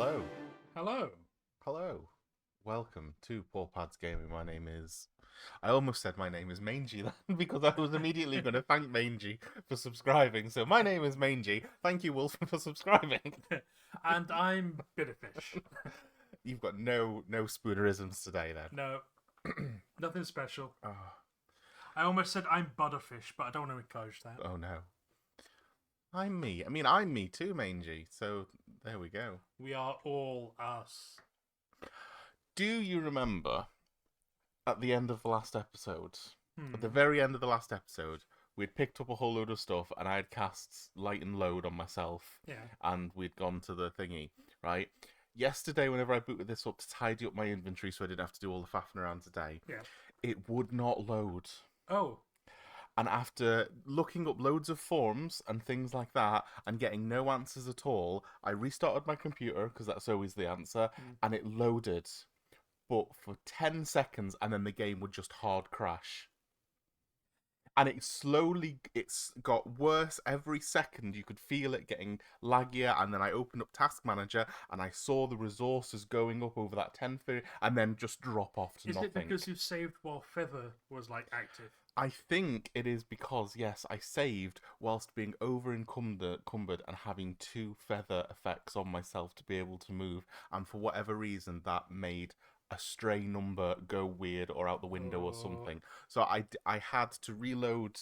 Hello. Hello. Hello. Welcome to Paw Pads Gaming. My name is... I almost said my name is Mangy then, because I was immediately going to thank Mangy for subscribing. So my name is Mangy. Thank you, Wolf, for subscribing. And I'm Bitterfish. You've got no spoonerisms today then. No, nothing special. Oh, I almost said I'm Butterfish, but I don't want to encourage that. oh no. I'm me. I mean, I'm me too, Mangy. So there we go. We are all us. Do you remember at the end of the last episode, at the Hmm. very end of the last episode, we'd picked up a whole load of stuff and I had cast light and load on myself Yeah. and we'd gone to the thingy, right? Yesterday, whenever I booted this up to tidy up my inventory so I didn't have to do all the faffing around today, Yeah. it would not load. Oh. And after looking up loads of forms and things like that and getting no answers at all, I restarted my computer, because that's always the answer, and it loaded. But for 10 seconds, and then the game would just hard crash. And it's got worse every second. You could feel it getting laggier, and then I opened up Task Manager, and I saw the resources going up over that 10 and then just drop off to Is nothing. it because you saved while Feather was active? I think it is because, yes, I saved whilst being encumbered and having 2 feather effects on myself to be able to move, and for whatever reason that made a stray number go weird or out the window or something. So I had to reload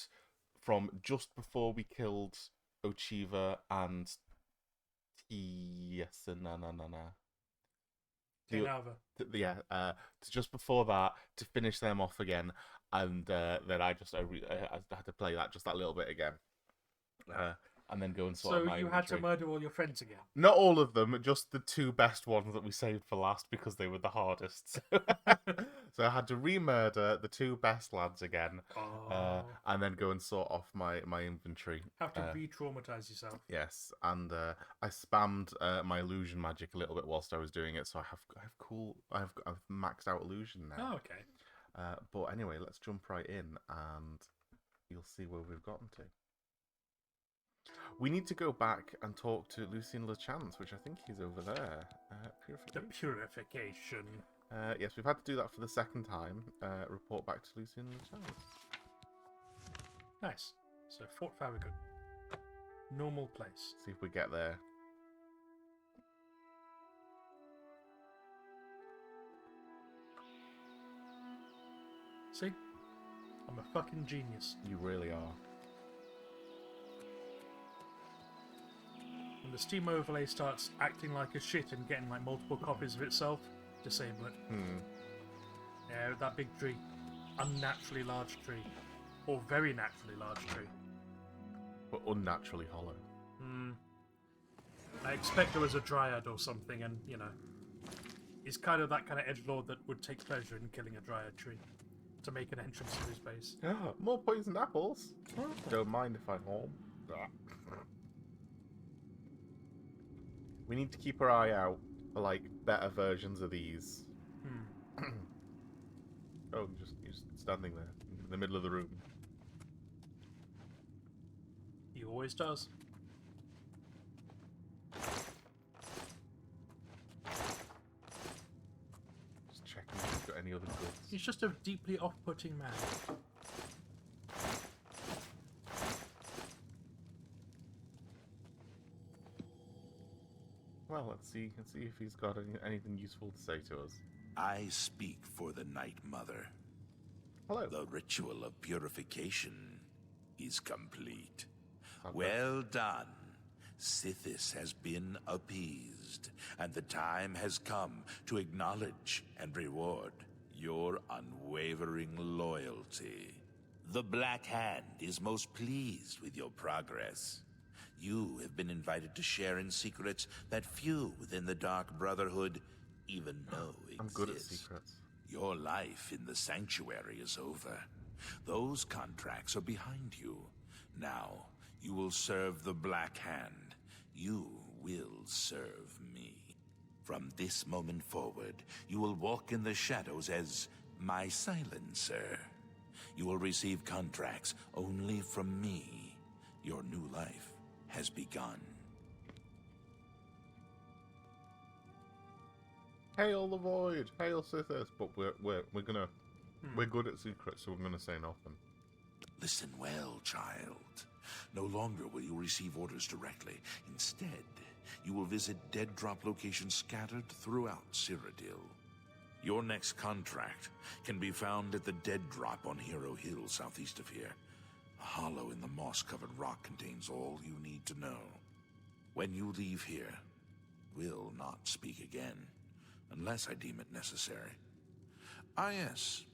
from just before we killed Ochiva and Genava. To just before that to finish them off again, and then I had to play that just that little bit again, and then go and sort So out my you had to inventory. murder all your friends again? Not all of them, just the 2 best ones that we saved for last because they were the hardest. So I had to re-murder the 2 best lads again, and then go and sort off my inventory. Have to re-traumatize yourself. Yes, and I spammed my illusion magic a little bit whilst I was doing it, so I've maxed out illusion now. Oh, okay. But anyway, let's jump right in, and you'll see where we've gotten to. We need to go back and talk to Lucien Lechance, which I think he's over there. The Purification. purification. Yes, we've had to do that for the second time. Report back to Lucien Lechance. Nice. So Fort Farragut. Normal place. See if we get there. See? I'm a fucking genius. You really are. When the Steam overlay starts acting like a shit and getting multiple copies of itself, disable it. Yeah, that big tree. Unnaturally large tree. Or very naturally large tree. But unnaturally hollow. I expect there was a dryad or something, and, he's kind of that kind of edgelord that would take pleasure in killing a dryad tree to make an entrance to his base. More poisoned apples. Don't mind if I home. We need to keep our eye out for better versions of these. Oh, you're just standing there in the middle of the room. He always does. Just checking if we've got any other goods. He's just a deeply off-putting man. Well, let's see if he's got anything useful to say to us. I speak for the Night Mother. Hello. The ritual of purification is complete. Okay. Well done. Sithis has been appeased, and the time has come to acknowledge and reward your unwavering loyalty. The Black Hand is most pleased with your progress. You have been invited to share in secrets that few within the Dark Brotherhood even know exist. I'm good at secrets. Your life in the Sanctuary is over. Those contracts are behind you. Now, you will serve the Black Hand. You will serve me. From this moment forward, you will walk in the shadows as my silencer. You will receive contracts only from me. Your new life has begun. Hail the void, hail Sithis. But we're good at secrets, so we're gonna say nothing. Listen well, child. No longer will you receive orders directly. Instead, you will visit dead drop locations scattered throughout Cyrodiil. Your next contract can be found at the dead drop on Hero Hill, southeast of here. A hollow in the moss-covered rock contains all you need to know. When you leave here, we'll not speak again, unless I deem it necessary. Ah, yes.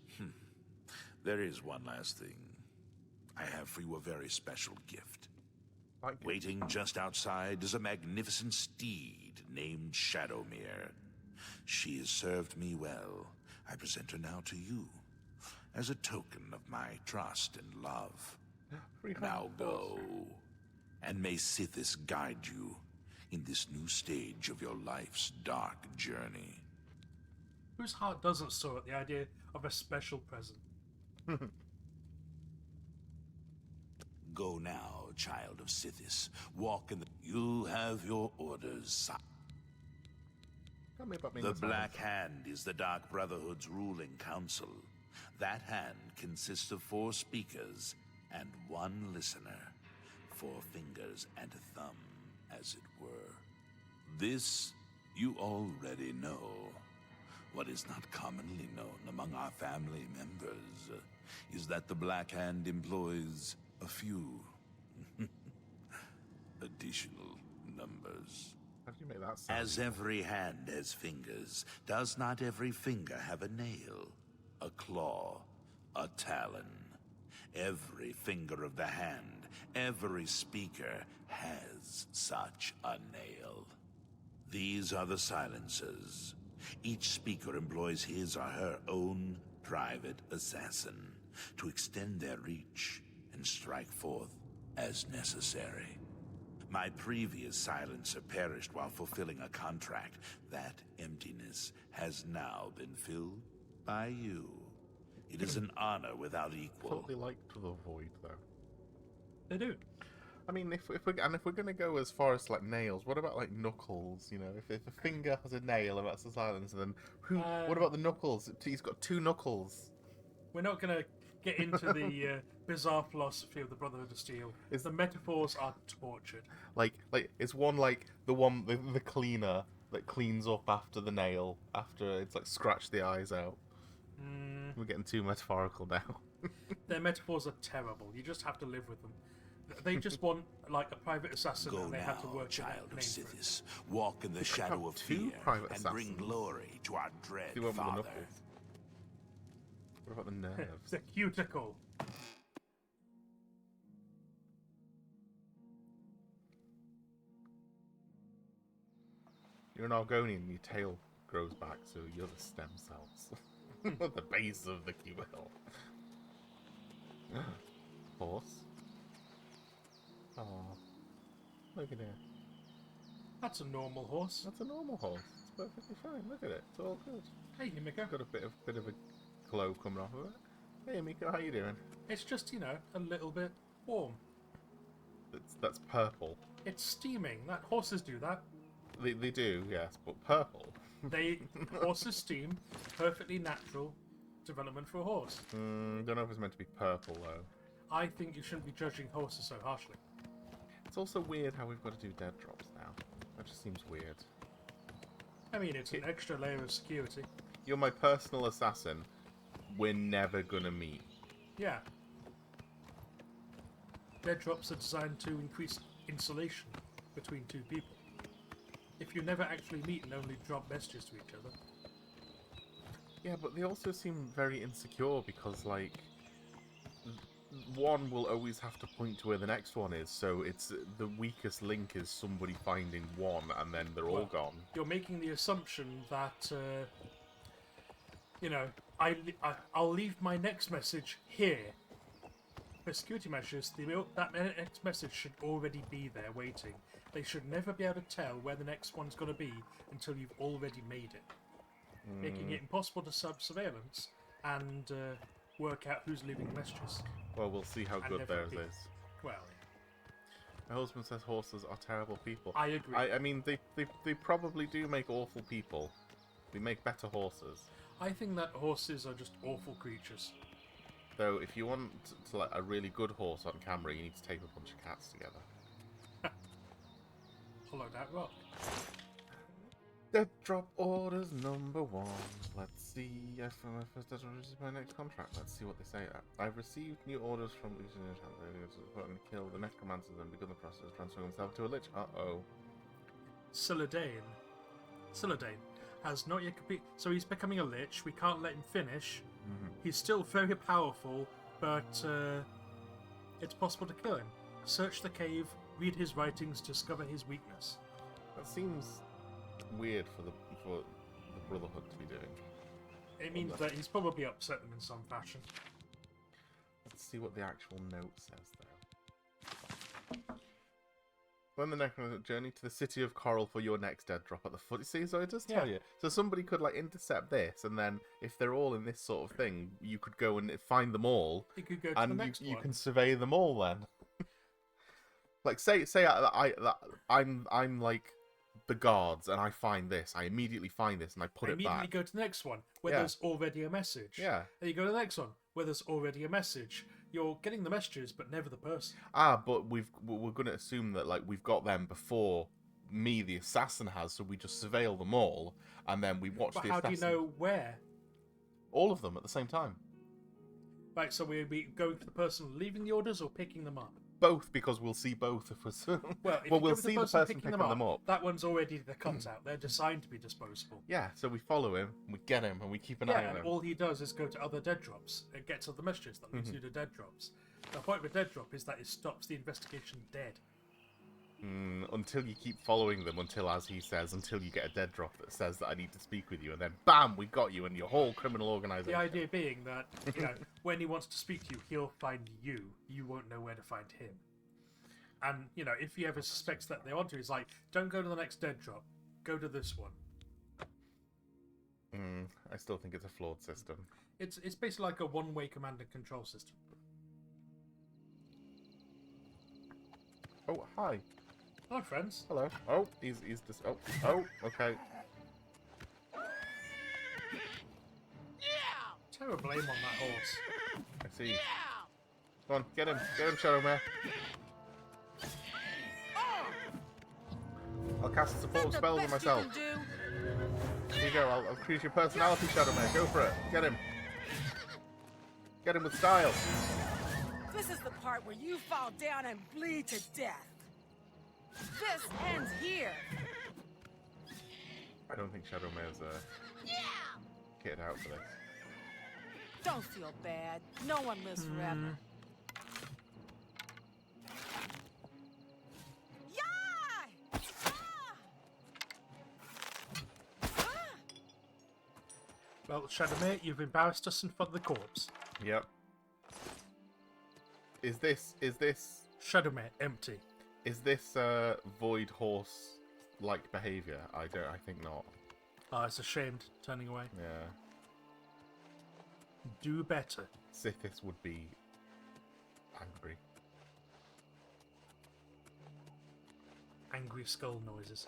There is one last thing. I have for you a very special gift. Waiting just outside is a magnificent steed named Shadowmere. She has served me well. I present her now to you, as a token of my trust and love. Now go, and may Sithis guide you in this new stage of your life's dark journey. Whose heart doesn't soar at the idea of a special present? Go now, child of Sithis. Walk in the... You have your orders. Tell me about me. The Black Hand is the Dark Brotherhood's ruling council. That hand consists of 4 speakers and 1 listener. 4 fingers and a thumb, as it were. This you already know. What is not commonly known among our family members is that the Black Hand employs a few additional numbers. How do you make that sound? As every hand has fingers, does not every finger have a nail, a claw, a talon? Every finger of the hand, every speaker has such a nail. These are the silencers. Each speaker employs his or her own private assassin to extend their reach and strike forth as necessary. My previous silencer perished while fulfilling a contract. That emptiness has now been filled by you. It is an honor without equal. Totally liked the void, though. They do. I mean, if we're gonna go as far as like nails, what about like knuckles? You know, if a finger has a nail and that's the silencer, then what about the knuckles? He's got 2 knuckles. We're not going to get into the bizarre philosophy of the Brotherhood of Steel. The metaphors are tortured. Like is one like the cleaner that cleans up after the nail after it's like scratched the eyes out. We're getting too metaphorical now. Their metaphors are terrible. You just have to live with them. They just want like a private assassin, Go and they now, have to work child of name for it. Sithis. Walk in the shadow of 2 fear private and bring assassins. glory to our dread The one with the father. knuckles. What about the nerves? The cuticle. You're an Argonian, your tail grows back, so you're the stem cells. The base of the cuticle. Horse. Oh, look at it. That's a normal horse. That's a normal horse. It's perfectly fine. Look at it. It's all good. Hey, Miko. Got a bit of a glow coming off of it. Hey, Miko, how you doing? It's just, a little bit warm. That's purple. It's steaming. Horses do that. They do, yes, but purple. Horses steam. Perfectly natural development for a horse. Don't know if it's meant to be purple though. I think you shouldn't be judging horses so harshly. It's also weird how we've got to do dead drops now. That just seems weird. I mean, it's an extra layer of security. You're my personal assassin. We're never gonna meet. Yeah. Dead drops are designed to increase insulation between 2 people. If you never actually meet and only drop messages to each other. Yeah, but they also seem very insecure because, like, one will always have to point to where the next one is, so it's the weakest link is somebody finding one and then they're all gone. You're making the assumption that, I'll leave my next message here. For security measures, that next message should already be there waiting. They should never be able to tell where the next one's going to be until you've already made it. Making it impossible to sub-surveillance and work out who's leaving messages. Well, we'll see how good theirs is. Well, My husband says horses are terrible people. I agree. I mean, they probably do make awful people. We make better horses. I think that horses are just awful creatures. Though, if you want to like a really good horse on camera, you need to tape a bunch of cats together. Hollow that rock. Dead drop orders #1. Let's see. For my first dead drop, this is my next contract. Let's see what they say. I've received new orders from and kill the necromancers and begun the process of transferring himself to a lich. Uh-oh. Siladane has not yet completed. So he's becoming a lich. We can't let him finish. He's still very powerful, but it's possible to kill him. Search the cave, read his writings, discover his weakness. That seems weird for the Brotherhood to be doing. It means that he's probably upset them in some fashion. Let's see what the actual note says, though. When the necromancer journey to the city of Coral for your next dead drop at the foot. See, so it does tell you. So somebody could like intercept this, and then if they're all in this sort of thing, you could go and find them all. You could go to and the next you one. can survey them all then. Like say I'm like the guards, and I find this. I immediately find this, and I put it back. Immediately go to the next one where there's already a message. Yeah. And you go to the next one where there's already a message. You're getting the messages, but never the person. But we're going to assume that like we've got them before me, the assassin, has. So we just surveil them all, and then we watch But the how assassin. do you know where? All of them at the same time. Right, so we'll be going for the person leaving the orders or picking them up? Both, because we'll see both if we're. Well, if we'll you go with see the person picking them up. that one's already the contact. They're designed to be disposable. Yeah, so we follow him, we get him, and we keep an eye Yeah, on and him. all he does is go to other dead drops and gets other messages that leads you to dead drops. The point of a dead drop is that it stops the investigation dead. Until you keep following them, until you get a dead drop that says that I need to speak with you, and then BAM, we got you and your whole criminal organisation. The idea being that, when he wants to speak to you, he'll find you. You won't know where to find him. And, if he ever suspects that they want to, he's like, don't go to the next dead drop. Go to this one. I still think it's a flawed system. It's basically like a one-way command and control system. Oh, hi. Hi, friends. Hello. Oh, he's just... Oh, okay. Terrible aim on that horse. I see. Come on, get him, Shadowmare. I'll cast a support spell on myself. Here you go, I'll increase your personality, Shadowmare. Go for it. Get him. Get him with style. This is the part where you fall down and bleed to death. This ends here. I don't think Shadowmare's kitted out for this. Don't feel bad. No one lives forever. Yah! Well, Shadowmare, you've embarrassed us in front of the corpse. Yep. Is this Shadowmare, empty. Is this void horse like behaviour? I think not. It's ashamed, turning away. Yeah. Do better. Sithis would be angry. Angry skull noises.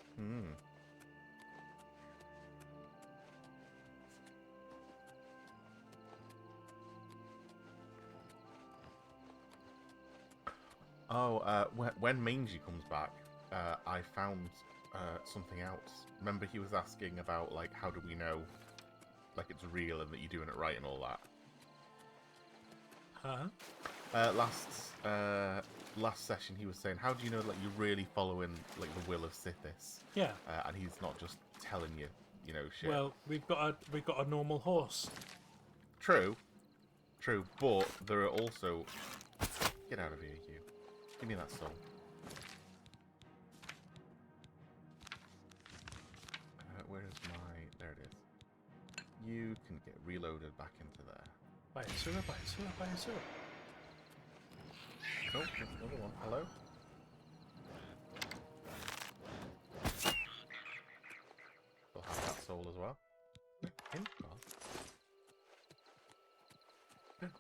Oh, when Mangy comes back, I found something else. Remember, he was asking about like how do we know, like it's real and that you're doing it right and all that. Huh? Last session, he was saying, how do you know that you're really following like the will of Sithis? Yeah. And he's not just telling you, shit. Well, we've got a normal horse. True, but there are also. Get out of here, you. Give me that soul. Where is my... There it is. You can get reloaded back into there. By a sewer. Oh, there's another one. Hello? We'll have that soul as well.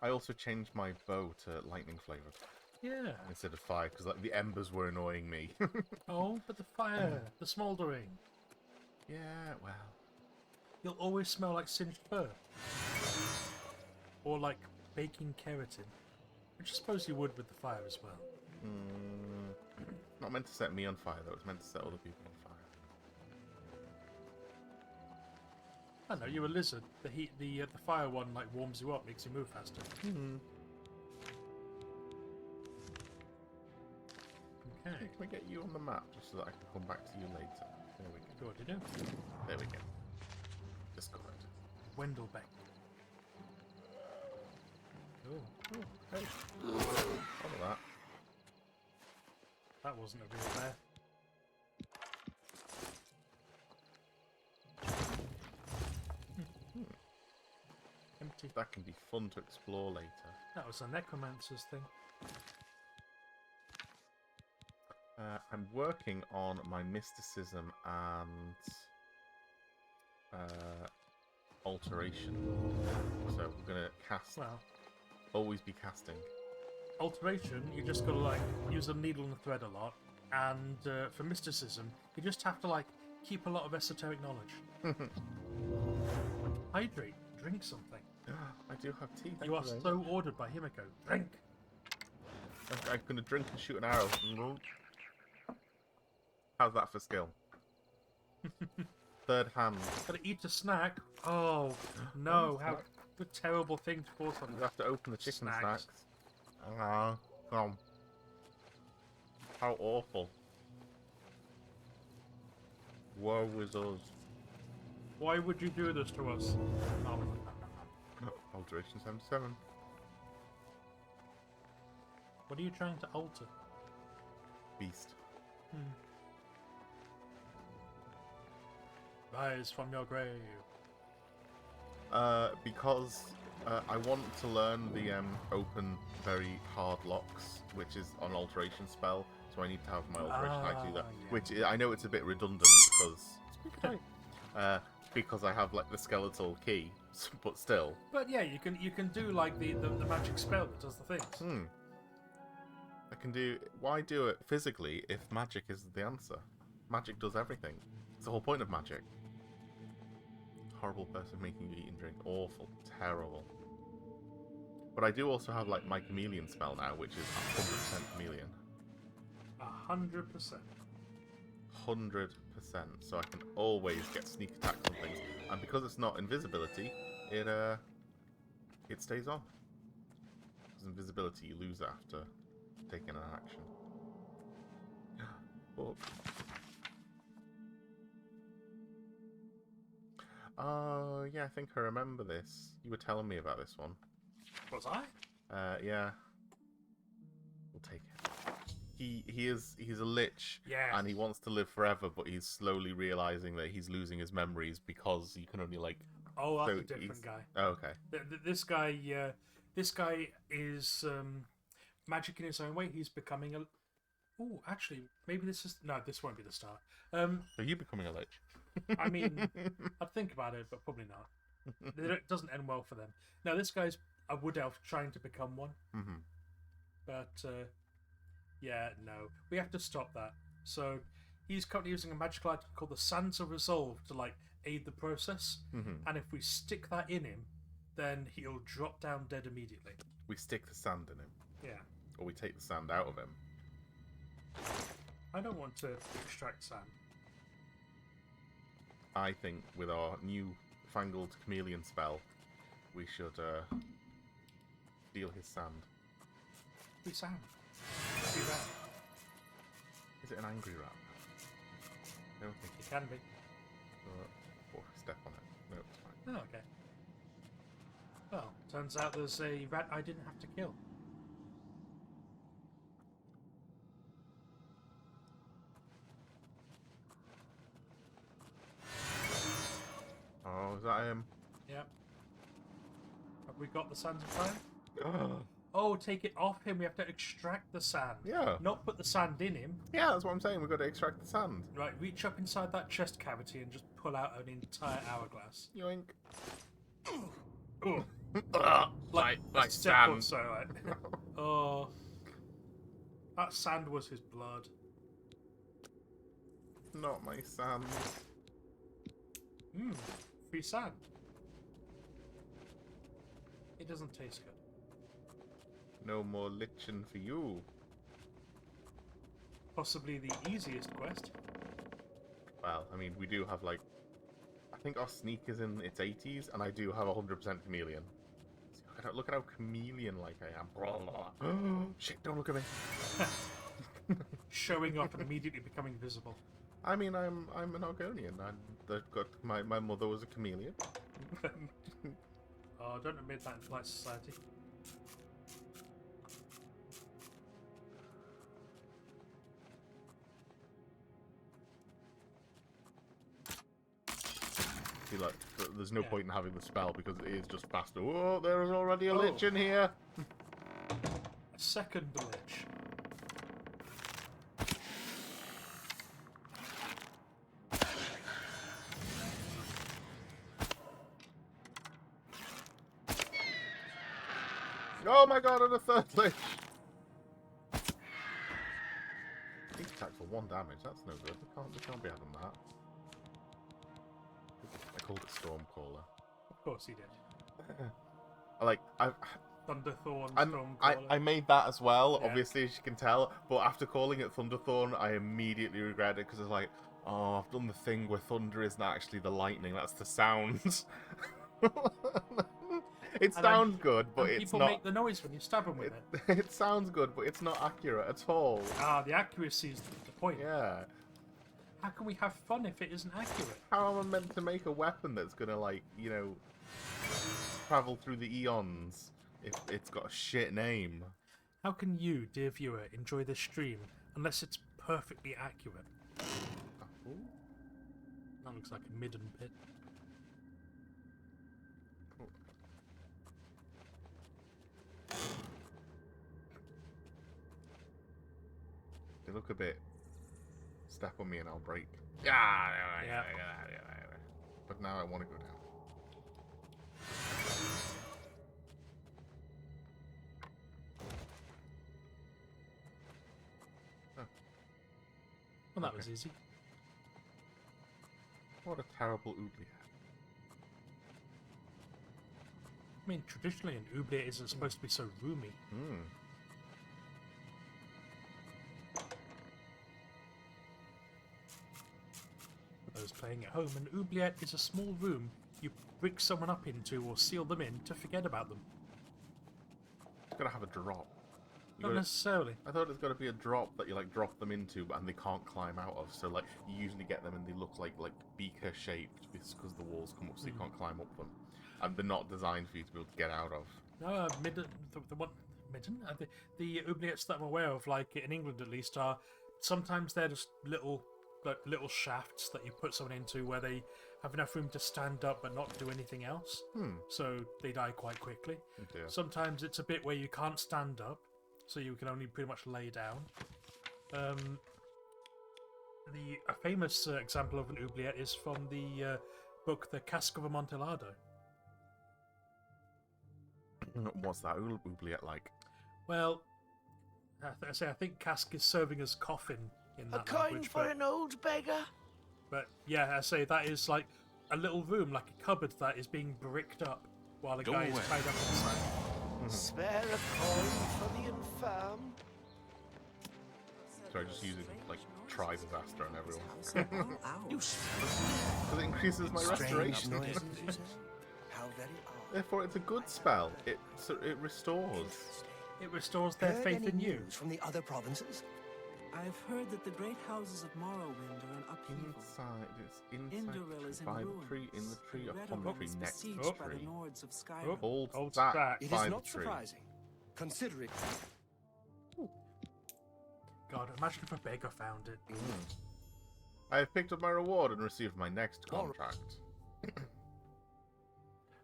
I also changed my bow to lightning flavoured. Yeah. Instead of fire, because like the embers were annoying me. Oh, but the fire, the smouldering. Yeah, well. he'll always smell like singed fur. Or like baking keratin. Which I suppose he would with the fire as well. Not meant to set me on fire, though. It's meant to set other people on fire. I know, you're a lizard. The heat, the fire one like warms you up, makes you move faster. Okay. Can we get you on the map just so that I can come back to you later? There we go. What do you do? There we go. Discovered. Wendelbeck. Oh, Hey. Follow that. that wasn't a real bear. Empty. That can be fun to explore later. That was a necromancer's thing. I'm working on my mysticism and alteration. So we're gonna cast. Well, Always be casting. alteration, you just gotta like use a needle and a thread a lot, and for mysticism, you just have to like keep a lot of esoteric knowledge. Hydrate, drink something. I do have tea. You are so ordered by Himiko. Drink. I'm gonna drink and shoot an arrow. How's that for skill? Third hand. Gotta eat a snack. Oh no! How a terrible thing to force on You you. have to open the chicken Snacks. snacks. How awful. Woe is us. Why would you do this to us? Oh. Alteration 77. What are you trying to alter? Beast. Rise from your grave. Because I want to learn the open very hard locks, which is an alteration spell, so I need to have my alteration I do that. yeah. Which I know it's a bit redundant because I have like the skeletal key, but still. But yeah, you can do like the magic spell that does the things. I can do. Why do it physically if magic is the answer? Magic does everything. It's the whole point of magic. Horrible person making you eat and drink. Awful. Terrible. But I do also have like my chameleon spell now, which is 100% chameleon. 100%. 100%. So I can always get sneak attacks on things. And because it's not invisibility, it stays on. Because invisibility you lose after taking an action. Book. Oh, yeah, I think I remember this. You were telling me about this one. Was I? Yeah. We'll take it. He's a lich, Yeah. and he wants to live forever, but he's slowly realizing that he's losing his memories because you can only like. Oh, that's so a different he's- guy. Oh, okay. This guy is magic in his own way. He's becoming a. Oh, actually, maybe this is no. This won't be the start. Are you becoming a lich? I mean, I'd think about it, but probably not. It doesn't end well for them. Now, this guy's a wood elf trying to become one. Mm-hmm. But, yeah, no. We have to stop that. So, he's currently using a magical item called the Sands of Resolve to, like, aid the process. Mm-hmm. And if we stick that in him, then he'll drop down dead immediately. We stick the sand in him, Yeah. or we take the sand out of him. I don't want to extract sand. I think with our new fangled chameleon spell, we should steal his sand. We sand. Do that. Is it an angry rat? I don't think It can be. or step on it. No, it's fine. Oh, okay. Well, turns out there's a rat I didn't have to kill. Oh, is that him? Yep. Have we got the sands of time? Oh, take it off him. We have to extract the sand. Yeah. Not put the sand in him. Yeah, that's what I'm saying. We've got to extract the sand. Right, reach up inside that chest cavity and just pull out an entire hourglass. Yoink. Oh, like a step or sand. so, like. Oh. That sand was his blood. Not my sand. free sand. It doesn't taste good. No more lichen for you. Possibly the easiest quest. Well, I mean, we do have, like... I think our sneak is in its 80s, and I do have 100% chameleon. Look at how chameleon-like I am. Shit, don't look at me. Showing up and immediately becoming visible. I mean, I'm an Argonian. My mother was a chameleon. Oh, don't admit that in polite society. See, like, there's no point in having the spell because it is just faster. Oh, there is already a lich in here. A second lich. Oh my god, and a third lich. Sneak attack for 1 damage. That's no good. We can't be having that. I called it Stormcaller. Of course he did. Thunderthorn, Stormcaller. I made that as well, Yeah. obviously, as you can tell. But after calling it Thunderthorn, I immediately regret it because it's like, oh, I've done the thing where thunder isn't actually the lightning; that's the sound. It sounds good, but it's people not. make the noise when you stab them with it. It sounds good, but it's not accurate at all. Ah, the accuracy is the point. Yeah. How can we have fun if it isn't accurate? How am I meant to make a weapon that's gonna, like, you know, travel through the eons if it's got a shit name? How can you, dear viewer, enjoy this stream unless it's perfectly accurate? Ooh. That looks like a midden pit. They look a bit. Step on me and I'll break. Yeah. But now I want to go down. Oh. Well, that was easy. What a terrible oubliette. I mean, traditionally an oubliette isn't supposed to be so roomy. Hmm. For those playing at home, an oubliette is a small room you brick someone up into or seal them in to forget about them. It's gotta have a drop. Not necessarily. I thought it's got to be a drop that you like drop them into and they can't climb out of. So like you usually get them and they look like beaker shaped because the walls come up so you can't climb up them, and they're not designed for you to be able to get out of. No, the oubliettes that I'm aware of, like in England at least, are sometimes they're just little shafts that you put someone into where they have enough room to stand up but not do anything else. So they die quite quickly. Oh dear. Sometimes it's a bit where you can't stand up, so you can only pretty much lay down. A famous example of an oubliette is from the book The Cask of Amontillado. What's that oubliette like? Well, I think cask is serving as coffin in that A coin language, for an old beggar? but yeah, I say that is like a little room, like a cupboard that is being bricked up while the guy is tied up inside. Spare a coin for the infirm? So I just use it like try disaster on everyone. You Because it increases my restoration. How very odd. Therefore, it's a good spell. It restores. It restores their Heard faith any in you. news from the other provinces? I've heard that the great houses of Morrowind are in upheaval. Inside Indoril is in by the ruins. tree, in the tree, Red upon the Oak tree, is next to besieged the by the tree. Nords of Skyrim. Hold Hold that back. It by is the not tree. surprising. Considering God, imagine if a beggar found it. I have picked up my reward and received my next All contract.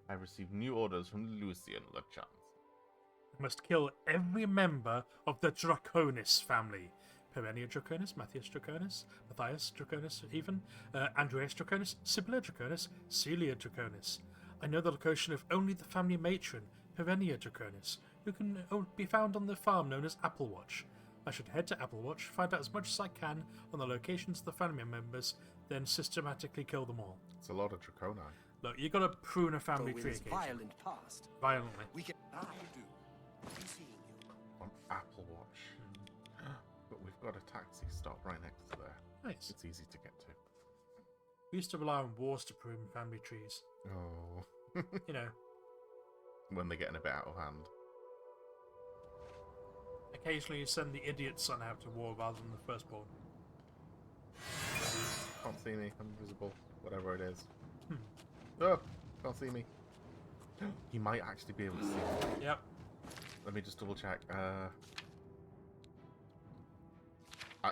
I received new orders from Lucian Lechance. You must kill every member of the Draconis family. Perennia Draconis, Matthias Draconis, Matthias Draconis even, Andreas Draconis, Sibylla Draconis, Celia Draconis. I know the location of only the family matron, Perennia Draconis, who can be found on the farm known as Applewatch. I should head to Applewatch, find out as much as I can on the locations of the family members, then systematically kill them all. It's a lot of Draconi. Look, you got to prune a family Go in tree his occasionally. violent past. Violently. We can. I do. Be seeing you. On Apple Watch. But we've got a taxi stop right next to there. Nice. It's easy to get to. We used to rely on wars to prune family trees. Oh. You know, When they're getting a bit out of hand. occasionally you send the idiot son out to war rather than the firstborn. Can't see me. I'm invisible. Whatever it is. Hmm. Oh, can't see me. He might actually be able to see me. Yep. Let me just double check.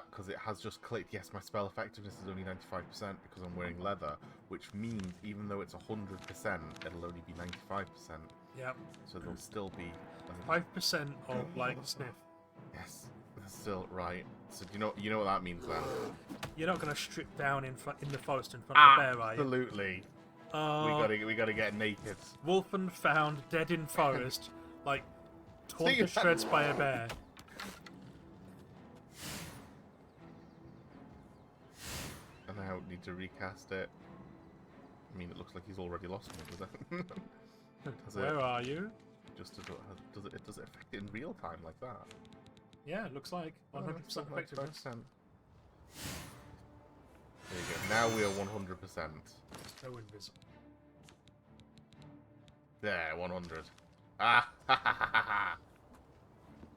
Because it has just clicked. Yes, my spell effectiveness is only 95% because I'm wearing leather, which means even though it's 100%, it'll only be 95%. Yep. So there'll still be 5% of like sniff. Yes, that's still right. So do you know what that means then? You're not going to strip down in the forest in front of a bear, are you? Absolutely. We gotta get naked. Wolfen found dead in forest, like torn to See? shreds by a bear. And I don't need to recast it. I mean, it looks like he's already lost me. Does Where are you? Does it affect it in real time like that? Yeah, it looks like 100% effectiveness. 95%. There you go. Now we are 100%. So invisible. There, 100. Ah, ha ha ha ha ha.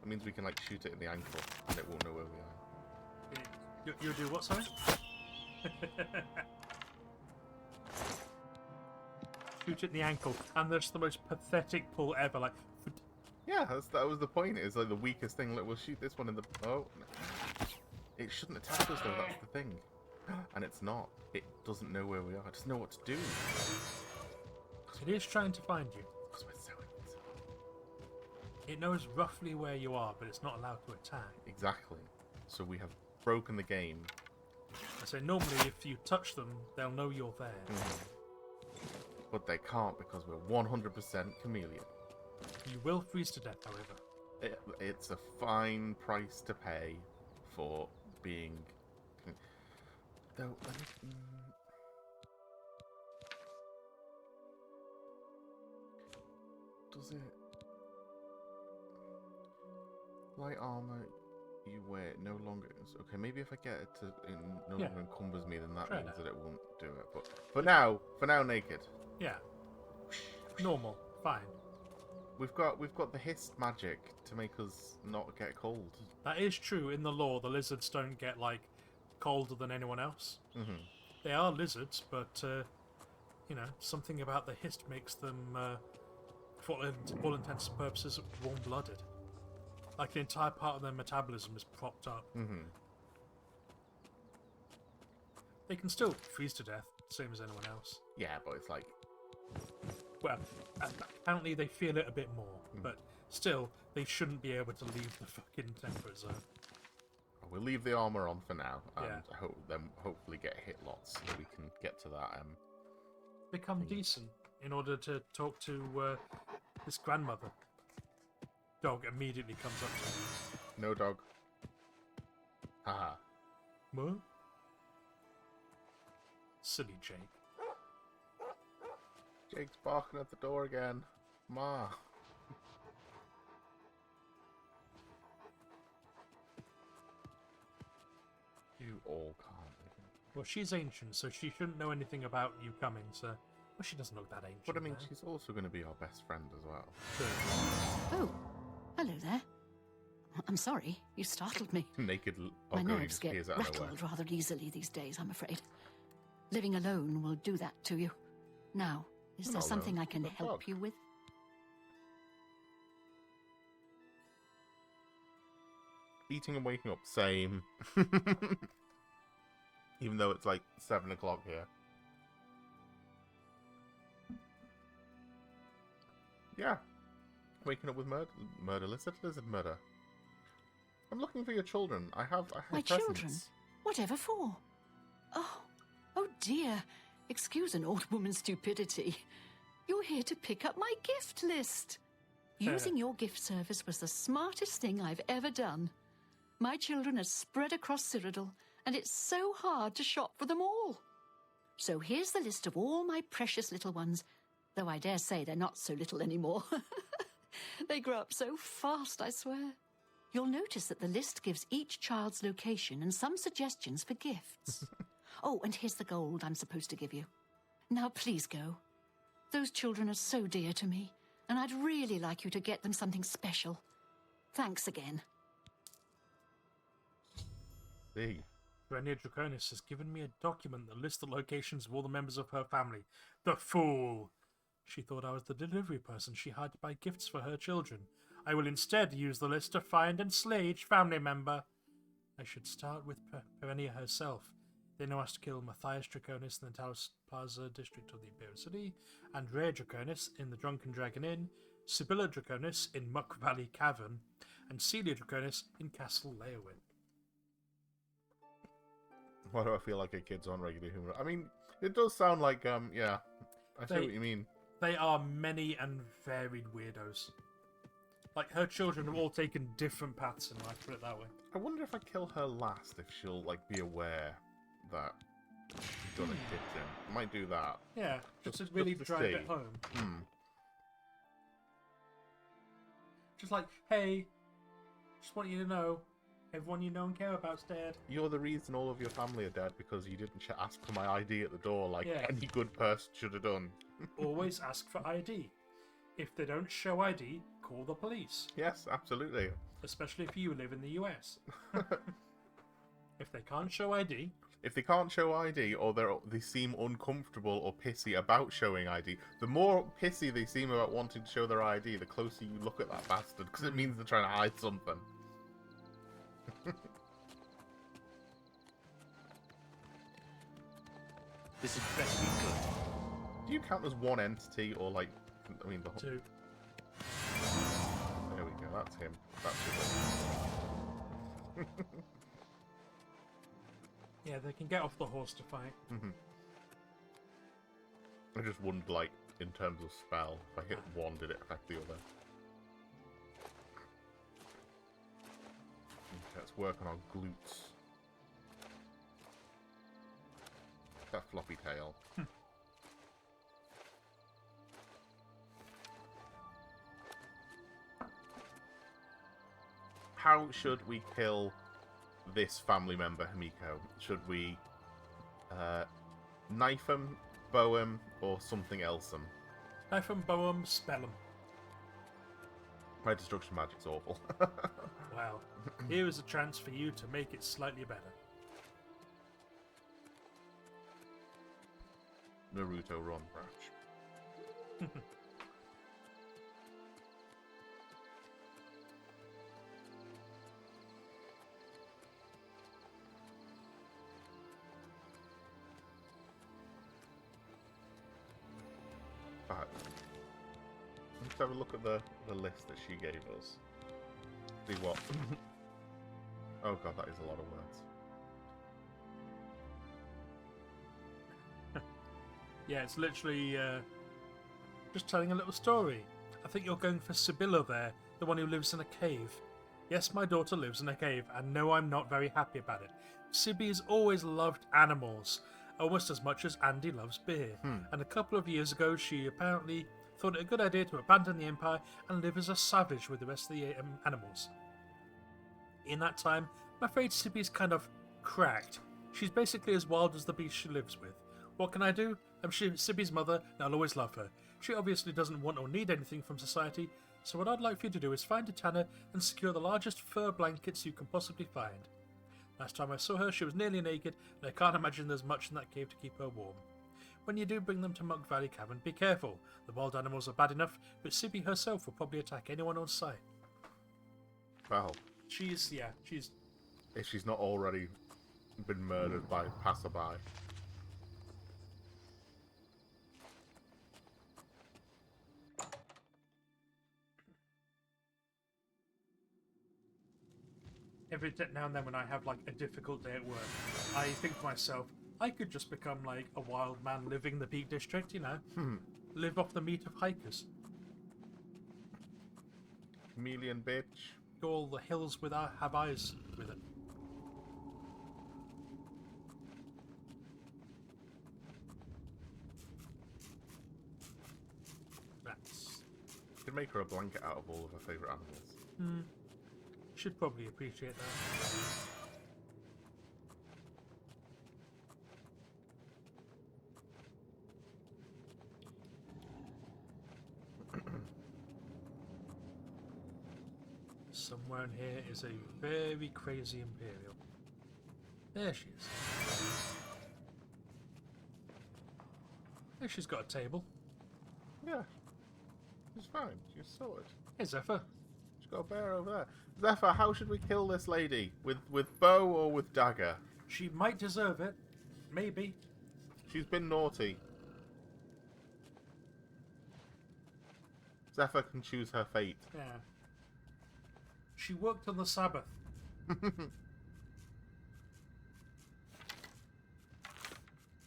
That means we can like shoot it in the ankle, and it won't know where we are. You do what, sorry? Shoot it in the ankle, and that's the most pathetic pull ever. Like, Yeah, that was the point. It's like the weakest thing. Look, we'll shoot this one in the. Oh, no. It shouldn't attack us though. That's the thing, and it's not. It doesn't know where we are. It doesn't know what to do. it is trying to find you. Because we're so invincible. It knows roughly where you are, but it's not allowed to attack. Exactly. So we have broken the game. I say normally, if you touch them, they'll know you're there. But they can't because we're 100% chameleon. You will freeze to death, however. It's a fine price to pay for being. Though, does it? Light armor you wear no longer. Okay, maybe if I get it to it no Yeah. longer encumbers me, then that Try means that. that it won't do it. But for now, naked. Yeah. Normal. Fine. We've got the hist magic to make us not get cold. That is true. In the lore, the lizards don't get, like, colder than anyone else. Mm-hmm. They are lizards, but, you know, something about the hist makes them, for all intents and purposes, warm-blooded. Like, the entire part of their metabolism is propped up. Mm-hmm. They can still freeze to death, same as anyone else. Yeah, but it's like Well, apparently they feel it a bit more, but still, they shouldn't be able to leave the fucking temperate zone. we'll leave the armor on for now, and Yeah. hopefully get hit lots so we can get to that. Become decent in order to talk to his grandmother. Dog immediately comes up to him. No dog. Haha. What? Silly Jake. Jake's barking at the door again. Ma. You all can't. Well, she's ancient, so she shouldn't know anything about you coming, so... Well, she doesn't look that ancient. But I mean, now. she's also going to be our best friend as well. Oh, hello there. I'm sorry, you startled me. Naked My Ogre nerves just get appears out of nowhere. rattled rather easily these days, I'm afraid. Living alone will do that to you. Now, is I'm there not something alone. I can I've got a help dog. you with? Eating and waking up, same. Even though it's like 7 o'clock here. Yeah. Waking up with murder, lizard murder. I'm looking for your children. I have My presents. children? Whatever for? Oh dear. Excuse an old woman's stupidity. You're here to pick up my gift list. Using your gift service was the smartest thing I've ever done. My children are spread across Cyrodiil, and it's so hard to shop for them all. So here's the list of all my precious little ones, though I dare say they're not so little anymore. They grow up so fast, I swear. You'll notice that the list gives each child's location and some suggestions for gifts. Oh, and here's the gold I'm supposed to give you. Now please go. Those children are so dear to me, and I'd really like you to get them something special. Thanks again. See. Renia Draconis has given me a document that lists the locations of all the members of her family. The fool! She thought I was the delivery person she hired to buy gifts for her children. I will instead use the list to find and slay each family member. I should start with Perenia herself. They know us to kill Matthias Draconis in the Talos Plaza district of the Imperial City, Andrea Draconis in the Drunken Dragon Inn, Sibylla Draconis in Muck Valley Cavern, and Celia Draconis in Castle Leowin. Why do I feel like a kid's on regular humor? I mean, it does sound like, yeah, I see what you mean. They are many and varied weirdos. Like, her children have all taken different paths in life, put it that way. I wonder if I kill her last, if she'll, like, be aware that she's done a kid in. I might do that. Yeah, just to Just really to drive see. it home. Hmm. Just like, hey, just want you to know, everyone you know and care about's dead. You're the reason all of your family are dead because you didn't ask for my ID at the door like Yeah. any good person should have done. Always ask for ID. If they don't show ID, call the police. Yes, absolutely. Especially if you live in the US. If they can't show ID, If they can't show ID or they seem uncomfortable or pissy about showing ID, the more pissy they seem about wanting to show their ID, the closer you look at that bastard, because it means they're trying to hide something. This had better be good. Do you count as one entity or like, I mean, the whole... to There we go, that's him. That's him. yeah, they can get off the horse to fight. I just wondered, like, in terms of spell, if I hit one, did it affect the other? Okay, let's work on our glutes. That floppy tail. How should we kill this family member, Himiko? Should we knife him, bow him, or something else him? Knife 'em, bow 'em, spell 'em. My destruction magic's awful. Well, here is a chance for you to make it slightly better. Naruto run, Brash. Right. Let's have a look at the list that she gave us. See what? Oh god, that is a lot of words. Yeah, it's literally just telling a little story. I think you're going for Sibylla there, the one who lives in a cave. Yes, my daughter lives in a cave, and no, I'm not very happy about it. Sibby has always loved animals, almost as much as Andy loves beer. And a couple of years ago, she apparently thought it a good idea to abandon the Empire and live as a savage with the rest of the animals. In that time, I'm afraid Sibby's kind of cracked. She's basically as wild as the beast she lives with. What can I do? I'm Sibby's mother, and I'll always love her. She obviously doesn't want or need anything from society, so what I'd like for you to do is find a tanner and secure the largest fur blankets you can possibly find. Last time I saw her, she was nearly naked, and I can't imagine there's much in that cave to keep her warm. When you do bring them to Muck Valley Cavern, be careful. The wild animals are bad enough, but Sibby herself will probably attack anyone on sight. Well, She's... if she's not already been murdered by passerby. Every now and then when I have like a difficult day at work, I think to myself, I could just become like a wild man living in the Peak District, you know? Live off the meat of hikers. Chameleon bitch. Go all the hills with have eyes with it. should make her a blanket out of all of her favourite animals. Should probably appreciate that. Somewhere in here is a very crazy Imperial. There she is. There she's got a table. Yeah. She's fine. She's sorted. Hey, Zephyr. She's got a bear over there. Zephyr, how should we kill this lady? With bow or with dagger? She might deserve it. Maybe. She's been naughty. Zephyr can choose her fate. Yeah. She worked on the Sabbath.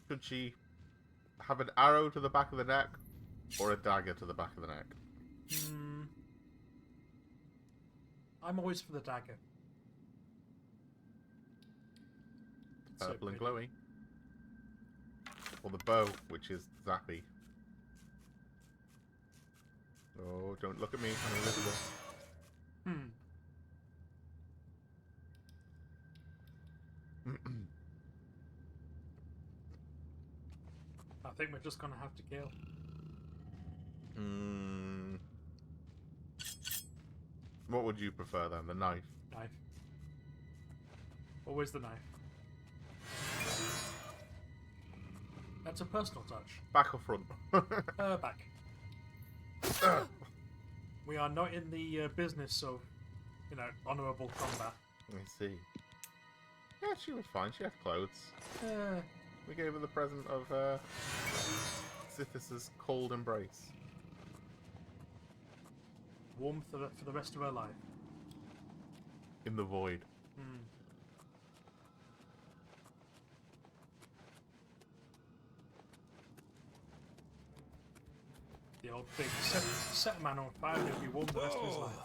Should she have an arrow to the back of the neck or a dagger to the back of the neck? I'm always for the dagger. So Purple and pretty. glowy. Or the bow, which is zappy. Oh, don't look at me. I'm invisible. I think we're just gonna have to kill. What would you prefer then? The knife? Knife. Always the knife. That's a personal touch. Back or front? Back. We are not in the business of, honourable combat. I see. Yeah, she was fine. She had clothes. We gave her the present of Sithis' cold embrace. Warm for the rest of her life. In the void. The old thing. Set a man on fire and he'll be warm the rest of his life.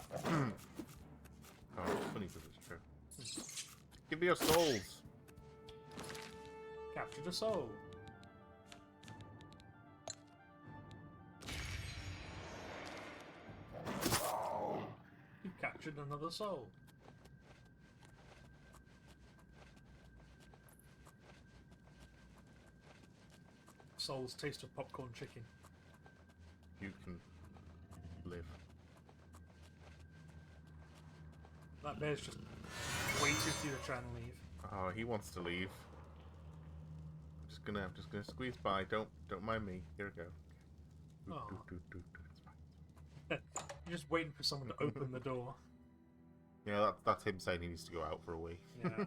Oh, it's funny because it's true. Give me your souls. Captured a soul. You captured another soul. Souls taste of popcorn chicken. You can live. That bear's just waiting for you to try and leave. Oh, he wants to leave. I'm just gonna squeeze by. Don't mind me. Here we go. Oh. It's fine. You're just waiting for someone to open the door. Yeah, that's him saying he needs to go out for a wee. Yeah.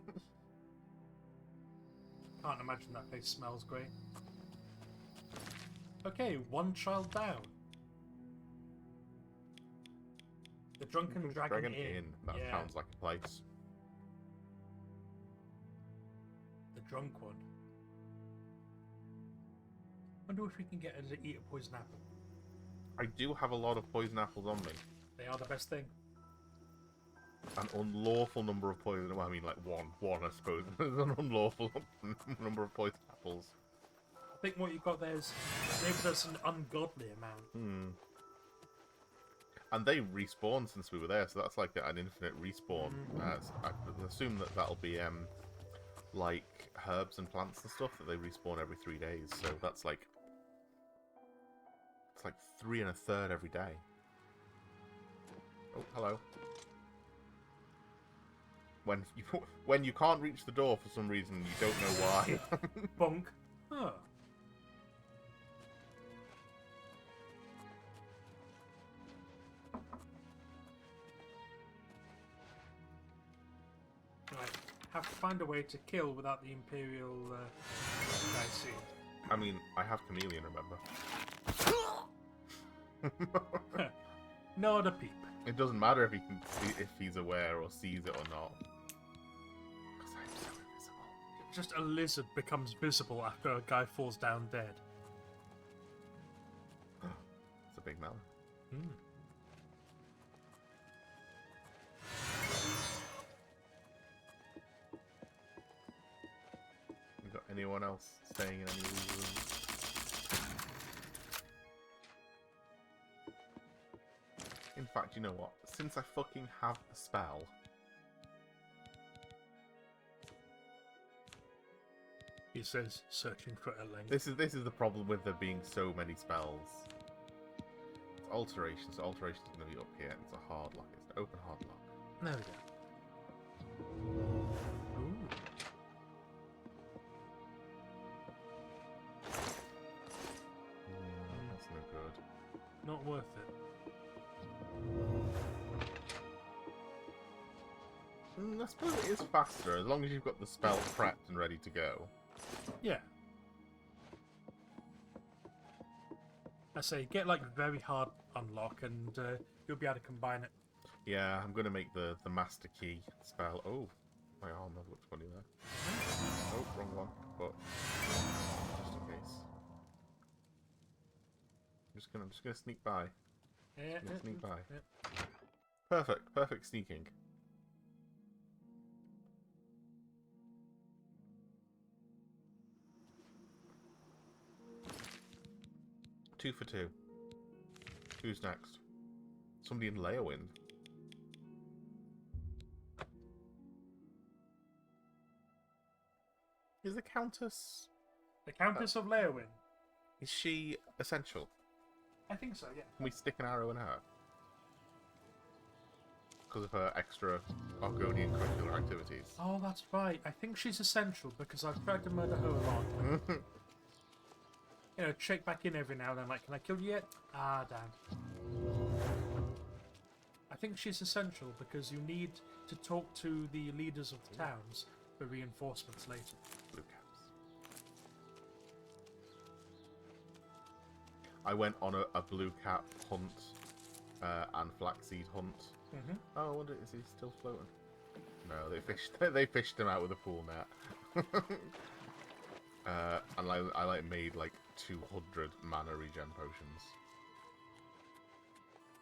Can't imagine that place smells great. Okay, one child down. The Drunken Dragon Inn. That Yeah, sounds like a place. the drunk one. Wonder if we can get her to eat a poison apple. I do have a lot of poison apples on me. They are the best thing. An unlawful number of poison. Well, I mean, like one, I suppose. There's an unlawful number of poison apples. I think what you got there is maybe there's an ungodly amount. And they respawn since we were there, so that's like an infinite respawn. I assume that'll be like herbs and plants and stuff that they respawn every 3 days. So that's like it's like 3 1/3 every day. Oh, hello. When you can't reach the door for some reason, you don't know why. Bonk. Huh. Right. Have to find a way to kill without the Imperial guy seeing. I mean, I have Chameleon, remember? Not a peep. It doesn't matter if he's aware or sees it or not. Because I'm so invisible. Just a lizard becomes visible after a guy falls down dead. It's a big melon. You got anyone else staying in any of these rooms? In fact, you know what? Since I fucking have the spell... He says, searching for a link. This is the problem with there being so many spells. It's alteration, so alteration is going to be up here. It's a hard lock. It's an open hard lock. There we go. Ooh. That's no good. Not worth it. I suppose it is faster, as long as you've got the spell prepped and ready to go. Yeah. I say, get like very hard unlock and you'll be able to combine it. Yeah, I'm going to make the master key spell. Oh, my armor looks funny there. Oh, wrong one, but just in case. I'm just gonna sneak by. Yeah, Just sneak by. yeah. Perfect sneaking. Two for two. Who's next? Somebody in Leowind. Is the Countess... The Countess of Leowind. Is she essential? I think so, yeah. Can we stick an arrow in her? Because of her extra Argonian curricular activities. Oh, that's right. I think she's essential because I've tried to murder her a lot. You know, check back in every now and then, like, can I kill you yet? Ah, damn. I think she's essential because you need to talk to the leaders of the towns for reinforcements later. Blue caps. I went on a blue cap hunt and flaxseed hunt. Oh, I wonder, is he still floating? No, they fished him out with a pool net. And I like made like 200 mana regen potions.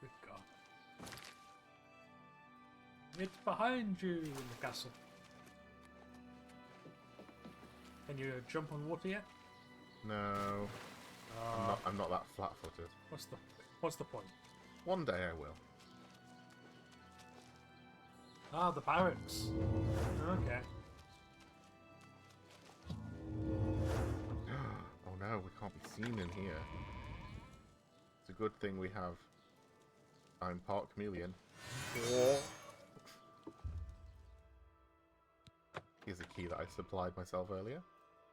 Good God. It's behind you in the castle. Can you jump on water yet? No, I'm not that flat-footed. What's the point? One day I will. Ah, the barracks. Okay. Oh no, we can't be seen in here. It's a good thing we have. I'm part chameleon. Here's a key that I supplied myself earlier.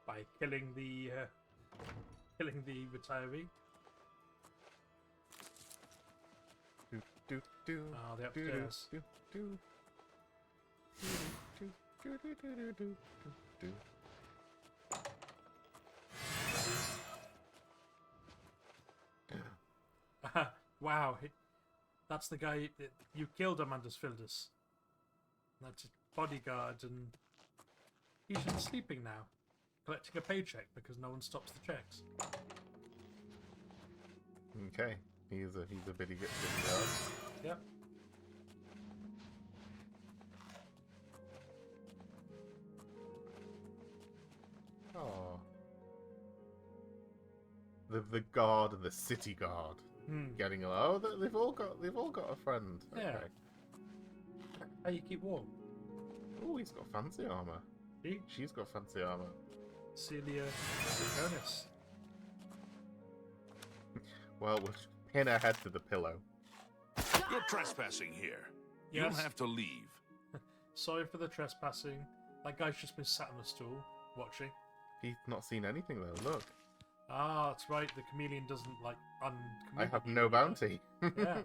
By killing the retiree. Ah, the upstairs. Wow, that's the guy you killed, Amandus Fildus. That's his bodyguard, and he's just sleeping now, collecting a paycheck because no one stops the checks. Okay, he's a bitty guard. Yep. Oh, the guard and the city guard getting along. Oh, they've all got a friend. Yeah. Okay. How you keep warm? Oh, he's got fancy armor. See? She's got fancy armor. Celia Draconis. Well, we'll pin her head to the pillow. You're trespassing here. Yes. You'll have to leave. Sorry for the trespassing. That guy's just been sat on a stool, watching. He's not seen anything though. Look, Ah, that's right. The chameleon doesn't like I have no bounty. Yeah.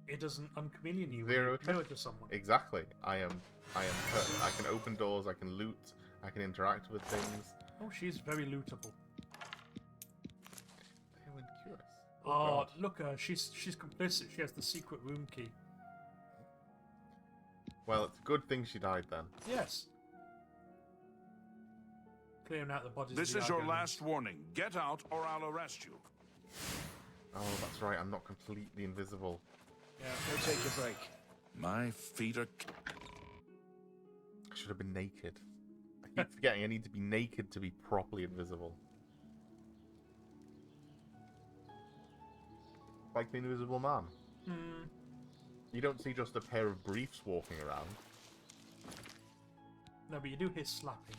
It doesn't unchameleon you Zero when you kill it to someone. Exactly. I can open doors. I can loot. I can interact with things. Oh, she's very lootable. They went curious. Oh, God. look, she's complicit. She has the secret room key. Well, it's a good thing she died then. Yes. Clearing out the bodies. This of the is your Argonians. last warning. Get out or I'll arrest you. Oh, that's right. I'm not completely invisible. Yeah. Go take a break. My feet are... I should have been naked. I keep forgetting I need to be naked to be properly invisible. Like the Invisible Man. You don't see just a pair of briefs walking around. No, but you do hear slapping.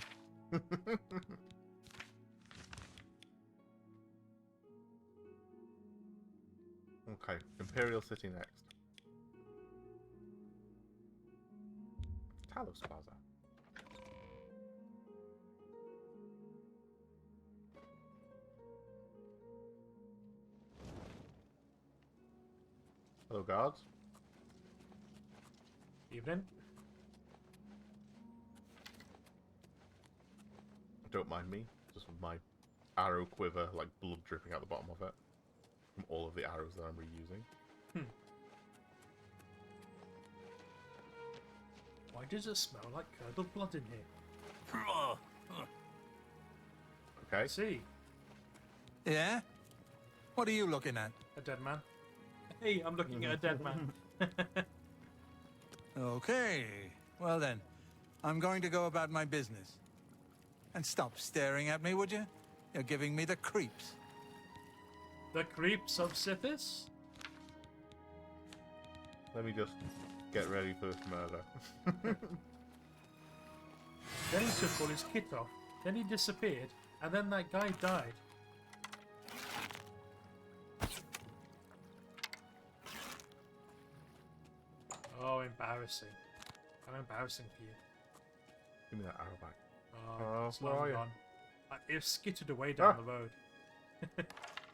Okay, Imperial City next. Talos Plaza. Hello, guards. Evening. Don't mind me, just with my arrow quiver, like blood dripping out the bottom of it. From all of the arrows that I'm reusing. Why does it smell like curdled blood in here? Okay. I see. Yeah? What are you looking at? A dead man. Hey, I'm looking at a dead man. Okay. Well then, I'm going to go about my business. And stop staring at me, would you? You're giving me the creeps. The creeps of Sithis? Let me just get ready for this murder. Then he took all his kit off, then he disappeared, and then that guy died. Oh, embarrassing. How embarrassing for you. Give me that arrow back. Oh, it's where long are you? gone. It skittered away down the road.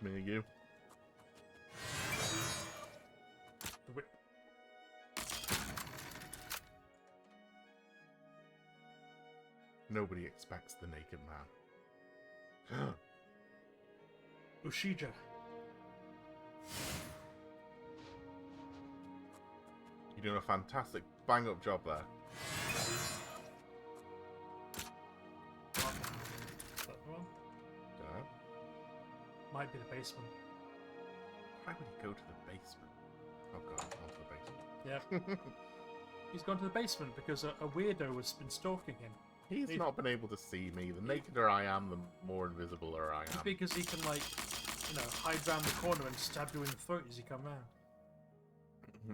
Me and you. The wi- Nobody expects the naked man. Ushija. You're doing a fantastic bang-up job there. Is that the one? Dunno. Might be the basement. Why would he go to the basement? Oh god, onto the basement. Yeah. He's gone to the basement because a weirdo has been stalking him. He's not been able to see me. The nakeder I am, the more invisible I am. Because he can, like, you know, hide round the corner and stab you in the throat as you come round.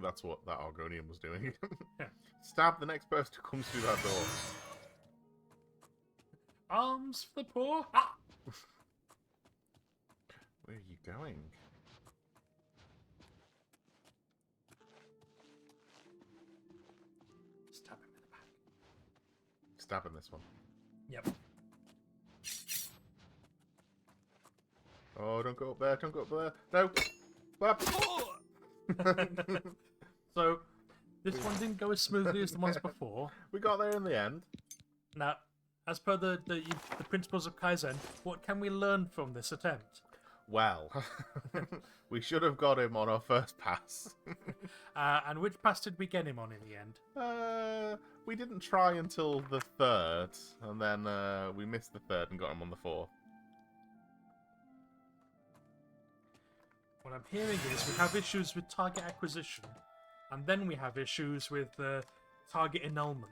That's what that Argonian was doing. Yeah. Stab the next person who comes through that door. Arms for the poor. Ah! Where are you going? Stab him in the back. Stabbing this one. Yep. Oh, don't go up there, don't go up there. No! Up. So, this one didn't go as smoothly as the ones before. We got there in the end. Now, as per the principles of Kaizen, what can we learn from this attempt? Well, we should have got him on our first pass. And which pass did we get him on in the end? We didn't try until the third, and then we missed the third and got him on the fourth. What I'm hearing is we have issues with target acquisition, and then we have issues with target annulment.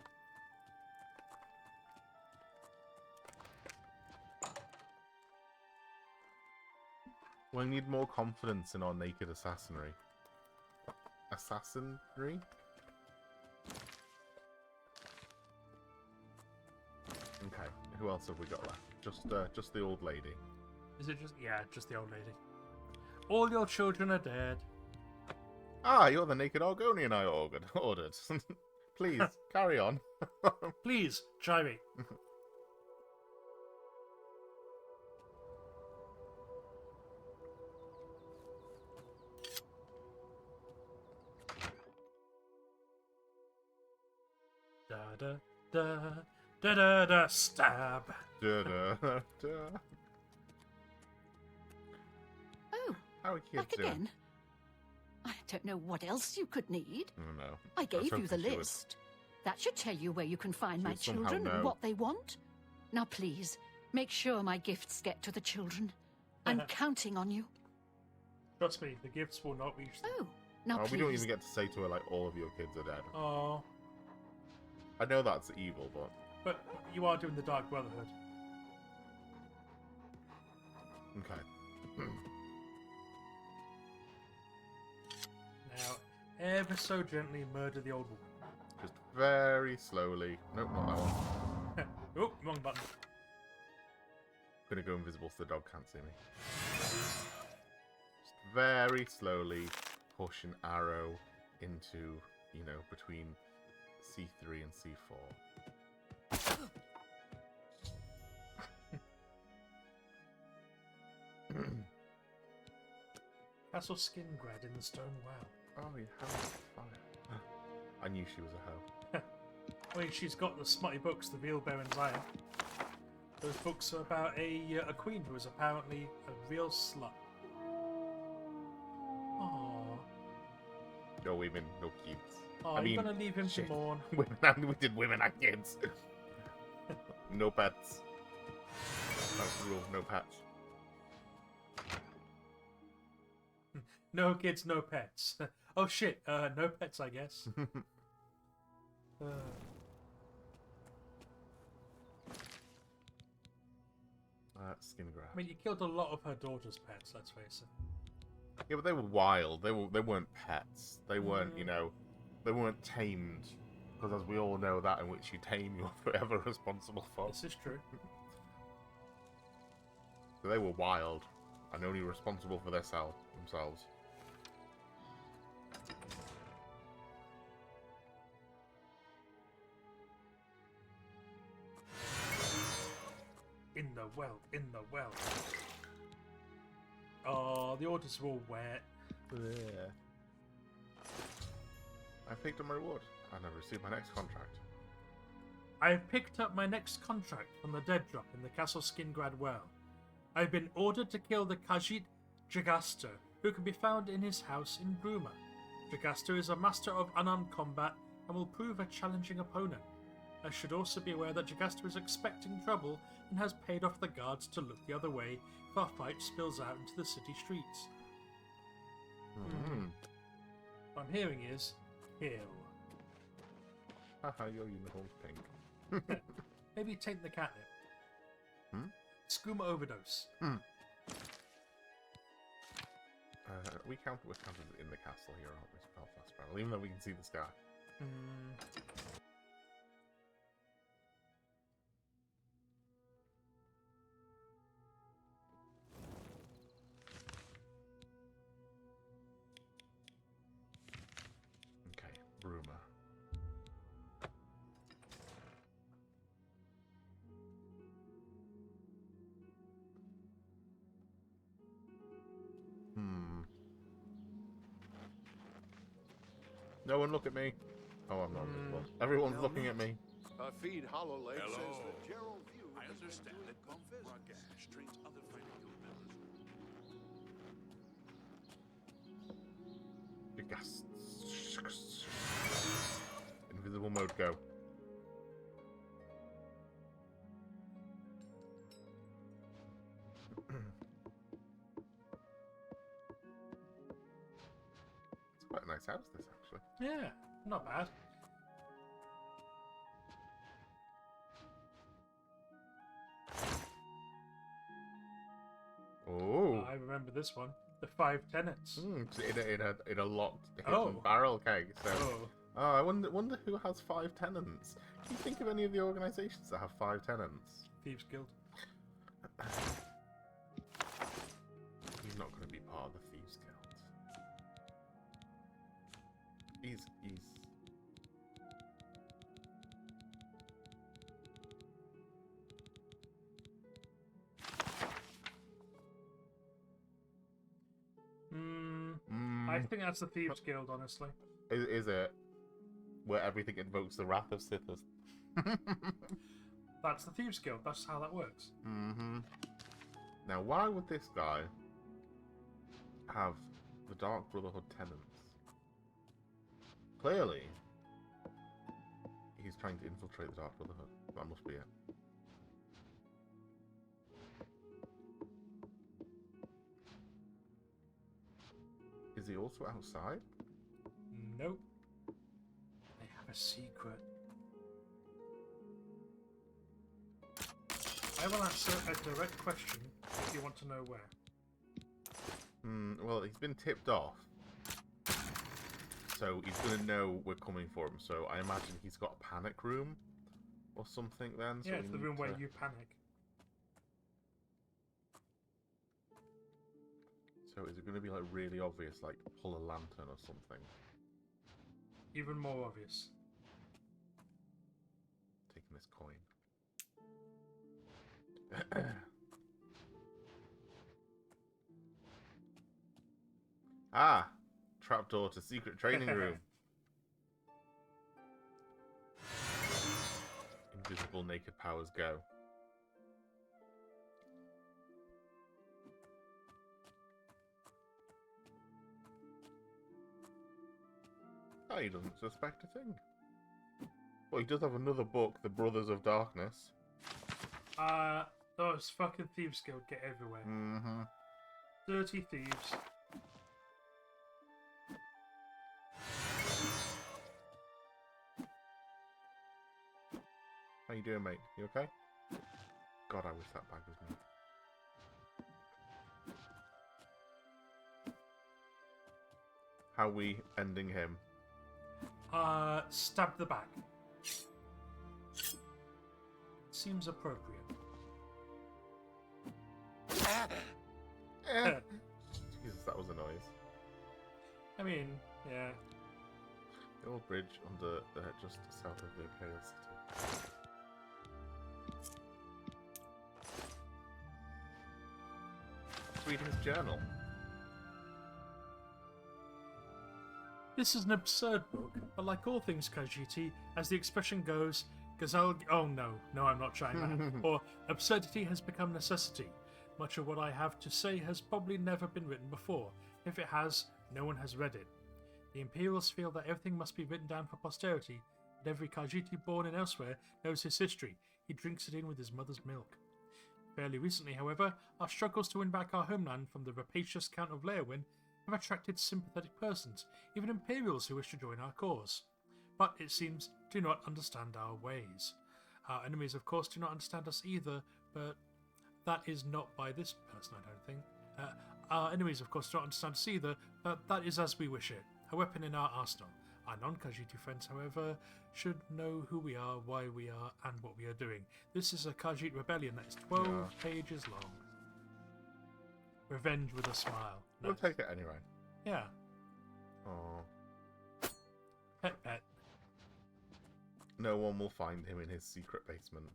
We need more confidence in our naked assassinry. Assassinry? Okay, who else have we got left? Just the old lady. Is it just... Yeah, just the old lady. All your children are dead. Ah, you're the naked Argonian I ordered. Please, carry on. Please, try me. Da da da da da da stab. Da, da, da. Oh, How are kids back doing? again? I don't know what else you could need. Oh, no. I gave you hoping the she would. list. That should tell you where you can find She my would somehow children know. and what they want. Now, please, make sure my gifts get to the children. I'm counting on you. Trust me, the gifts will not reach them. Oh, now Oh, please. we don't even get to say to her, like, all of your kids are dead. Oh, I know that's evil, but... but you are doing the Dark Brotherhood. Okay. Now, ever so gently murder the old woman. Just very slowly. Nope, not that one. Oh, wrong button. Gonna go invisible so the dog can't see me. Just very slowly push an arrow into, you know, between C3 and C4. Castle Skingrad in the stone well. Oh, you have fire. I knew she was a hoe. I mean, she's got the smutty books, the Veil Baron's Ire. Those books are about a queen who was apparently a real slut. Aww. No women, no kids. Oh, I mean, you're gonna leave him shit. to mourn. Women and we did women and kids. No pets. That's the rule, no pets. No kids, no pets. Oh shit, no pets, I guess. Skin grab. I mean, you killed a lot of her daughter's pets, let's face it. Yeah, but they were wild. They weren't pets. They weren't, you know, they weren't tamed. Because as we all know, that in which you tame, you're forever responsible for. This is true. So they were wild and only responsible for themselves. In the well, in the well. Oh, the orders are all wet. Yeah. I picked up my reward and I've received my next contract. I have picked up my next contract from the dead drop in the Castle Skingrad well. I have been ordered to kill the Khajiit Jagaster, who can be found in his house in Bruma. Jagaster is a master of unarmed combat and will prove a challenging opponent. I should also be aware that Jagaster is expecting trouble and has paid off the guards to look the other way if our fight spills out into the city streets. What I'm hearing is, kill. Haha, your uniform's pink. Maybe take the catnip. Skooma overdose. We're counted in the castle here, aren't we? Belfast Battle, even though we can see the sky. Okay, Bruma. No one look at me. Oh, I'm not invisible. Everyone's looking at me. Feed Hollow Lake Hello. says that Gerald View I has been understand doing that Bump business. Ragash trains other fighting guild members. Big gas. Invisible mode, go. It's quite a nice house, this, actually. Yeah, not bad. Oh. I remember this one. The 5 tenants. In a locked hidden Oh. barrel keg. So, Oh. I wonder who has 5 tenants. Can you think of any of the organisations that have 5 tenants? Thieves Guild. He's not going to be part of the Thieves Guild. He's... I think that's the Thieves Guild, honestly. Is it? Where everything invokes the wrath of Sithas. That's the Thieves Guild. That's how that works. Now, why would this guy have the Dark Brotherhood tenants? Clearly, he's trying to infiltrate the Dark Brotherhood. That must be it. Is he also outside? Nope. They have a secret. I will answer a direct question if you want to know where. Well, he's been tipped off. So he's going to know we're coming for him. So I imagine he's got a panic room or something then. So Yeah, we it's the need room where to- you panic. So is it going to be like really obvious, like pull a lantern or something? Even more obvious. Taking this coin. Ah! Trapdoor to secret training room. Invisible naked powers go. Oh, he doesn't suspect a thing. Well, he does have another book, The Brothers of Darkness. Those fucking Thieves Guild get everywhere. Mm-hmm. Dirty thieves. How you doing, mate? You okay? God, I wish that bag was me. How we ending him? Stab the back. Seems appropriate. Jesus, that was a noise. I mean, yeah. The old bridge under just south of the Imperial City. He's reading his journal. This is an absurd book, but like all things Khajiiti, as the expression goes, oh no, I'm not trying that. Or absurdity has become necessity. Much of what I have to say has probably never been written before. If it has, no one has read it. The Imperials feel that everything must be written down for posterity, and every Khajiiti born and elsewhere knows his history. He drinks it in with his mother's milk. Fairly recently, however, our struggles to win back our homeland from the rapacious Count of Leowin have attracted sympathetic persons, even Imperials who wish to join our cause. But it seems do not understand our ways. Our enemies, of course, do not understand us either, but that is not by this person, I don't think. Our enemies, of course, do not understand us either, but that is as we wish it. A weapon in our arsenal. Our non-Khajiiti friends, however, should know who we are, why we are, and what we are doing. This is a Khajiit rebellion that is 12 pages long. Revenge with a smile. We'll Nice. take it anyway. Yeah. Oh. Pet. No one will find him in his secret basement.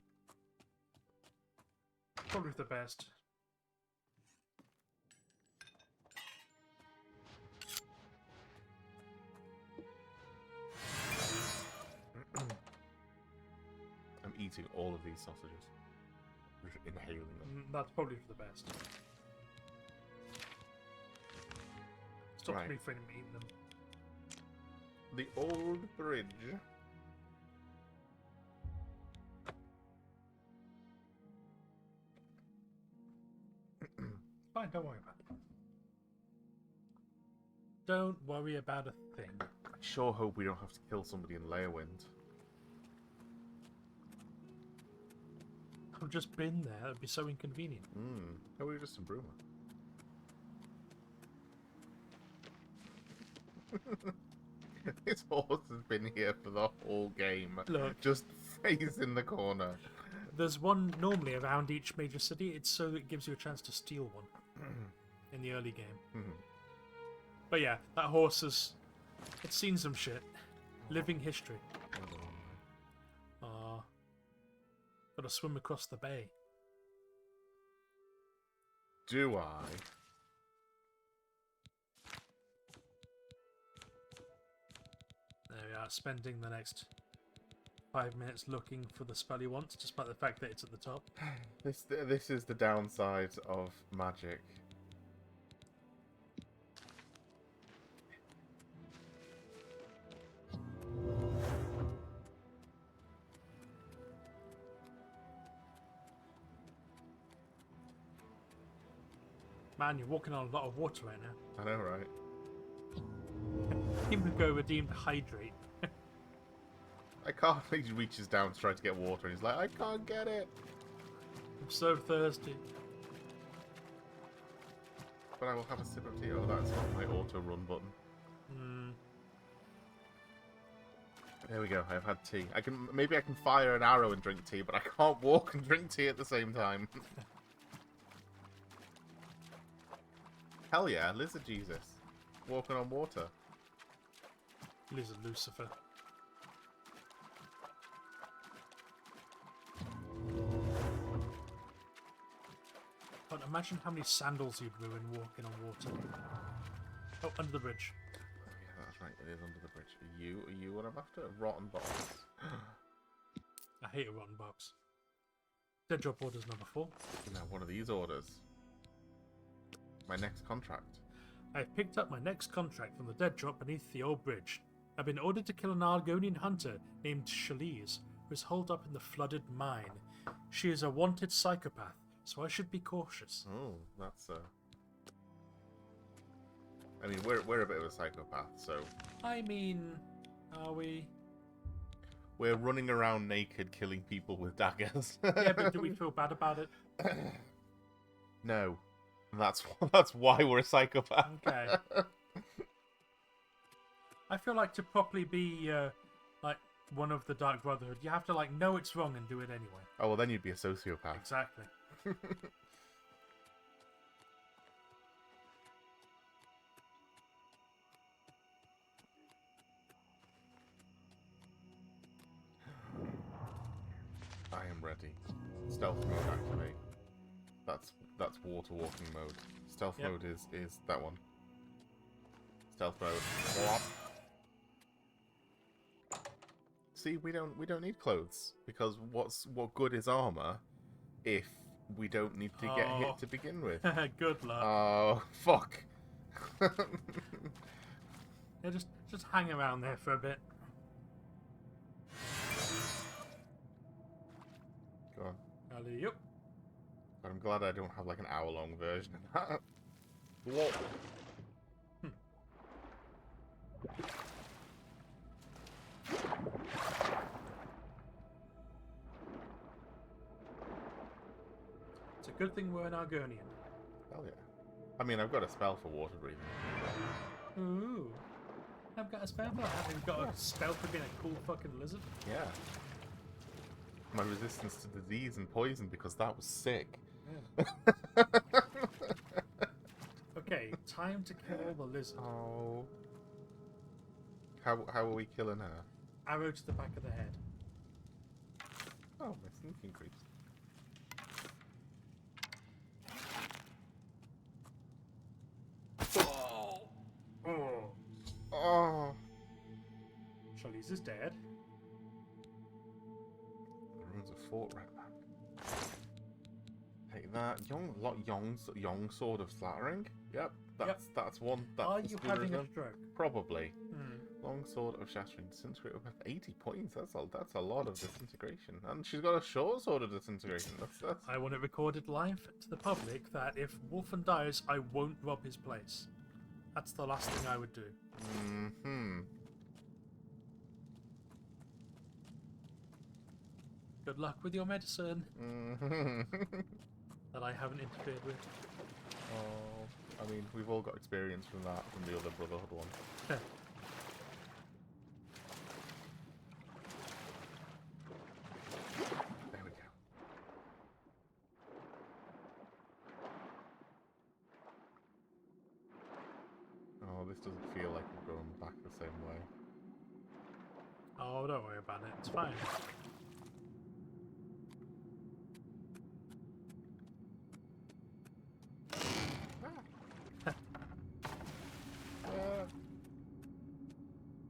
Probably the best. I'm eating all of these sausages. Just inhaling them. That's probably for the best. Stop Right. me from eating them. The old bridge. Fine, don't worry about it. Don't worry about a thing. I sure hope we don't have to kill somebody in Leowind. I've just been there. It'd be so inconvenient. Oh, we were just in Bruma. This horse has been here for the whole game. Look. Just face in the corner. There's one normally around each major city. It's so it gives you a chance to steal one in the early game. But yeah, that horse has it's seen some shit. Living history. Gotta swim across the bay. Do I? There we are, spending the next 5 minutes looking for the spell he wants, despite the fact that it's at the top. This is the downside of magic. Man, you're walking on a lot of water right now. I know, right? Himiko redeemed hydrate. I can't. He reaches down to try to get water, and he's like, I can't get it. I'm so thirsty. But I will have a sip of tea. Oh, that's not my auto run button. There we go. I've had tea. Maybe I can fire an arrow and drink tea, but I can't walk and drink tea at the same time. Hell yeah, Lizard Jesus. Walking on water. Lizard Lucifer. But imagine how many sandals you'd ruin walking on water. Oh, under the bridge. Oh yeah, that's right. It is under the bridge. Are you what I'm after? A rotten box. I hate a rotten box. Dead drop orders number 4. Now, one of these orders. My next contract. I've picked up my next contract from the dead drop beneath the old bridge. I've been ordered to kill an Argonian hunter named Shalise, who is holed up in the flooded mine. She is a wanted psychopath, so I should be cautious. Oh, that's I mean, we're a bit of a psychopath, so... I mean, are we? We're running around naked, killing people with daggers. Yeah, but do we feel bad about it? No. That's why we're a psychopath. Okay. I feel like to properly be, like, one of the Dark Brotherhood, you have to, like, know it's wrong and do it anyway. Oh, well, then you'd be a sociopath. Exactly. I am ready. Stealth mode activate. That's water walking mode. Stealth mode is that one. Stealth mode. See, we don't need clothes because what good is armor if we don't need to get hit to begin with? Good luck. Oh fuck! Yeah, just hang around there for a bit. Go on. Alley-oop. But I'm glad I don't have like an hour-long version of that. Whoa. It's a good thing we're an Argonian. Hell yeah. I mean, I've got a spell for water breathing. Ooh. I've got a spell for that. I've got a spell for being a cool fucking lizard. Yeah. My resistance to disease and poison because that was sick. Yeah. Okay, time to kill the lizard. Oh. How are we killing her? Arrow to the back of the head. Oh, my sneak increased. Oh. Oh. Charlize is dead. The ruins of Fort Redman. Take that. Young sword of slaughtering. Yep. That's one. That's Are you having a stroke? Probably. Long sword of shattering. Disintegrate with 80 points. That's a lot of disintegration. And she's got a short sword of disintegration. That's... I want it recorded live to the public that if Wolfen dies, I won't rob his place. That's the last thing I would do. Good luck with your medicine that I haven't interfered with. Oh, I mean, we've all got experience from that, from the other Brotherhood one. There we go. Oh, this doesn't feel like we're going back the same way. Oh, don't worry about it. It's fine.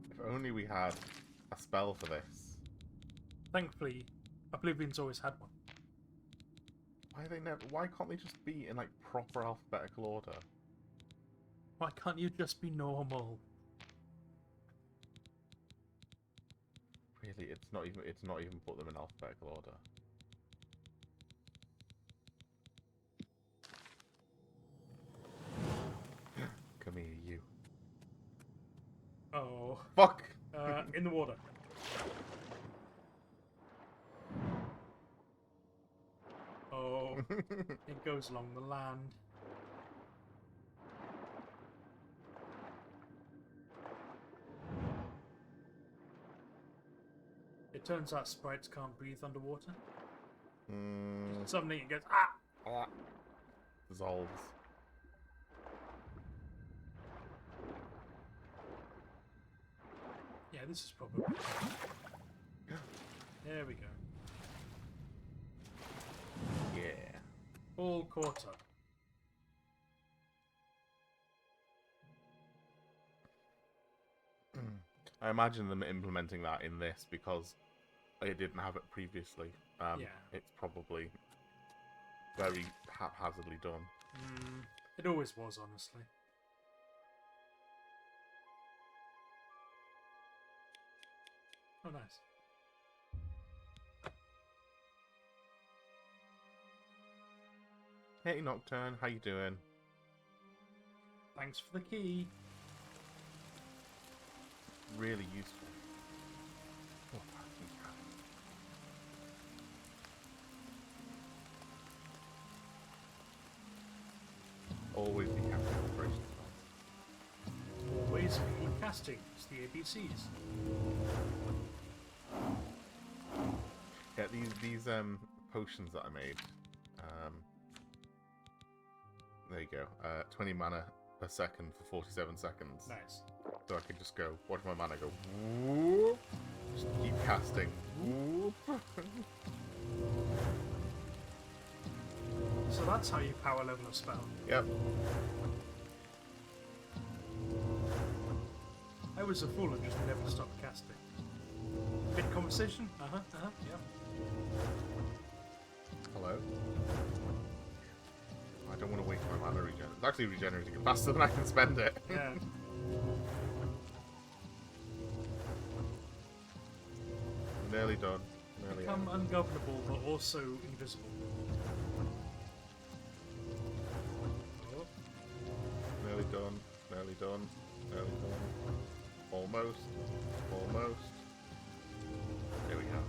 If only we had a spell for this. Thankfully, Oblivion's always had one. Why can't they just be in like proper alphabetical order? Why can't you just be normal? Really, it's not even put them in alphabetical order. Come here, you. Oh. Fuck! In the water. Oh. It goes along the land. It turns out sprites can't breathe underwater. Mm, Suddenly it goes, ah! ah, dissolves. Yeah, this is probably... There we go. Yeah. All caught up. I imagine them implementing that in this because it didn't have it previously. Yeah. It's probably very haphazardly done. It always was, honestly. Oh, nice. Hey Nocturne, how you doing? Thanks for the key. Really useful. Oh, fucking cat. Always be careful operations. Always be casting. It's the ABCs. Yeah, these potions that I made. There you go. 20 mana per second for 47 seconds. Nice. So I can just go, watch my mana go, whoop, just keep casting. Whoop. So that's how you power level a spell. Yep. I was a fool and just never stopped casting. Mid conversation? Yep. Hello? I don't want to waste my mana regen. It's actually regenerating it faster than I can spend it. Yeah. Nearly done. Nearly Become done. ungovernable but also invisible. Oh, Nearly done. Nearly done. Nearly done. Almost. Almost. There we go.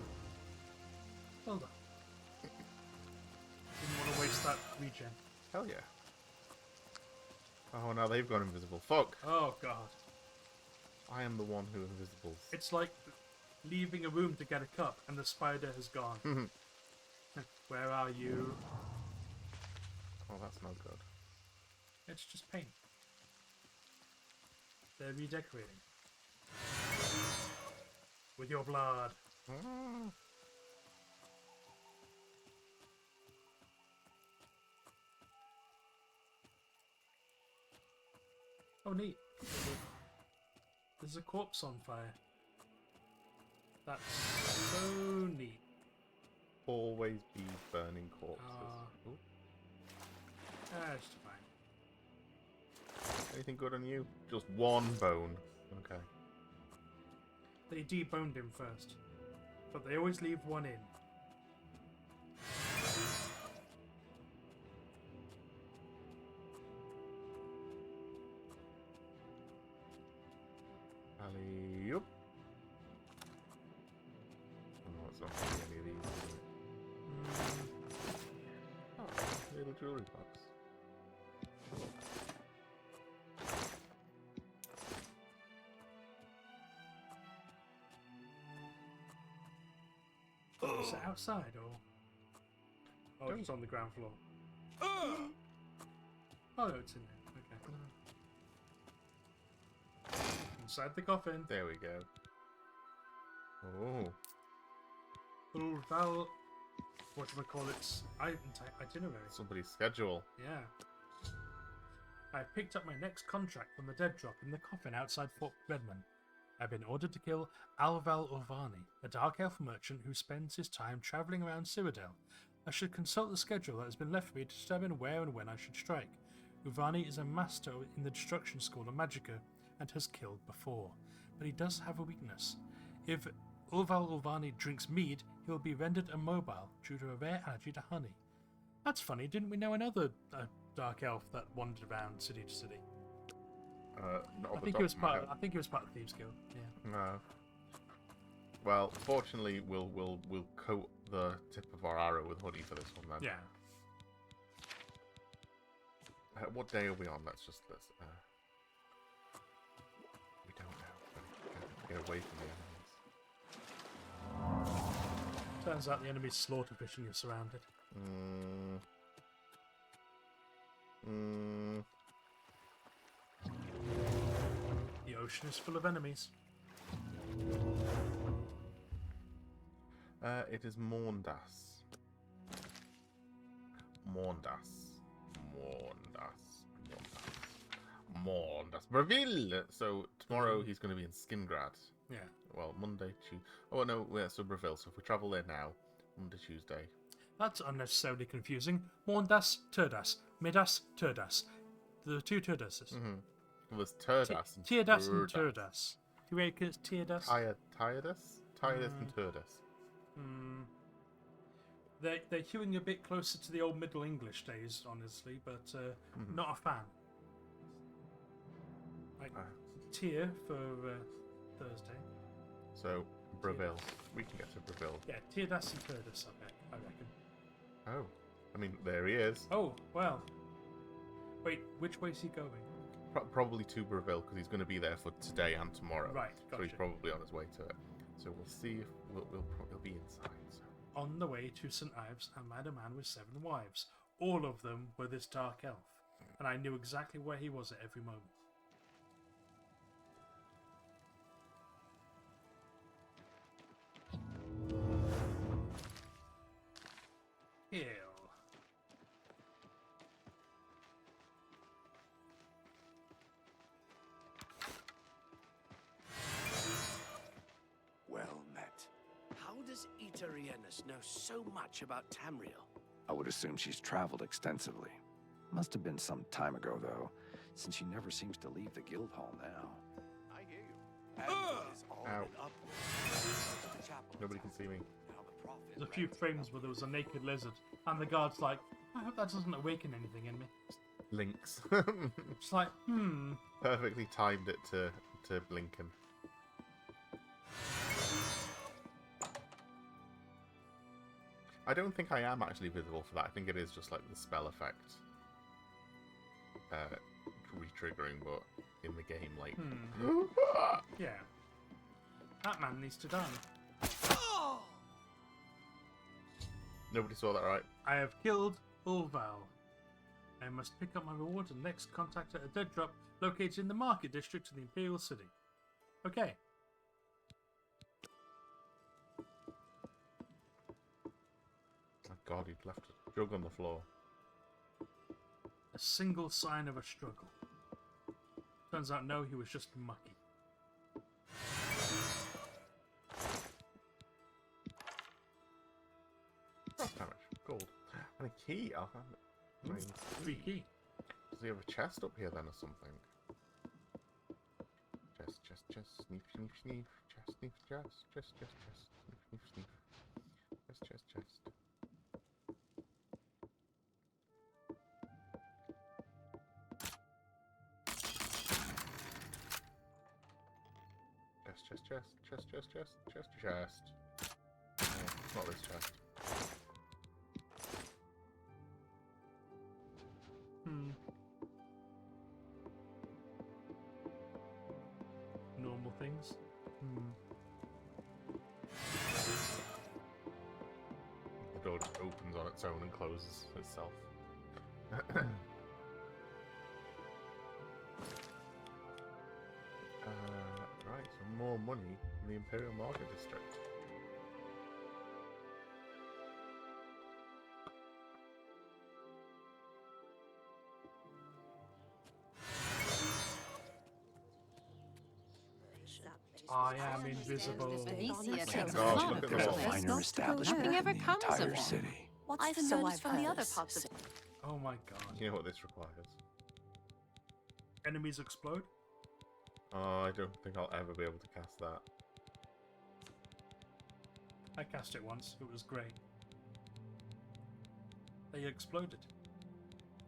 well done. Didn't want to waste that regen. Hell yeah. Oh, now they've gone invisible. Fuck! Oh god. I am the one who invisibles. It's like leaving a room to get a cup and the spider has gone. Where are you? Oh, that's no good. It's just paint. They're redecorating. With your blood. Ah. Oh, neat. There's a corpse on fire. That's so neat. Always be burning corpses. Ah. Ooh. That's fine. Anything good on you? Just one bone. Okay. They deboned him first, but they always leave one in. Alley-oop. Oh, it's not really any of these. Oh, little jewelry box. Is it outside or? Oh, it's on the ground floor. Oh, no, it's in there. Okay. Inside the coffin. There we go. Oh. Oh, Val. Whatchamacallit's itinerary. Somebody's schedule. Yeah. I picked up my next contract from the dead drop in the coffin outside Fort Redmond. I've been ordered to kill Alval Urvani, a dark elf merchant who spends his time travelling around Cyrodiil. I should consult the schedule that has been left for me to determine where and when I should strike. Urvani is a master in the destruction school of Magicka and has killed before, but he does have a weakness. If Ulval Ulvani drinks mead, he will be rendered immobile due to a rare allergy to honey. That's funny, didn't we know another dark elf that wandered around city to city? I think he was part of the Thieves Guild. Yeah. No. Well, fortunately, we'll coat the tip of our arrow with honey for this one then. Yeah. What day are we on? Let's. We don't know. Get away from the enemies. Turns out the enemy's slaughter fishing is surrounded. The ocean is full of enemies. It is Morndas. Morndas. Breville! So tomorrow he's going to be in Skingrad. Yeah. Well, Monday, Tuesday. Oh, no, yeah, so Breville. So if we travel there now, Monday, Tuesday. That's unnecessarily confusing. Morndas, Turdas. Midas, Turdas. The two Turdases. Well, there's Turdas and Tierdas and Turdas. Do you reckon it's Tierdas? Tiredus and Turdus. They're hewing a bit closer to the old Middle English days, honestly, but not a fan. Like, Tier for Thursday. So, Breville. We can get to Breville. Yeah, Tierdas and Turdus, I reckon. Oh. I mean, there he is. Oh, well. Wait, which way's he going? Probably to Breville, because he's going to be there for today and tomorrow. Right, So he's gotcha. probably on his way to it. So we'll see if he'll be inside. So. On the way to St. Ives, I met a man with 7 wives. All of them were this dark elf, and I knew exactly where he was at every moment. Heal. Well met. How does Eterienus know so much about Tamriel? I would assume she's traveled extensively. Must have been some time ago, though, since she never seems to leave the guild hall now. I hear you. And is all Ow. in upwards. The chapel Nobody can see me. Now the prophet There's a few frames where there was a naked lizard, and the guard's like, I hope that doesn't awaken anything in me. Lynx. It's like, Perfectly timed it to blinking. I don't think I am actually visible for that. I think it is just like the spell effect re-triggering, but in the game, like... yeah. That man needs to die. Nobody saw that, right? I have killed Ulval. I must pick up my reward and next contact at a dead drop located in the market district of the Imperial City. Okay. Oh god, he'd left a jug on the floor. A single sign of a struggle. Turns out no, he was just mucky. Damage. Gold. And a key. I'll have it. I mean, 3 key. does he have a chest up here then or something? Chest, sneef, sneef, sneef. Chest, sneef, chest, sneef, sneef, sneef. Chest. Chest. No, it's not this chest. Normal things. The door just opens on its own and closes itself. Right, so more money in the Imperial Market District. I am invisible. Venetia takes God, fun look at for that. us. Finer establishment Nothing in ever the comes entire of it. city. I've so noticed I've from the heard. other parts of Oh my god. You know what this requires? Enemies explode? Oh, I don't think I'll ever be able to cast that. I cast it once. It was great. They exploded.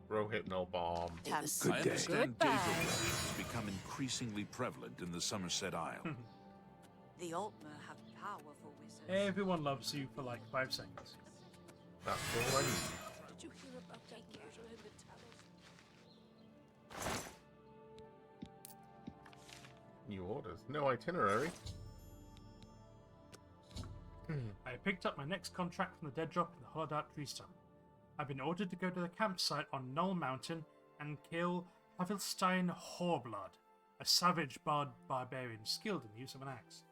Rohypnol bomb. I Good day. understand data rush has become increasingly prevalent in the Somerset Isle. The Altmer have powerful wizards. Everyone loves you for like 5 seconds. That's all I need. Did you hear about that murder in the towers? New orders. No itinerary. I picked up my next contract from the dead drop in the Hollowed Out Tree Stump. I've been ordered to go to the campsite on Null Mountain and kill Havilstein Horblood, a savage barbarian skilled in the use of an axe.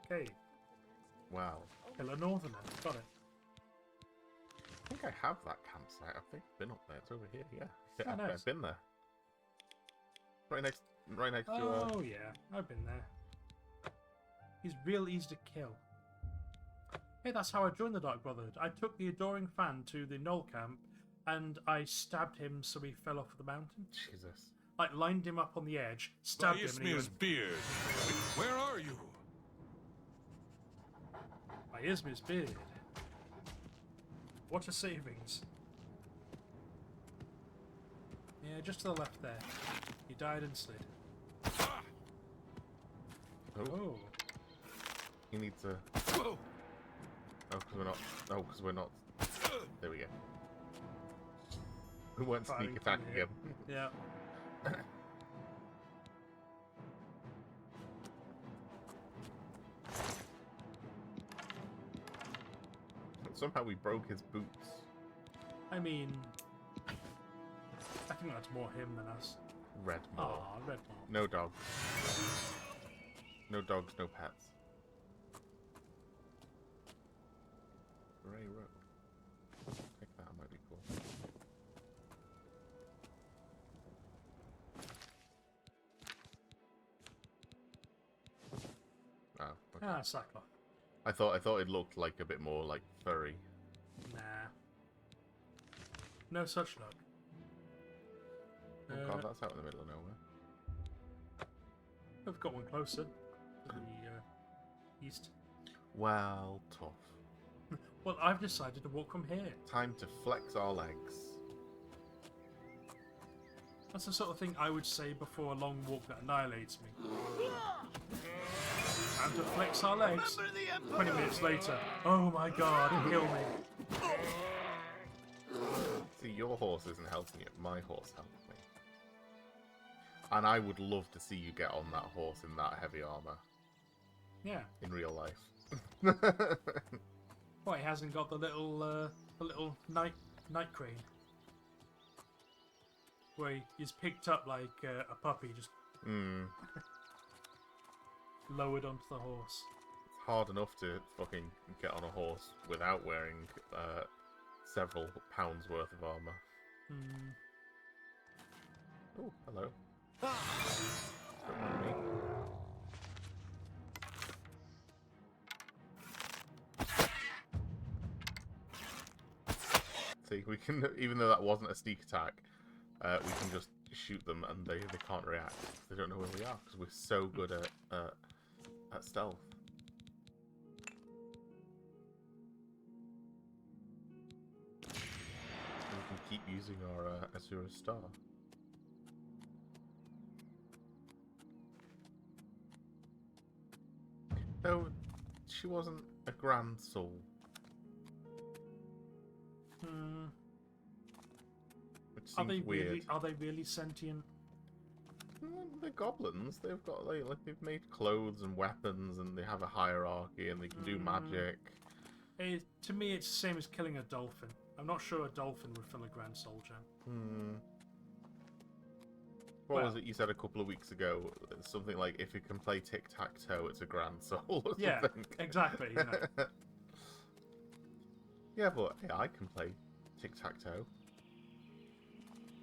Okay, Wow. kill a northerner. Got it. I think I have that campsite. I think I've been up there. It's over here. Yeah. Oh, I've nice. been there. Right next to. Oh yeah, I've been there. He's real easy to kill. Hey, that's how I joined the Dark Brotherhood. I took the Adoring Fan to the Knoll camp, and I stabbed him so he fell off the mountain. Jesus. Like, lined him up on the edge, stabbed him, and he went, beard. Where are you? "My Ismir's beard. What a savings." Yeah, just to the left there. He died and slid. Oh. He needs to. Oh. Oh, because we're not. Oh, because we're not. There we go. We went Firing sneak from attack here. again. Yeah. Somehow we broke his boots. I mean, I think that's more him than us. Redmore. Aw, Redmore. No dogs. No dogs, no pets. Ray Road. Take that, might be cool. Oh, okay. Ah, Cyclops. I thought it looked like a bit more like furry. Nah. No such luck. Oh god, that's out in the middle of nowhere. We've got one closer. To the east. Well, tough. Well, I've decided to walk from here. Time to flex our legs. That's the sort of thing I would say before a long walk that annihilates me. Time to flex our legs. 20 minutes later. Oh my god, kill me. See, your horse isn't helping you. My horse helped me. And I would love to see you get on that horse in that heavy armor Yeah. in real life. Well, he hasn't got the little night crane. Where he's picked up like a puppy, just lowered onto the horse. It's hard enough to fucking get on a horse without wearing several pounds worth of armor. Oh, hello. Don't mind me. See, we can, even though that wasn't a sneak attack, we can just shoot them and they can't react. They don't know where we are because we're so good at stealth. We can keep using our Asura Star. Though she wasn't a grand soul. Which seems weird. Are they really sentient? They're goblins. They've got like they've made clothes and weapons, and they have a hierarchy, and they can do magic. To me, it's the same as killing a dolphin. I'm not sure a dolphin would fill a grand soldier. What was it you said a couple of weeks ago? Something like, if you can play tic-tac-toe, it's a grand soul or Yeah, something. exactly. You know. Yeah, but yeah, I can play tic-tac-toe.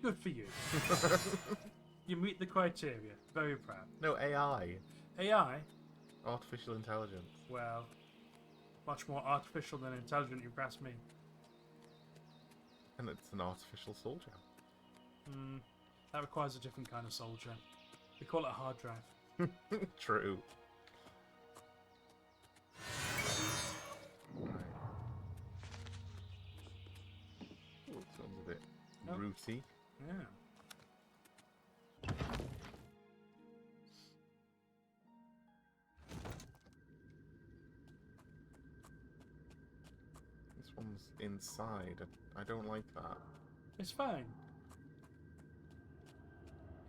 Good for you. You meet the criteria. Very proud. No, AI. AI? Artificial intelligence. Well, much more artificial than intelligent, if you ask me. And it's an artificial soldier. That requires a different kind of soldier. We call it a hard drive. True. Right. Oh, it sounds a bit rooty. Yeah. This one's inside. I don't like that. It's fine.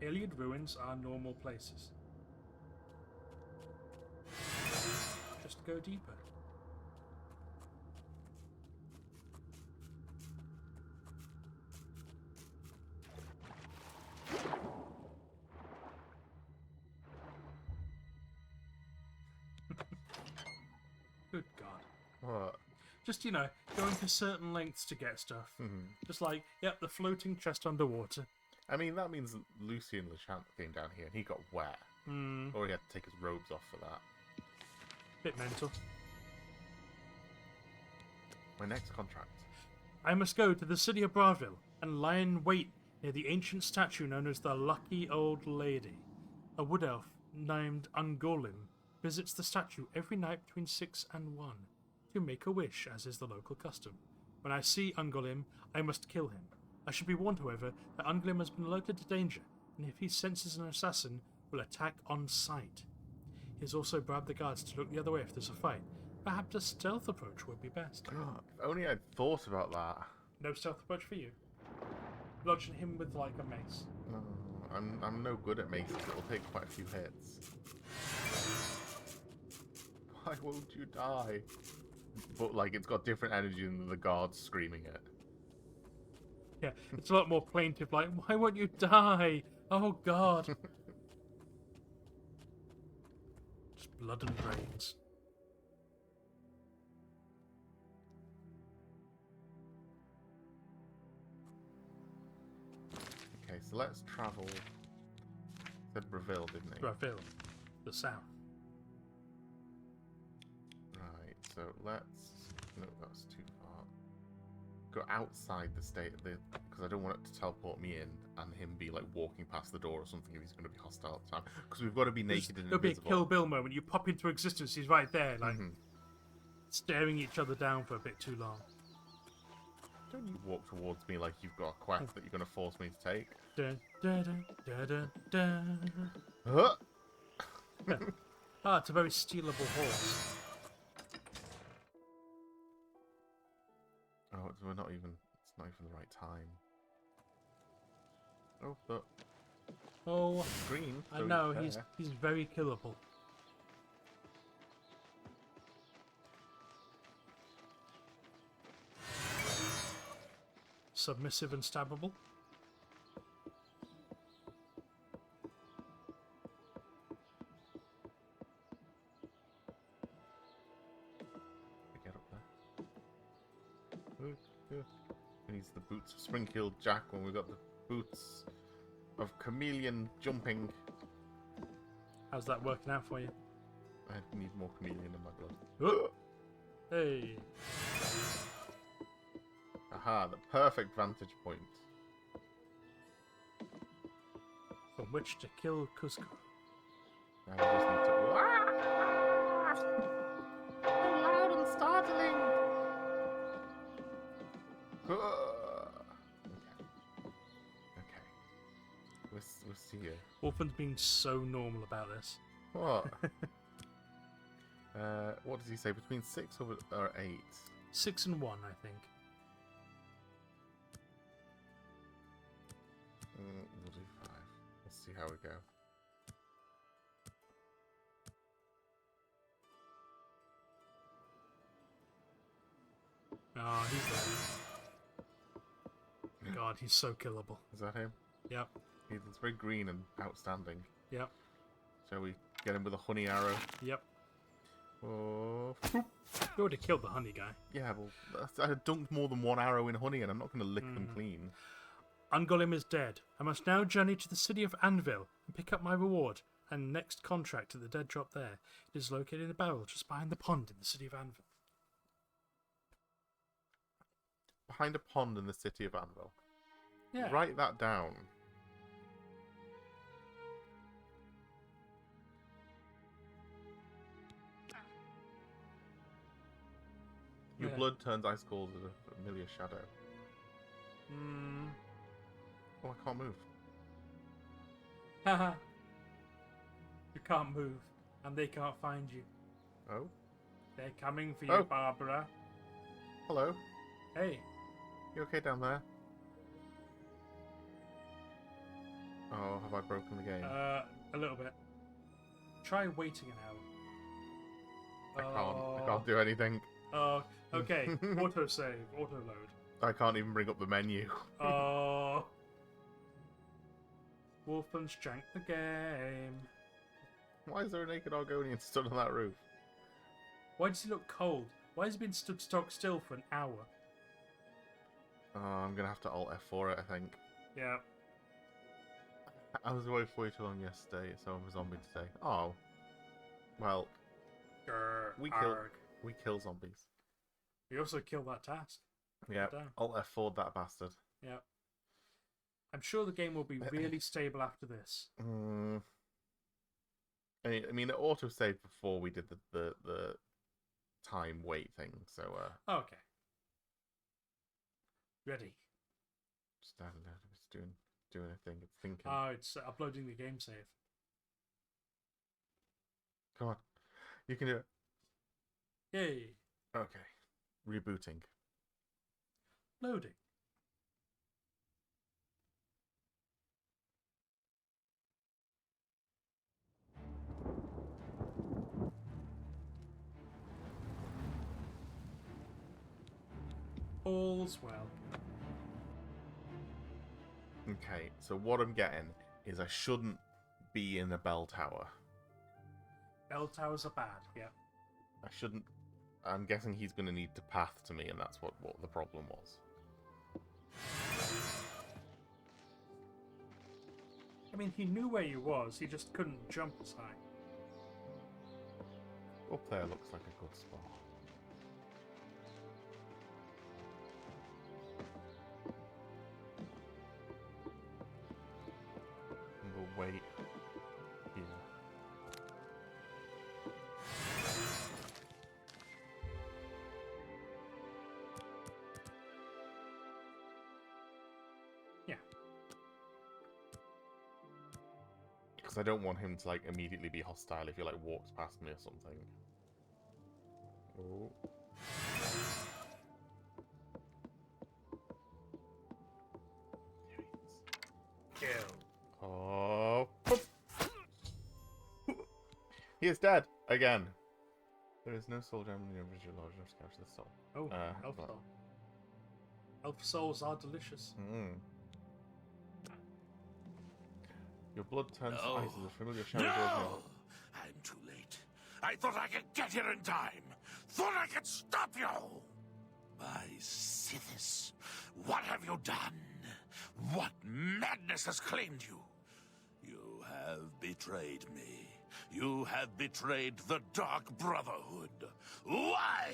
Iliad ruins are normal places. Just go deeper. What? Just, going to certain lengths to get stuff. Mhm. Just like, yep, the floating chest underwater. I mean, that means that Lucian Lechant came down here and he got wet. Or he had to take his robes off for that. Bit mental. My next contract. I must go to the city of Bravil and lie in wait near the ancient statue known as the Lucky Old Lady. A wood elf named Ungolim visits the statue every night between 6 and 1 to make a wish, as is the local custom. When I see Ungolim, I must kill him. I should be warned, however, that Ungolim has been alerted to danger, and if he senses an assassin, will attack on sight. He has also bribed the guards to look the other way if there's a fight. Perhaps a stealth approach would be best. If only I'd thought about that. No stealth approach for you. Bludgeon him with like a mace. I'm no good at maces. It'll take quite a few hits. Why won't you die? But like, it's got different energy than the guards screaming it. Yeah, it's a lot more plaintive, like, why won't you die? Oh god. Just blood and brains. Okay, so let's travel. Said Bravil, didn't he? Bravil, the south. Right, so let's... No, that's too far. Go outside the state, because I don't want it to teleport me in and him be like walking past the door or something if he's going to be hostile at the time. Because we've got to be naked and There'll be a invisible. Kill Bill moment. You pop into existence, he's right there, like, staring each other down for a bit too long. Don't you walk towards me like you've got a quest that you're going to force me to take. Dun, dun, dun, dun, dun, Huh? dun. Ah, it's a very stealable horse. Oh, we're not even... It's not even the right time. Oh, look. Oh, Green. I so know, fair. he's very killable. Submissive and stabbable. Get up there. He needs the boots of Springfield Jack when we've got the boots of chameleon jumping. How's that working out for you? I need more chameleon in my blood. Hey. Aha, the perfect vantage point. From which to kill Cusco. Now we just need to... Ah! So loud and startling! Okay. We'll see you. Orphan's being so normal about this. What? What does he say? Between 6 or 8? 6 and 1, I think. We'll do 5. Let's see how we go. Oh, he's there. God, he's so killable. Is that him? Yep. He's very green and outstanding. Yep. Shall we get him with a honey arrow? Yep. Oh. You already killed the honey guy. Yeah, well, I dunked more than one arrow in honey and I'm not going to lick them clean. Ungolim is dead. I must now journey to the city of Anvil and pick up my reward and next contract at the dead drop there. It is located in a barrel just behind the pond in the city of Anvil. Behind a pond in the city of Anvil. Yeah. Write that down. Your Yeah. blood turns ice cold as a familiar shadow. Oh, I can't move. Haha. You can't move, and they can't find you. Oh? They're coming for you, Oh. Barbara. Hello? Hey. You okay down there? Oh, have I broken the game? A little bit. Try waiting an hour. I can't do anything. Oh, okay. Autosave, autoload. I can't even bring up the menu. Oh. Wolfman's janked the game. Why is there a naked Argonian stood on that roof? Why does he look cold? Why has he been stood stock still for an hour? I'm gonna have to Alt F4 it, I think. Yeah. I was away for way too long yesterday, so I'm a zombie today. Oh. Well, Grr, we arg. kill zombies. We also killed that task. Yeah, Damn. Alt F4 that bastard. Yeah. I'm sure the game will be really stable after this. I mean, it auto-saved before we did the time wait thing, so... Okay. Ready. Just doing a thing, it's thinking. Oh, it's uploading the game save. Come on. You can do it. Yay. Okay. Rebooting. Loading. All's well. Okay, so what I'm getting is I shouldn't be in a bell tower. Bell towers are bad, yeah. I shouldn't... I'm guessing he's going to need to path to me, and that's what the problem was. I mean, he knew where he was, he just couldn't jump as high. Up there looks like a good spot. And we'll wait here. Yeah. Because I don't want him to, like, immediately be hostile if he, like, walks past me or something. Oh. Kill. Oh. He is dead again. There is no soul gem in the original large enough to capture the soul. Oh, elf but- soul. Elf souls are delicious. Your blood turns No. ice as a familiar shadow No! grows I'm too late. I thought I could get here in time. Thought I could stop you. My Sithis, what have you done? What madness has claimed you? You have betrayed me. You have betrayed the Dark Brotherhood. Why?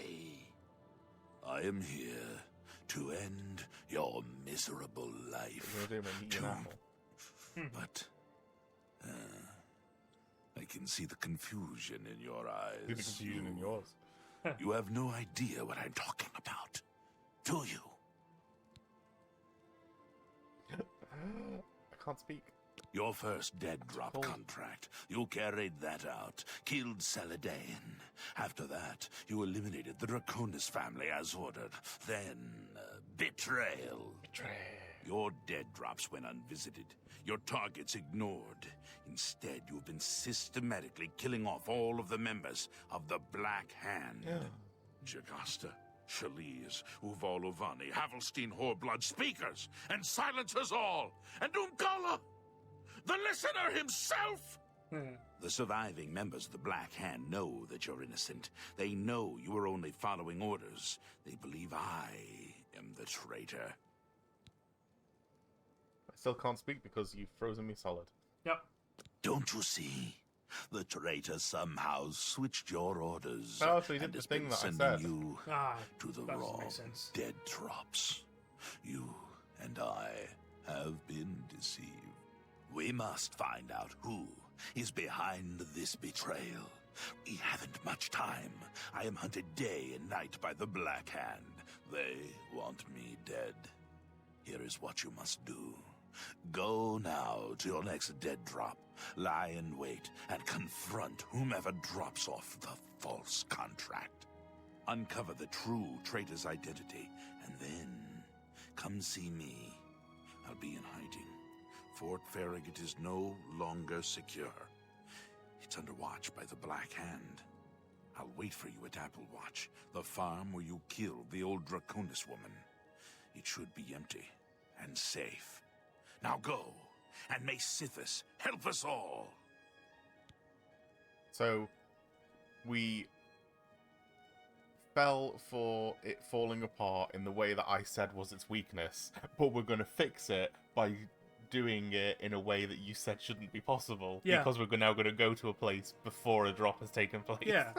I am here to end your miserable life. You're gonna do my meat and apple. But I can see the confusion in your eyes. See the confusion in yours. You have no idea what I'm talking about, do you? I can't speak. Your first dead drop cold. contract, you carried that out, killed Saladin. After that, you eliminated the Draconis family as ordered. Then, betrayal. Your dead drops went unvisited, your targets ignored. Instead, you've been systematically killing off all of the members of the Black Hand. Jagasta, Shaliz, Uval Uvani, Havelstein, Whoreblood, speakers, and silencers all! And Umkala! The listener himself! The surviving members of the Black Hand know that you're innocent. They know you were only following orders. They believe I am the traitor. I still can't speak because you've frozen me solid. Yep. Don't you see? The traitor somehow switched your orders. Oh, so he did and the has thing been that I sending said. you Ah, to the that doesn't raw make sense. dead drops. You and I have been deceived. We must find out who is behind this betrayal. We haven't much time. I am hunted day and night by the Black Hand. They want me dead. Here is what you must do. Go now to your next dead drop. Lie in wait and confront whomever drops off the false contract. Uncover the true traitor's identity, and then come see me. I'll be in hiding. Fort Farragut is no longer secure. It's under watch by the Black Hand. I'll wait for you at Applewatch, the farm where you killed the old Draconis woman. It should be empty and safe. Now go, and may Sithis help us all. So, we spell for it falling apart in the way that I said was its weakness, but we're going to fix it by doing it in a way that you said shouldn't be possible. Yeah. Because we're now going to go to a place before a drop has taken place. Yeah.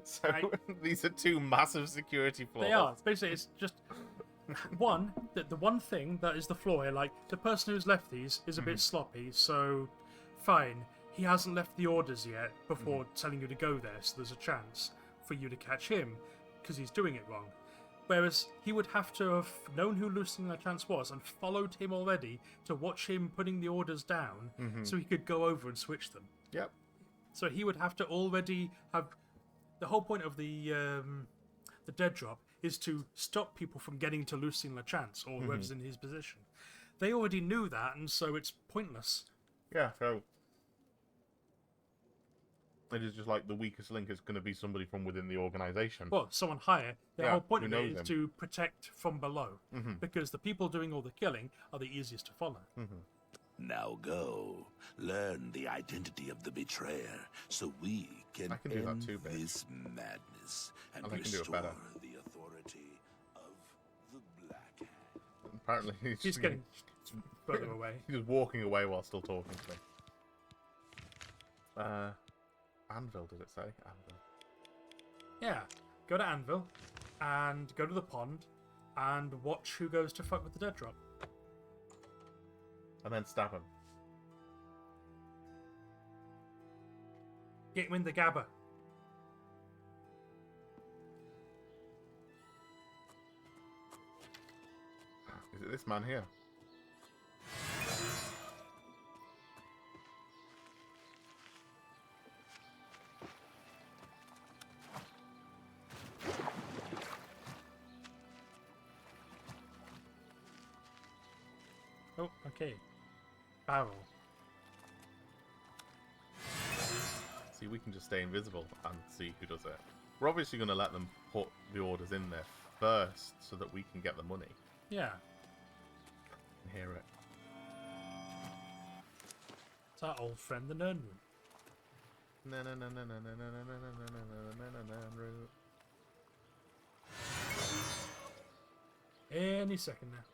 So these are two massive security flaws. They are. Basically, it's just one. The one thing that is the flaw here, like the person who's left these is a bit sloppy. So, fine, he hasn't left the orders yet before telling you to go there. So there's a chance for you to catch him because he's doing it wrong. Whereas he would have to have known who Lucien Lachance was and followed him already to watch him putting the orders down so he could go over and switch them. Yep. So he would have to already have... The whole point of the dead drop is to stop people from getting to Lucien Lachance or whoever's in his position. They already knew that, and so it's pointless. Yeah, so it is just like the weakest link is going to be somebody from within the organisation. Well, someone higher. The whole point who of it knows is him. to protect from below, because the people doing all the killing are the easiest to follow. Now go. Learn the identity of the betrayer so we can I can do that end too, babe. this madness and And I can do it restore better. the authority of the Black Hand. Apparently, he's He's just getting further away. He's walking away while still talking to me. Anvil, did it say? Anvil. Yeah, go to Anvil, and go to the pond, and watch who goes to fuck with the dead drop. And then stab him. Get him in the gabba. Is it this man here? Oh, okay. Barrel. See, we can just stay invisible and see who does it. We're obviously going to let them put the orders in there first so that we can get the money Yeah. and hear it. It's our old friend, the Nern Room. Na na na na na na na na na na na na na route. Any second now.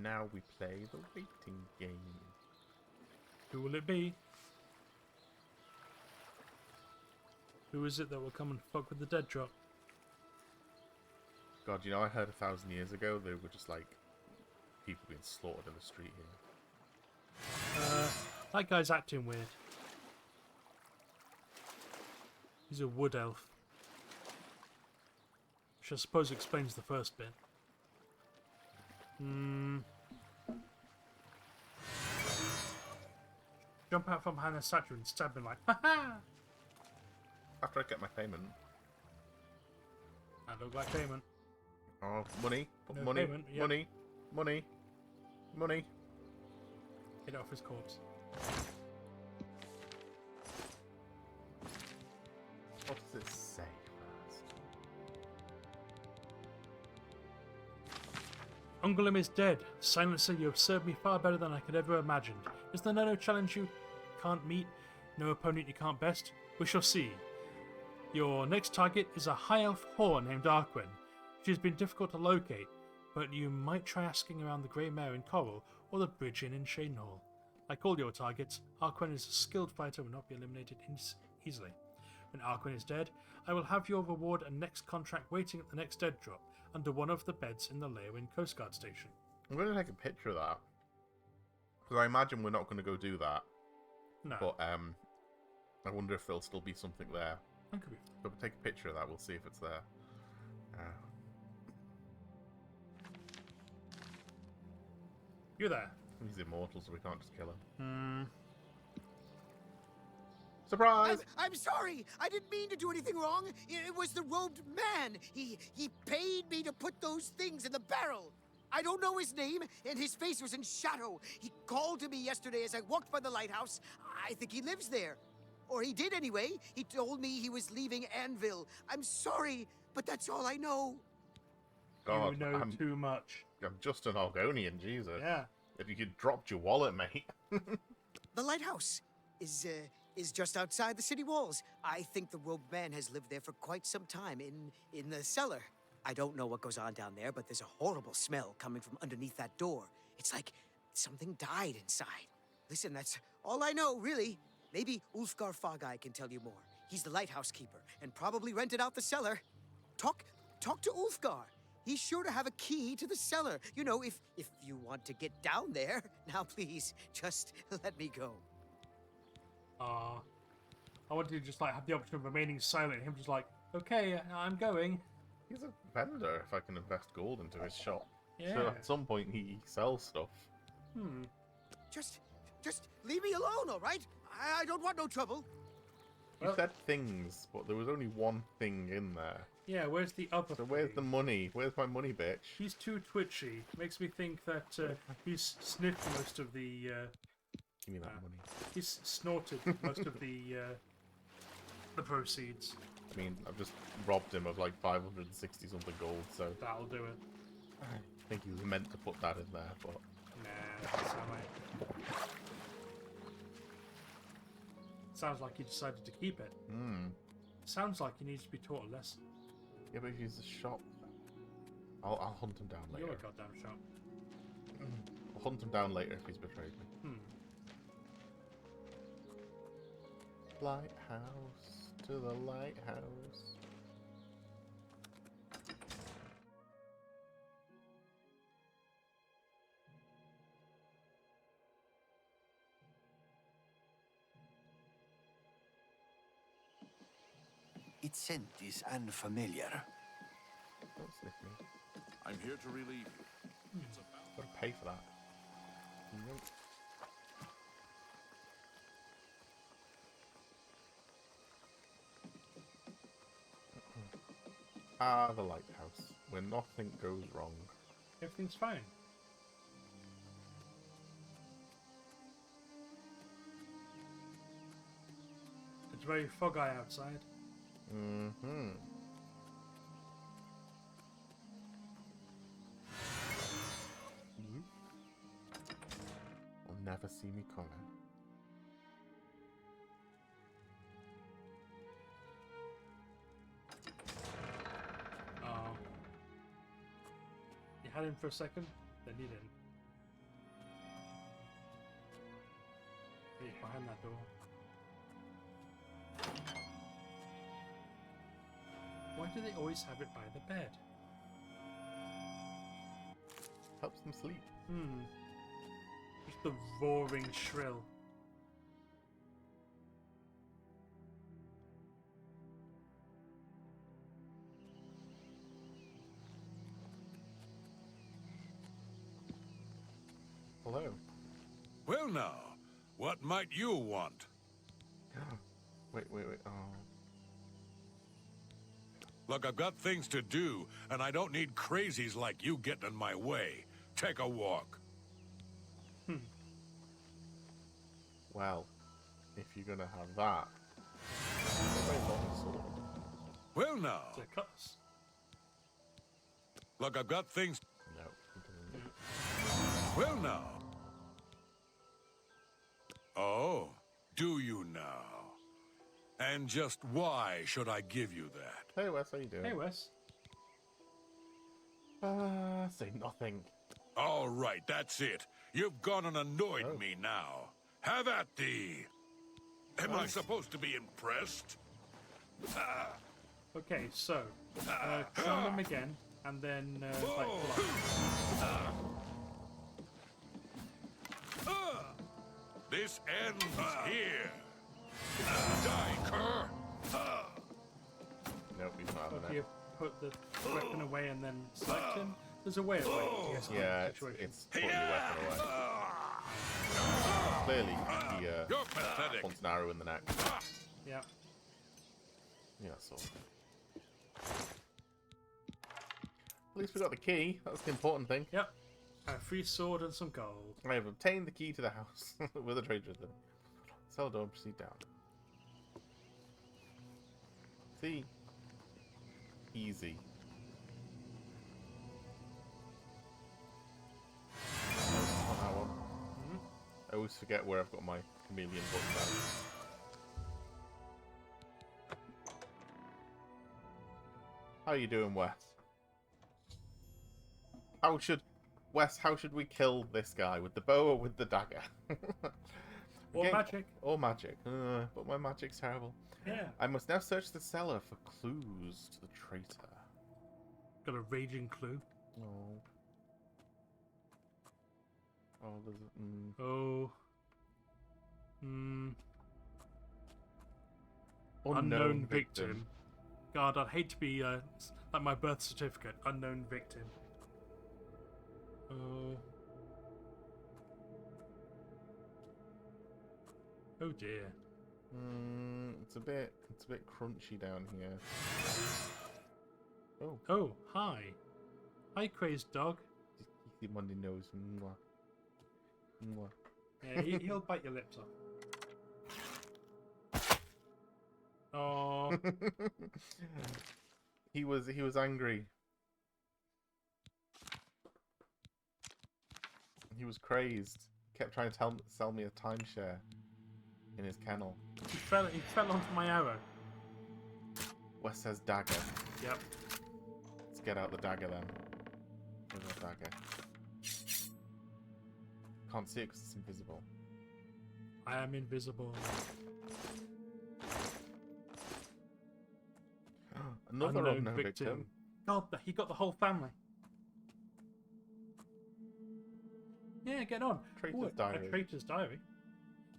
Now we play the waiting game. Who will it be? Who is it that will come and fuck with the dead drop? God, you know, I heard 1,000 years ago they were just like people being slaughtered in the street here. That guy's acting weird. He's a wood elf. Which I suppose explains the first bit. Jump out from behind a statue and stab him like, ha-ha! After I get my payment. That looked like payment. Oh, money, No money, payment, yep. money, money, money. Get off his corpse. What does it say first? Ungolem is dead. Silencer, you have served me far better than I could ever imagine. Is there no challenge you can't meet? No opponent you can't best? We shall see. Your next target is a high elf whore named Arquin. She has been difficult to locate, but you might try asking around the Grey Mare in Coral or the Bridge Inn in Shadenhall. Like all your targets, Arquin is a skilled fighter and will not be eliminated easily. When Arquin is dead, I will have your reward and next contract waiting at the next dead drop, under one of the beds in the Leowin Coast Guard station. I'm going to take a picture of that. Because I imagine we're not going to go do that. No, But I wonder if there'll still be something there. that could be. So we'll take a picture of that, we'll see if it's there. You're there. He's immortal, so we can't just kill him. Surprise! I'm sorry. I didn't mean to do anything wrong. It was the robed man. He paid me to put those things in the barrel. I don't know his name, and his face was in shadow. He called to me yesterday as I walked by the lighthouse. I think he lives there. Or he did anyway. He told me he was leaving Anvil. I'm sorry, but that's all I know. God, you know I'm too much. just an Argonian, Jesus. Yeah. If you could dropped your wallet, mate. The lighthouse. Is is just outside the city walls. I think the robed man has lived there for quite some time, in the cellar. I don't know what goes on down there, but there's a horrible smell coming from underneath that door. It's like something died inside. Listen, that's all I know, really. Maybe Ulfgar Fogeye can tell you more. He's the lighthouse keeper, and probably rented out the cellar. Talk to Ulfgar. He's sure to have a key to the cellar. You know, if you want to get down there. Now, please, just let me go. I wanted to just like have the option of remaining silent and him just like, okay, I'm going. He's a vendor if I can invest gold into his shop. Yeah. So at some point he sells stuff. Just leave me alone, all right? I don't want no trouble. You said things, but there was only one thing in there. Yeah, where's the other So where's the thing? money? Where's my money, bitch? He's too twitchy. Makes me think that he's sniffed most of the... Give me that money. he's snorted most of the proceeds. I mean, I've just robbed him of like 560 something gold, so That'll do it. I think he was meant to put that in there, but Nah, that's how I... Sounds like he decided to keep it. Sounds like he needs to be taught a lesson. yeah, but he's a shop. I'll hunt him down later. You're a goddamn shop. I'll hunt him down later if he's betrayed me. Lighthouse to the lighthouse. Its scent is unfamiliar. Don't sniff me. I'm here to relieve you. It's about Gotta pay for that. Nope. The lighthouse, where nothing goes wrong. Everything's fine. It's very foggy outside. Mm-hmm. Will never see me coming. Oh. You had him for a second, then you didn't. He's behind that door. Why do they always have it by the bed? Helps them sleep. Just the roaring shrill. Hello. Well now, what might you want? Wait. Oh. Look, I've got things to do, and I don't need crazies like you getting in my way. Take a walk. Well, if you're gonna have that, it's a very long sword. Well now, It's a cuts. look, I've got things... No, it doesn't. Well now. Oh, do you now? And just why should I give you that? Hey Wes, how you doing? Hey Wes. Say nothing. All right, that's it. You've gone and annoyed me now. Have at thee. Am I supposed to be impressed? Okay, so charm him again, and then like block. This ends here. Die, cur. Nope, he's not If having you it. put the weapon away and then select him, there's a way of like de-escalating Yeah, the it's situation. putting your weapon away. Clearly, he You're pathetic. wants an arrow in the neck. Yeah. Yeah, so. At least we got the key. That's the important thing. Yep. A free sword and some gold. I have obtained the key to the house with a treasure then. Sell door and proceed down. See? Easy. On that one. I always forget where I've got my chameleon button down. How you doing, Wes? How should we kill this guy? With the bow or with the dagger? Or magic. Or magic. But my magic's terrible. Yeah. I must now search the cellar for clues to the traitor. Got a raging clue. Oh. Oh, there's a... Oh. Unknown victim. God, I'd hate to be like my birth certificate. Unknown victim. Oh. Oh dear. It's a bit crunchy down here. Oh. Oh, hi. Hi, crazed dog. Just keep him on the nose. Mwah. Mwah. Yeah, he'll bite your lips off. Oh. He was angry. He was crazed. Kept trying to sell me a timeshare in his kennel. He fell onto my arrow. Wes says dagger. Yep. Let's get out the dagger then. Where's our dagger? Can't see it because it's invisible. I am invisible. Another unknown victim. God, he got the whole family. Yeah, get on. Traitor's diary. A traitor's diary.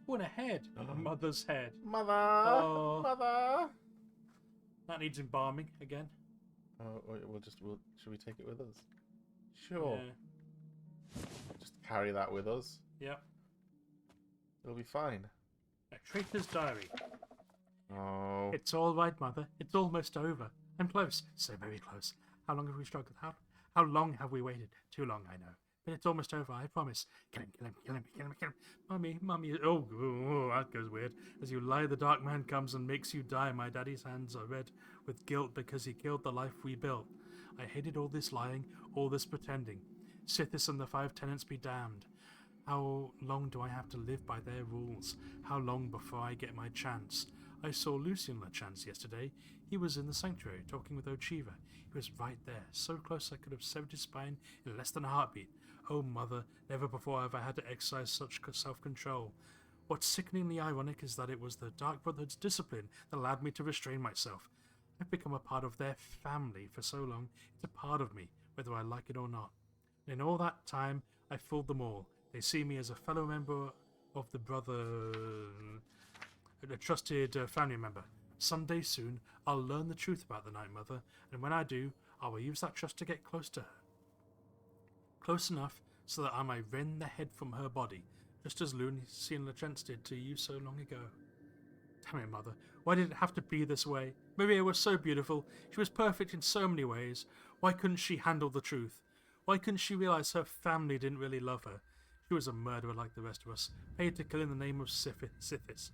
Oh, and a head. A mother's head. Mother! Oh. Mother! That needs embalming again. Oh, should we take it with us? Sure. Yeah. Just carry that with us. Yep. It'll be fine. A traitor's diary. Oh. It's all right, Mother. It's almost over. I'm close. So very close. How long have we struggled? How long have we waited? Too long, I know. But it's almost over, I promise. Kill him, kill him, kill him, kill him, kill him. Mummy, oh, that goes weird. As you lie, the dark man comes and makes you die. My daddy's hands are red with guilt because he killed the life we built. I hated all this lying, all this pretending. Sithis and the 5 tenants be damned. How long do I have to live by their rules? How long before I get my chance? I saw Lucian LeChance yesterday. He was in the sanctuary talking with Ochiva. He was right there, so close I could have severed his spine in less than a heartbeat. Oh, Mother, never before have I had to exercise such self-control. What's sickeningly ironic is that it was the Dark Brotherhood's discipline that allowed me to restrain myself. I've become a part of their family for so long, it's a part of me, whether I like it or not. And in all that time, I fooled them all. They see me as a fellow member of the a trusted family member. Someday soon, I'll learn the truth about the Night Mother, and when I do, I will use that trust to get close to her. Close enough so that I may rend the head from her body, just as Lucian LeChance did to you so long ago. Damn it, Mother. Why did it have to be this way? Maria was so beautiful. She was perfect in so many ways. Why couldn't she handle the truth? Why couldn't she realize her family didn't really love her? She was a murderer like the rest of us, paid to kill in the name of Sithis.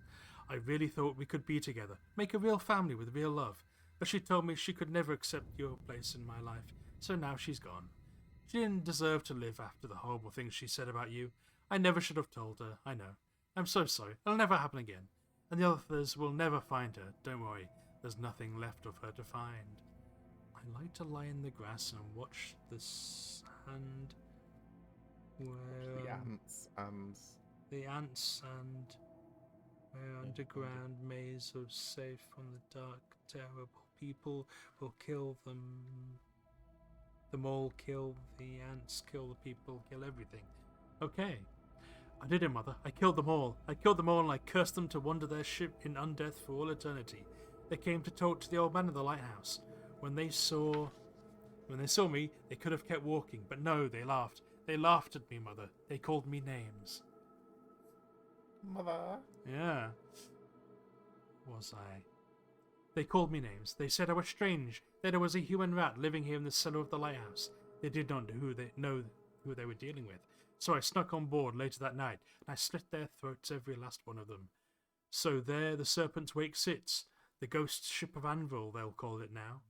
I really thought we could be together, make a real family with real love. But she told me she could never accept your place in my life, so now she's gone. She didn't deserve to live after the horrible things she said about you. I never should have told her, I know. I'm so sorry. It'll never happen again. And the others will never find her. Don't worry. There's nothing left of her to find. I like to lie in the grass and watch the sand. Where The ants and... The ants and... Where underground maze of safe from the dark, terrible people will kill them. The mole kill the ants, kill the people, kill everything. Okay. I did it, Mother. I killed them all. I killed them all and I cursed them to wander their ship in undeath for all eternity. They came to talk to the old man of the lighthouse. When they saw me, they could have kept walking, but no, they laughed. They laughed at me, Mother. They called me names. Mother. Yeah. Was I? They called me names. They said I was strange, that I was a human rat living here in the cellar of the lighthouse. They did not know who they were dealing with. So I snuck on board later that night, and I slit their throats, every last one of them. So there the Serpent's Wake sits, the ghost ship of Anvil, they'll call it now.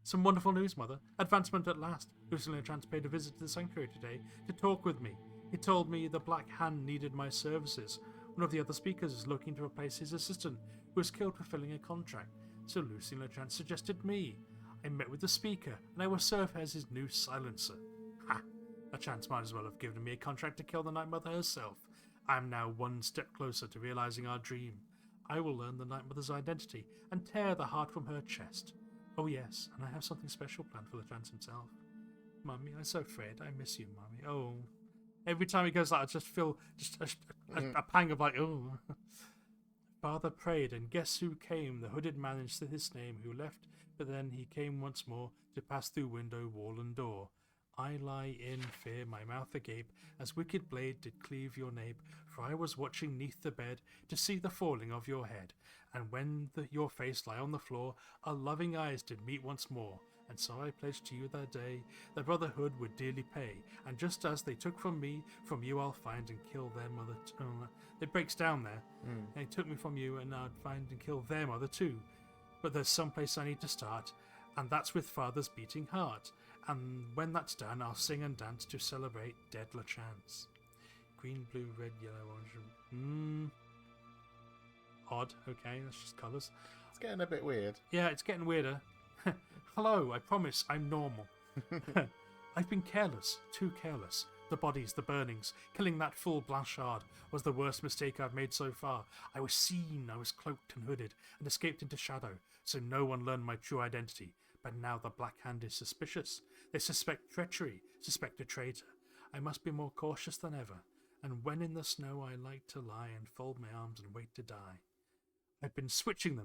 Some wonderful news, Mother. Advancement at last. Lucian LeChance paid a visit to the sanctuary today to talk with me. He told me the Black Hand needed my services. One of the other speakers is looking to replace his assistant, who was killed fulfilling a contract. So Lucian LeChance suggested me. I met with the Speaker, and I will serve as his new silencer. Ha! LeChance might as well have given me a contract to kill the Night Mother herself. I am now one step closer to realizing our dream. I will learn the Night Mother's identity and tear the heart from her chest. Oh yes, and I have something special planned for LeChance himself. Mummy, I'm so afraid. I miss you, Mummy. Oh. Every time he goes like, I just feel a pang of like, oh. Father prayed, and guess who came? The hooded man in his name, who left, but then he came once more to pass through window, wall, and door. I lie in fear, my mouth agape, as wicked blade did cleave your nape, for I was watching neath the bed to see the falling of your head, and when your face lay on the floor, our loving eyes did meet once more, and so I pledged to you that day, the brotherhood would dearly pay, and just as they took from me, from you I'll find and kill their mother it breaks down there. They took me from you, and I'd find and kill their mother too. But there's some place I need to start, and that's with Father's beating heart. And when that's done, I'll sing and dance to celebrate dead LeChance. Green, blue, red, yellow, orange. Odd. Okay, that's just colours. It's getting a bit weird. Yeah, it's getting weirder. Hello, I promise I'm normal. I've been careless, too careless. The bodies, the burnings, killing that fool Blanchard was the worst mistake I've made so far. I was seen, I was cloaked and hooded, and escaped into shadow, so no one learned my true identity. But now the Black Hand is suspicious. They suspect treachery, suspect a traitor. I must be more cautious than ever, and when in the snow I like to lie and fold my arms and wait to die. I've been switching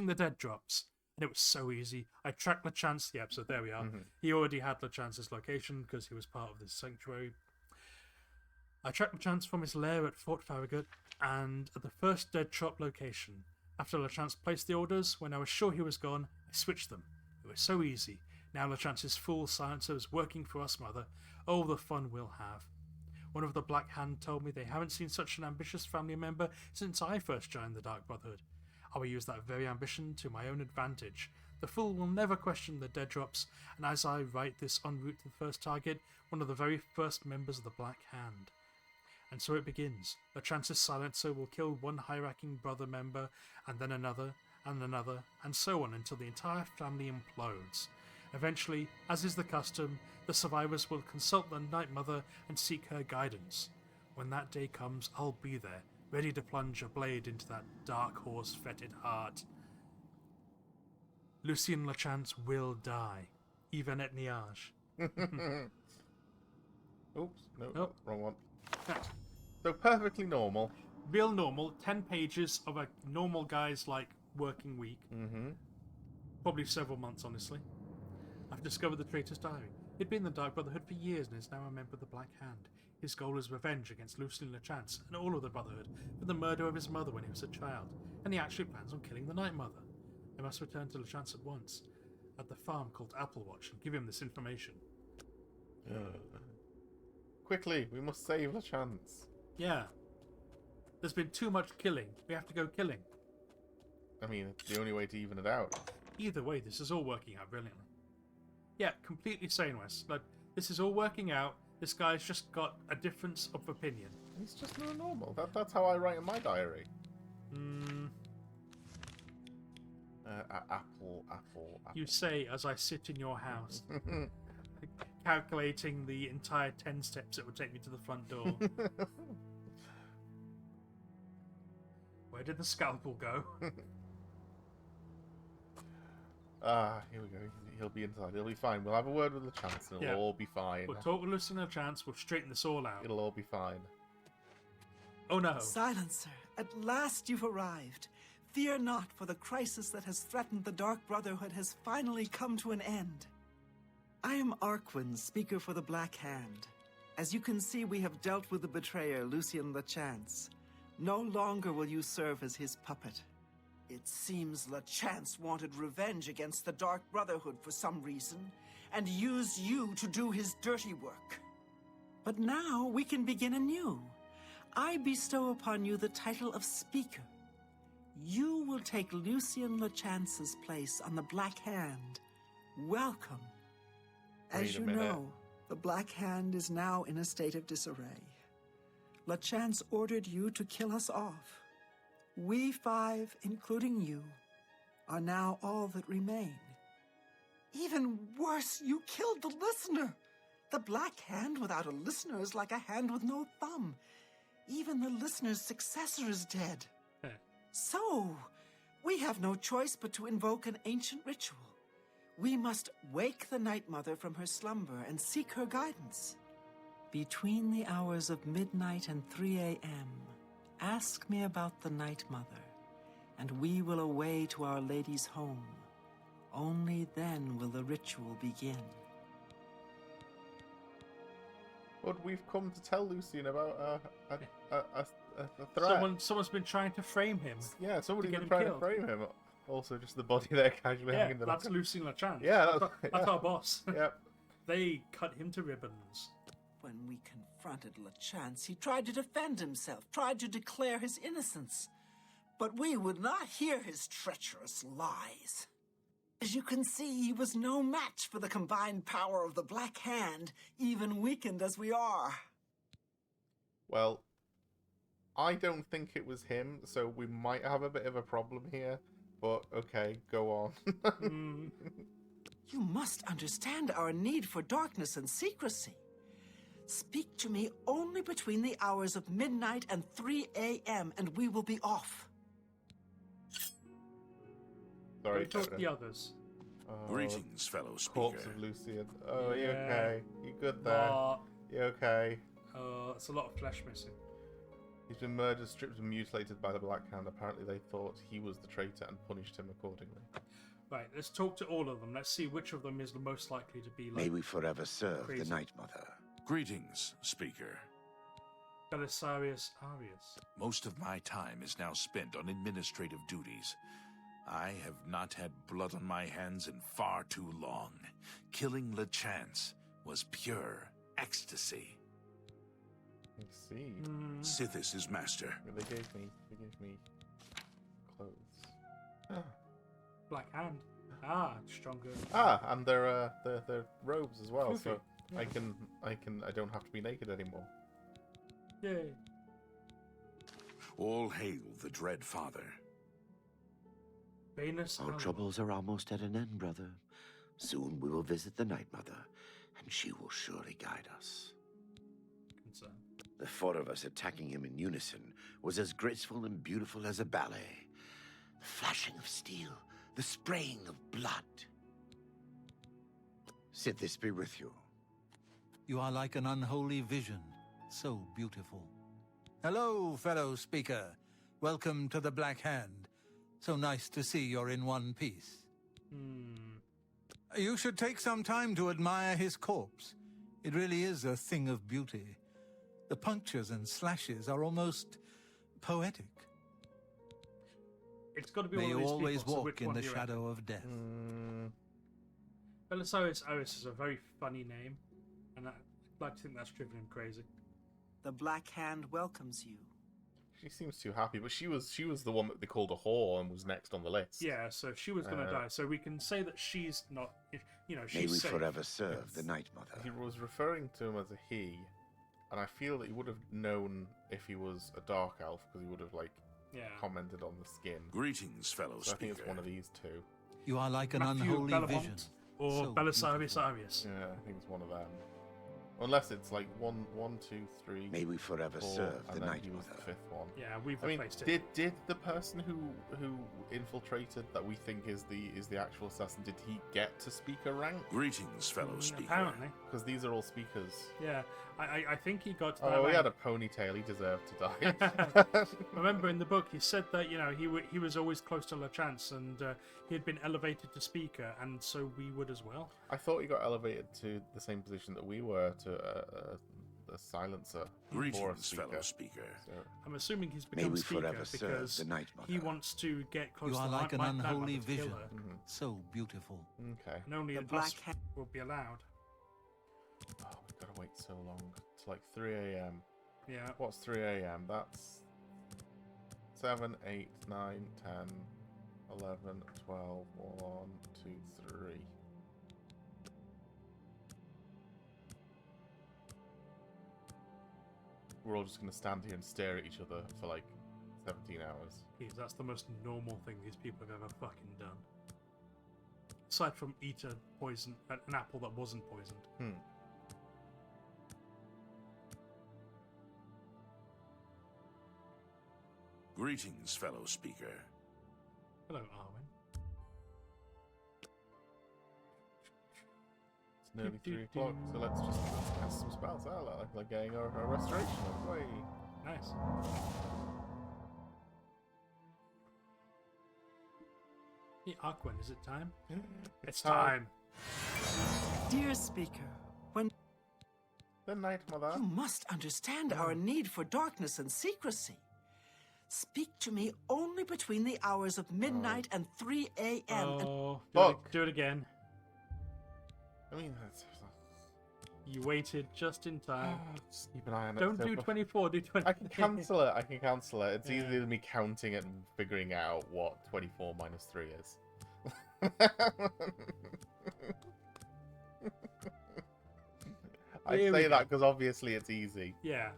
the dead drops, and it was so easy. I tracked LeChance, yep, so there we are. He already had LeChance's location because he was part of this sanctuary. I tracked LeChance from his lair at Fort Farragut and at the first dead drop location. After LeChance placed the orders, when I was sure he was gone, I switched them. It was so easy. Now LeChance's full silencer is working for us, Mother. Oh, the fun we'll have. One of the Black Hand told me they haven't seen such an ambitious family member since I first joined the Dark Brotherhood. I will use that very ambition to my own advantage. The fool will never question the dead drops, and as I write this en route to the first target, one of the very first members of the Black Hand. And so it begins. LeChance's silencer will kill one high-ranking brother member, and then another, and so on until the entire family implodes. Eventually, as is the custom, the survivors will consult the Night Mother and seek her guidance. When that day comes, I'll be there, ready to plunge a blade into that dark horse-fetid heart. Lucien LeChance will die, even at Niage. Oops, no, wrong one. So perfectly normal. Real normal, 10 pages of a normal guy's, working week. Probably several months, honestly. I've discovered the traitor's diary. He'd been in the Dark Brotherhood for years and is now a member of the Black Hand. His goal is revenge against Lucien LeChance and all of the Brotherhood for the murder of his mother when he was a child, and he actually plans on killing the Night Mother. I must return to LeChance at once, at the farm called Applewatch, and give him this information. Quickly, we must save LeChance. Yeah. There's been too much killing. We have to go killing. I mean, it's the only way to even it out. Either way, this is all working out brilliantly. Yeah, completely sane, Wes. This is all working out. This guy's just got a difference of opinion. He's just not normal. That's how I write in my diary. Apple. You say as I sit in your house, calculating the entire 10 steps it would take me to the front door. Where did the scalpel go? Here we go. He'll be inside. He'll be fine. We'll have a word with LeChance and it'll all be fine. We'll talk with Lucien LeChance. We'll straighten this all out. It'll all be fine. Oh no. Silencer, at last you've arrived. Fear not, for the crisis that has threatened the Dark Brotherhood has finally come to an end. I am Arquin, speaker for the Black Hand. As you can see, we have dealt with the betrayer, Lucien LeChance. No longer will you serve as his puppet. It seems LeChance wanted revenge against the Dark Brotherhood for some reason, and used you to do his dirty work. But now we can begin anew. I bestow upon you the title of Speaker. You will take Lucien LeChance's place on the Black Hand. Welcome. As you know, the Black Hand is now in a state of disarray. LeChance ordered you to kill us off. We 5, including you, are now all that remain. Even worse, you killed the listener. The Black Hand without a listener is like a hand with no thumb. Even the listener's successor is dead. So, we have no choice but to invoke an ancient ritual. We must wake the Night Mother from her slumber and seek her guidance. Between the hours of midnight and 3 a.m., ask me about the Night Mother, and we will away to Our Lady's home. Only then will the ritual begin. But we've come to tell Lucian about a threat. Someone's been trying to frame him. Yeah, somebody's get been him trying killed. to frame him. Also, just the body there casually Yeah, hanging in the that's back. Lucien LeChance. Yeah, that's our boss. Yep. They cut him to ribbons. When we confronted LeChance, he tried to defend himself, tried to declare his innocence. But we would not hear his treacherous lies. As you can see, he was no match for the combined power of the Black Hand, even weakened as we are. Well, I don't think it was him, so we might have a bit of a problem here. But okay, go on. You must understand our need for darkness and secrecy. Speak to me only between the hours of midnight and 3 a.m., and we will be off. Sorry, Don't talk the others. Greetings, fellow Corpse speaker. of Lucian. Oh, you Yeah. okay? You good there? You okay? It's a lot of flesh missing. He's been murdered, stripped and mutilated by the Black Hand. Apparently they thought he was the traitor and punished him accordingly. Right, let's talk to all of them. Let's see which of them is the most likely to be like May we forever serve crazy. the Night Mother. Greetings, speaker. Belisarius Arius. Most of my time is now spent on administrative duties. I have not had blood on my hands in far too long. Killing LeChance was pure ecstasy. I see. Sithis is master. They gave me clothes. Black Hand. Stronger. And their robes as well, Floofy. so Yeah. I don't have to be naked anymore. Yay. All hail the Dread Father. Venus. Our troubles are almost at an end, brother. Soon we will visit the Night Mother, and she will surely guide us. Concern. The four of us attacking him in unison was as graceful and beautiful as a ballet. The flashing of steel, the spraying of blood. Sithis be with you. You are like an unholy vision, so beautiful. Hello, fellow speaker. Welcome to the Black Hand. So nice to see you're in one piece. You should take some time to admire his corpse. It really is a thing of beauty. The punctures and slashes are almost poetic. It's got to be May one of you these always people, so walk which in one the do you reckon? shadow of death. Belisarius Arius is a very funny name, and I'd like to think that's driven him crazy. The Black Hand welcomes you. She seems too happy, but she was the one that they called a whore and was next on the list. Yeah, so she was going to die. So we can say that she's not, she's May we safe. forever serve the Night Mother. He was referring to him as a he, and I feel that he would have known if he was a dark elf because he would have commented on the skin. Greetings, fellow So I think speaker. it's one of these two. You are like an Matthew unholy Bellamont vision. or So Belisarius beautiful. Arius. Yeah, I think it's one of them. Unless it's like 1, 2, 3. May we forever 4, serve and the then Night he was Mother. the fifth one. Yeah, we've I mean, replaced it. did the person who infiltrated that we think is the actual assassin, did he get to speaker rank? Greetings, fellow speaker. Apparently. Because these are all speakers. Yeah, I think he got to that Oh, he rank. had a ponytail. He deserved to die. Remember in the book, he said that he was always close to LeChance, and he had been elevated to speaker, and so we would as well. I thought he got elevated to the same position that we were, to a silencer. or a Greetings, speaker. fellow speaker. So, I'm assuming he's May become we speaker forever serve because the Night he Mother. wants to get close You to are the like an Night Mother unholy to kill vision. her, So beautiful. okay. and only The us Black Hand. will be allowed. Oh, we've got to wait so long. It's like 3 a.m. Yeah. What's 3 a.m.? That's 7, 8, 9, 10, 11, 12, 1, 2, 3. We're all just going to stand here and stare at each other for like 17 hours. Jeez, that's the most normal thing these people have ever fucking done. Aside from eat a poison, an apple that wasn't poisoned. Greetings, fellow speaker. Hello, Arwen. It's nearly 3 o'clock, so let's just cast some spells. Like getting a restoration. Way. Nice. Hey, Aquan, is it time? It's time. Dear speaker, when The Night Mother. you must understand our need for darkness and secrecy. Speak to me only between the hours of midnight and 3 a.m. Oh, Fuck. do it again. I mean, that's... You waited just in time. Just keep an eye on it. Don't so do much. 24, do 20. I can cancel it. I can cancel it. It's Yeah. easier than me counting it and figuring out what 24 minus 3 is. I Here we say go. that because obviously it's easy. Yeah.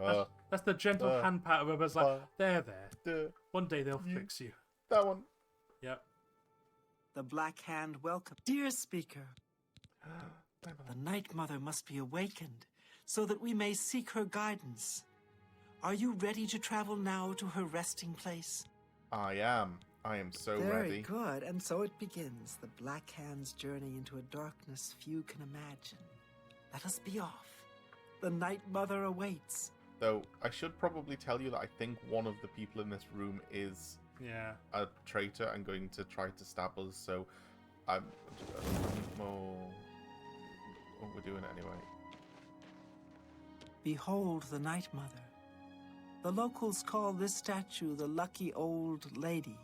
Uh, That's the gentle hand pat of others like, there. duh, One day they'll fix you. that one. Yep. The Black Hand welcome. Dear speaker, the Night Mother must be awakened so that we may seek her guidance. Are you ready to travel now to her resting place? I am. I am so Very ready. good. And so it begins, the Black Hand's journey into a darkness few can imagine. Let us be off. The Night Mother awaits. Though I should probably tell you that I think one of the people in this room is Yeah. a traitor and going to try to stab us. So I'm. Oh, we're doing it anyway. Behold the Night Mother. The locals call this statue the Lucky Old Lady.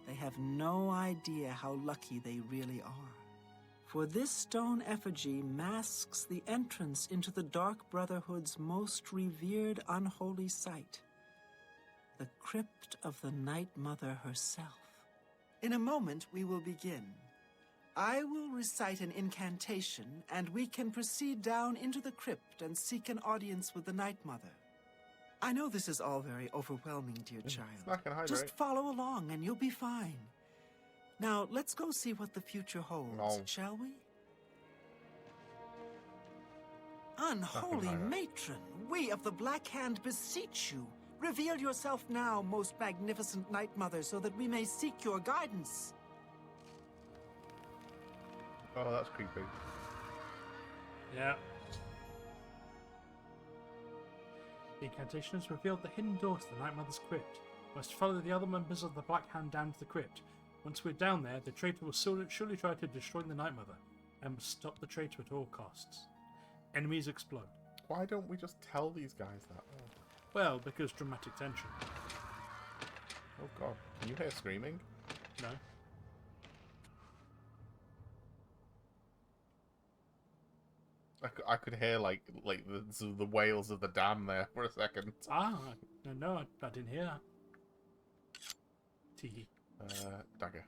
They have no idea how lucky they really are. For this stone effigy masks the entrance into the Dark Brotherhood's most revered unholy site, the crypt of the Night Mother herself. In a moment, we will begin. I will recite an incantation, and we can proceed down into the crypt and seek an audience with the Night Mother. I know this is all very overwhelming, dear child. Snack and hydrate. Just follow along and you'll be fine. Now, let's go see what the future holds, No. shall we? Unholy hydrate. matron, we of the Black Hand beseech you. Reveal yourself now, most magnificent Night Mother, so that we may seek your guidance. Oh, that's creepy. Yeah. The incantation has revealed the hidden door to the Night Mother's crypt. We must follow the other members of the Black Hand down to the crypt. Once we're down there, the traitor will surely try to destroy the Night Mother, and must stop the traitor at all costs. Enemies explode. Why don't we just tell these guys that? Well, because dramatic tension. Oh god, can you hear screaming? No. I could hear like the wails of the dam there for a second. Ah, no, I didn't hear that. Tee. Dagger.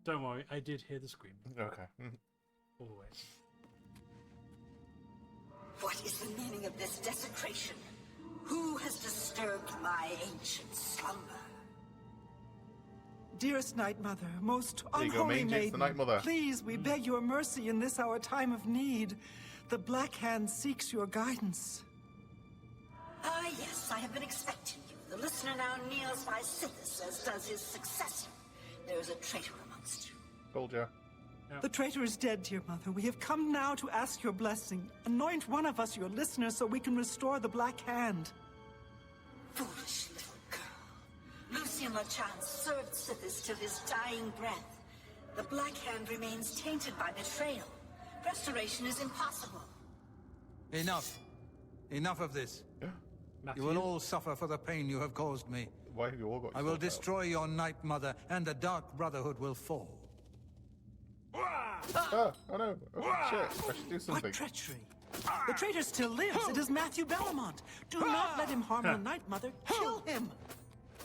Don't worry, I did hear the scream. Okay. Always. What is the meaning of this desecration? Who has disturbed my ancient slumber? Dearest Night Mother, most There you go, unholy Mange, it's maiden, the Night Mother. please, we beg your mercy in this our time of need. The Black Hand seeks your guidance. Ah, yes, I have been expecting you. The listener now kneels by Sithis, as does his successor. There is a traitor amongst you. Told ya. The traitor is dead, dear mother. We have come now to ask your blessing. Anoint one of us your listener so we can restore the Black Hand. Foolish little girl. Lucien Lachance served Sithis till his dying breath. The Black Hand remains tainted by betrayal. Restoration is impossible. Enough. Enough of this. Matthew? You will all suffer for the pain you have caused me. Why have you all got? I will yourself out? destroy your Night Mother, and the Dark Brotherhood will fall. Oh no! Oh, shit! I should do something. What treachery! The traitor still lives. It is Matthew Bellamont. Do not let him harm the Night Mother. Kill him.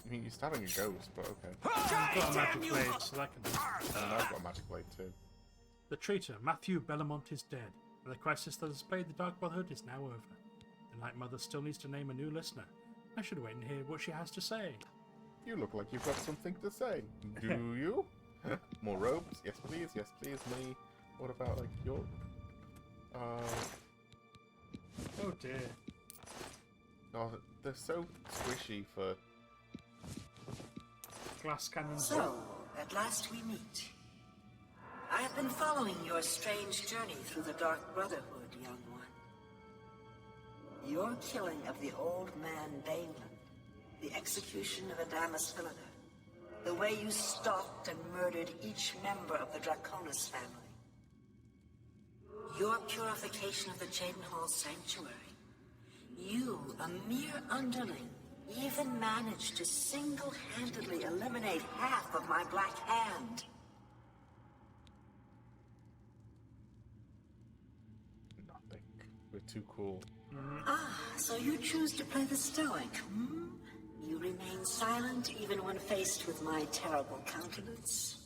I mean, you're stabbing a ghost, but okay. I've got a magic blade, so that can do. And I've got a magic blade too. The traitor, Matthew Bellamont, is dead, and the crisis that has plagued the Dark Brotherhood is now over. The Night Mother still needs to name a new listener. I should wait and hear what she has to say. You look like you've got something to say. Do you? more robes. Yes, please. Yes, please. Money. What about, like, your... Oh dear. Oh, they're so squishy for... Glass cannons. So, at last we meet. I have been following your strange journey through the Dark Brotherhood, young one. Your killing of the old man Balin, the execution of Adamus Villager, the way you stalked and murdered each member of the Draconis family. Your purification of the Cheydinhal Sanctuary. You, a mere underling, even managed to single-handedly eliminate half of my Black Hand. Nothing. We're too cool. Ah, so you choose to play the stoic, hmm? You remain silent even when faced with my terrible countenance.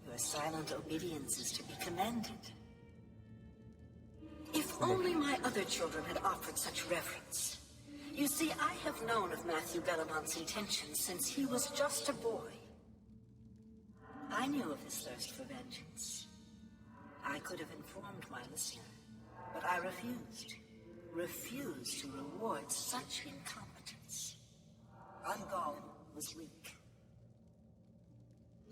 Your silent obedience is to be commended. If only my other children had offered such reverence. You see, I have known of Matthew Bellamont's intentions since he was just a boy. I knew of his thirst for vengeance. I could have informed my listener, but I refused. Refused to reward such incompetence. Ungol was weak.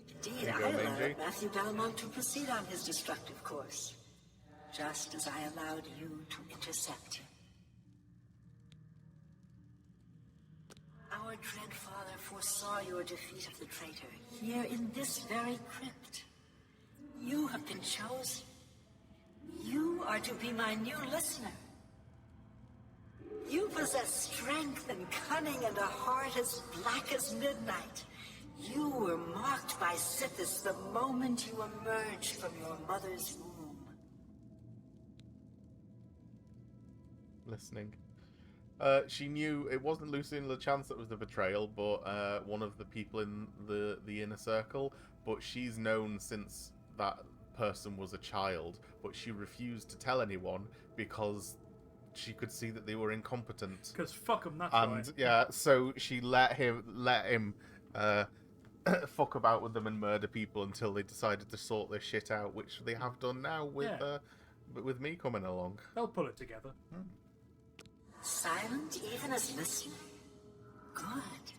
Indeed, I allowed Matthew Bellamont to proceed on his destructive course, just as I allowed you to intercept him. Our dread father foresaw your defeat of the traitor here in this very crypt. You have been chosen. You are to be my new listener. You possess strength and cunning and a heart as black as midnight. You were marked by Sithis the moment you emerged from your mother's womb. Listening. She knew it wasn't Lucien LeChance that was the betrayal, but one of the people in the inner circle. But she's known since that person was a child, but she refused to tell anyone because she could see that they were incompetent. Because fuck them, that's And right. yeah, so she let him fuck about with them and murder people until they decided to sort this shit out, which they have done now with me coming along. They'll pull it together. Silent even as listening. Good.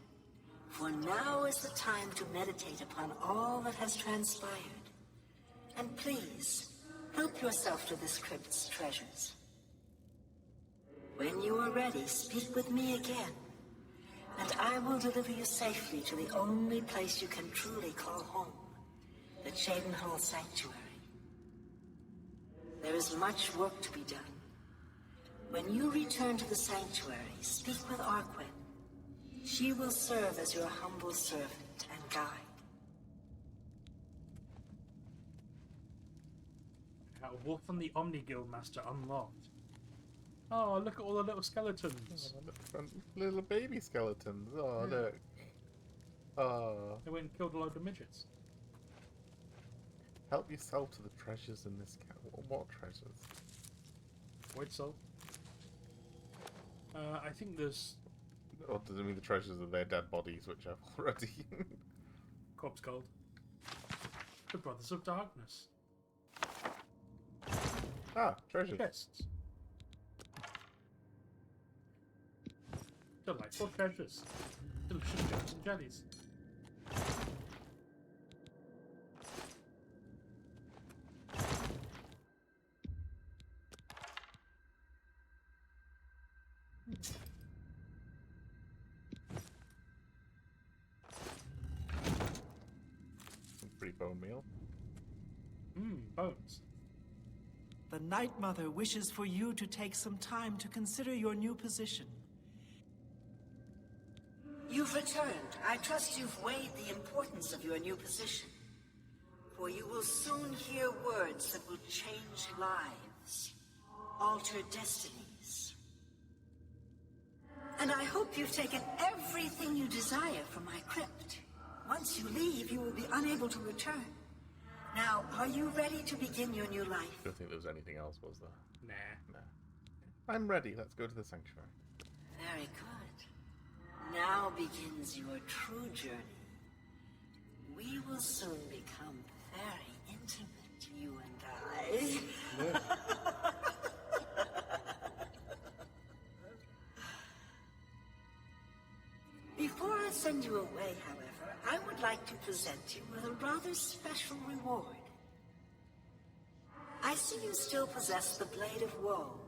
For now is the time to meditate upon all that has transpired. And please, help yourself to this crypt's treasures. When you are ready, speak with me again, and I will deliver you safely to the only place you can truly call home, the Cheydinhal Sanctuary. There is much work to be done. When you return to the sanctuary, speak with Arquin. She will serve as your humble servant and guide. Wolf and the Omni Guild Master unlocked. Oh, look at all the little skeletons. Oh, little baby skeletons. Oh, look. Oh. They went and killed a load of midgets. Help yourself to the treasures in this cat. What treasures? Void Soul. I think there's... Or does it mean the treasures of their dead bodies, which I've already... Corpse Gold. The Brothers of Darkness. Ah, treasures. Chests. Delightful treasures. Delicious gems and jellies. Pretty bone meal. Bones. The Night Mother wishes for you to take some time to consider your new position. You've returned. I trust you've weighed the importance of your new position. For you will soon hear words that will change lives, alter destinies. And I hope you've taken everything you desire from my crypt. Once you leave, you will be unable to return. Now, are you ready to begin your new life? I don't think there was anything else, was there? Nah. I'm ready. Let's go to the sanctuary. Very good. Now begins your true journey. We will soon become very intimate, you and I. Before I send you away, however, I would like to present you with a rather special reward. I see you still possess the Blade of Woe,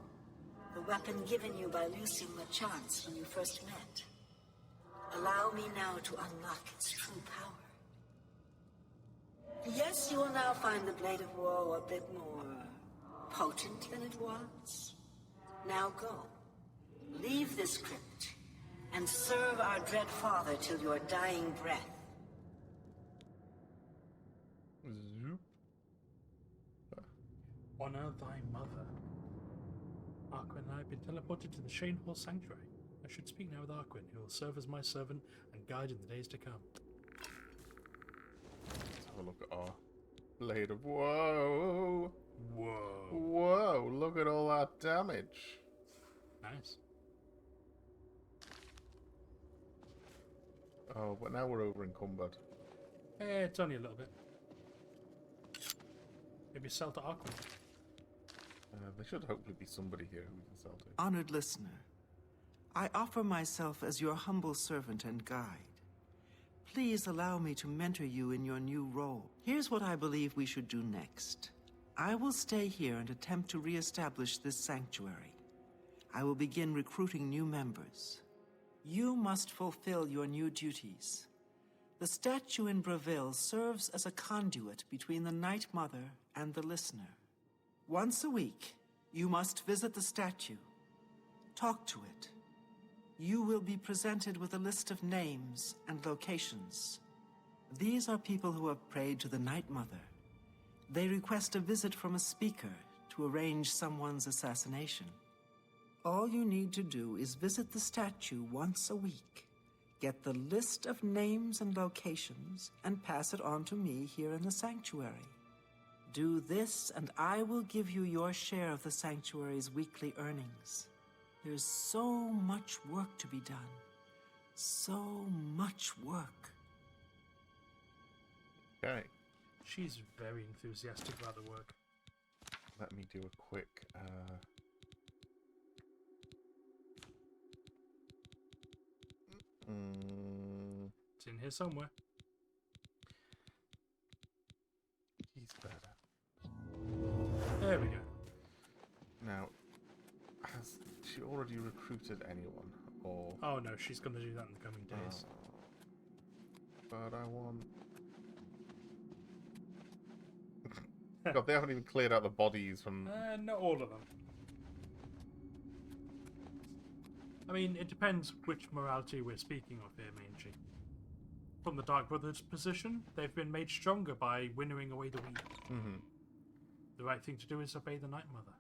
the weapon given you by Lucien LeChance when you first met. Allow me now to unlock its true power. Yes, you will now find the Blade of Woe a bit more potent than it was. Now go. Leave this crypt and serve our dread father till your dying breath. Zoop. Honor thy mother. Arquin and I have been teleported to the Shane Hall Sanctuary. I should speak now with Arquin, who will serve as my servant and guide in the days to come. Let's have a look at our Blade of Woe. Whoa. Whoa, look at all that damage. Nice. Oh, but now we're over encumbered. It's only a little bit. Maybe sell to Arquin. There should hopefully be somebody here who we can sell to. Honored listener, I offer myself as your humble servant and guide. Please allow me to mentor you in your new role. Here's what I believe we should do next. I will stay here and attempt to re-establish this sanctuary. I will begin recruiting new members. You must fulfill your new duties. The statue in Breville serves as a conduit between the Night Mother and the listener. Once a week, you must visit the statue. Talk to it. You will be presented with a list of names and locations. These are people who have prayed to the Night Mother. They request a visit from a speaker to arrange someone's assassination. All you need to do is visit the statue once a week, get the list of names and locations, and pass it on to me here in the sanctuary. Do this, and I will give you your share of the sanctuary's weekly earnings. There's so much work to be done. So much work. Okay, She's very enthusiastic about the work. let me do a quick... It's in here somewhere. He's better. There we go. Now, has she already recruited anyone? Or... Oh no, she's going to do that in the coming days. But I want... God, they haven't even cleared out the bodies from... Not all of them. I mean, it depends which morality we're speaking of here, Mangy. From the Dark Brothers' position, they've been made stronger by winnowing away the weak. Mm-hmm. The right thing to do is obey the Night Mother.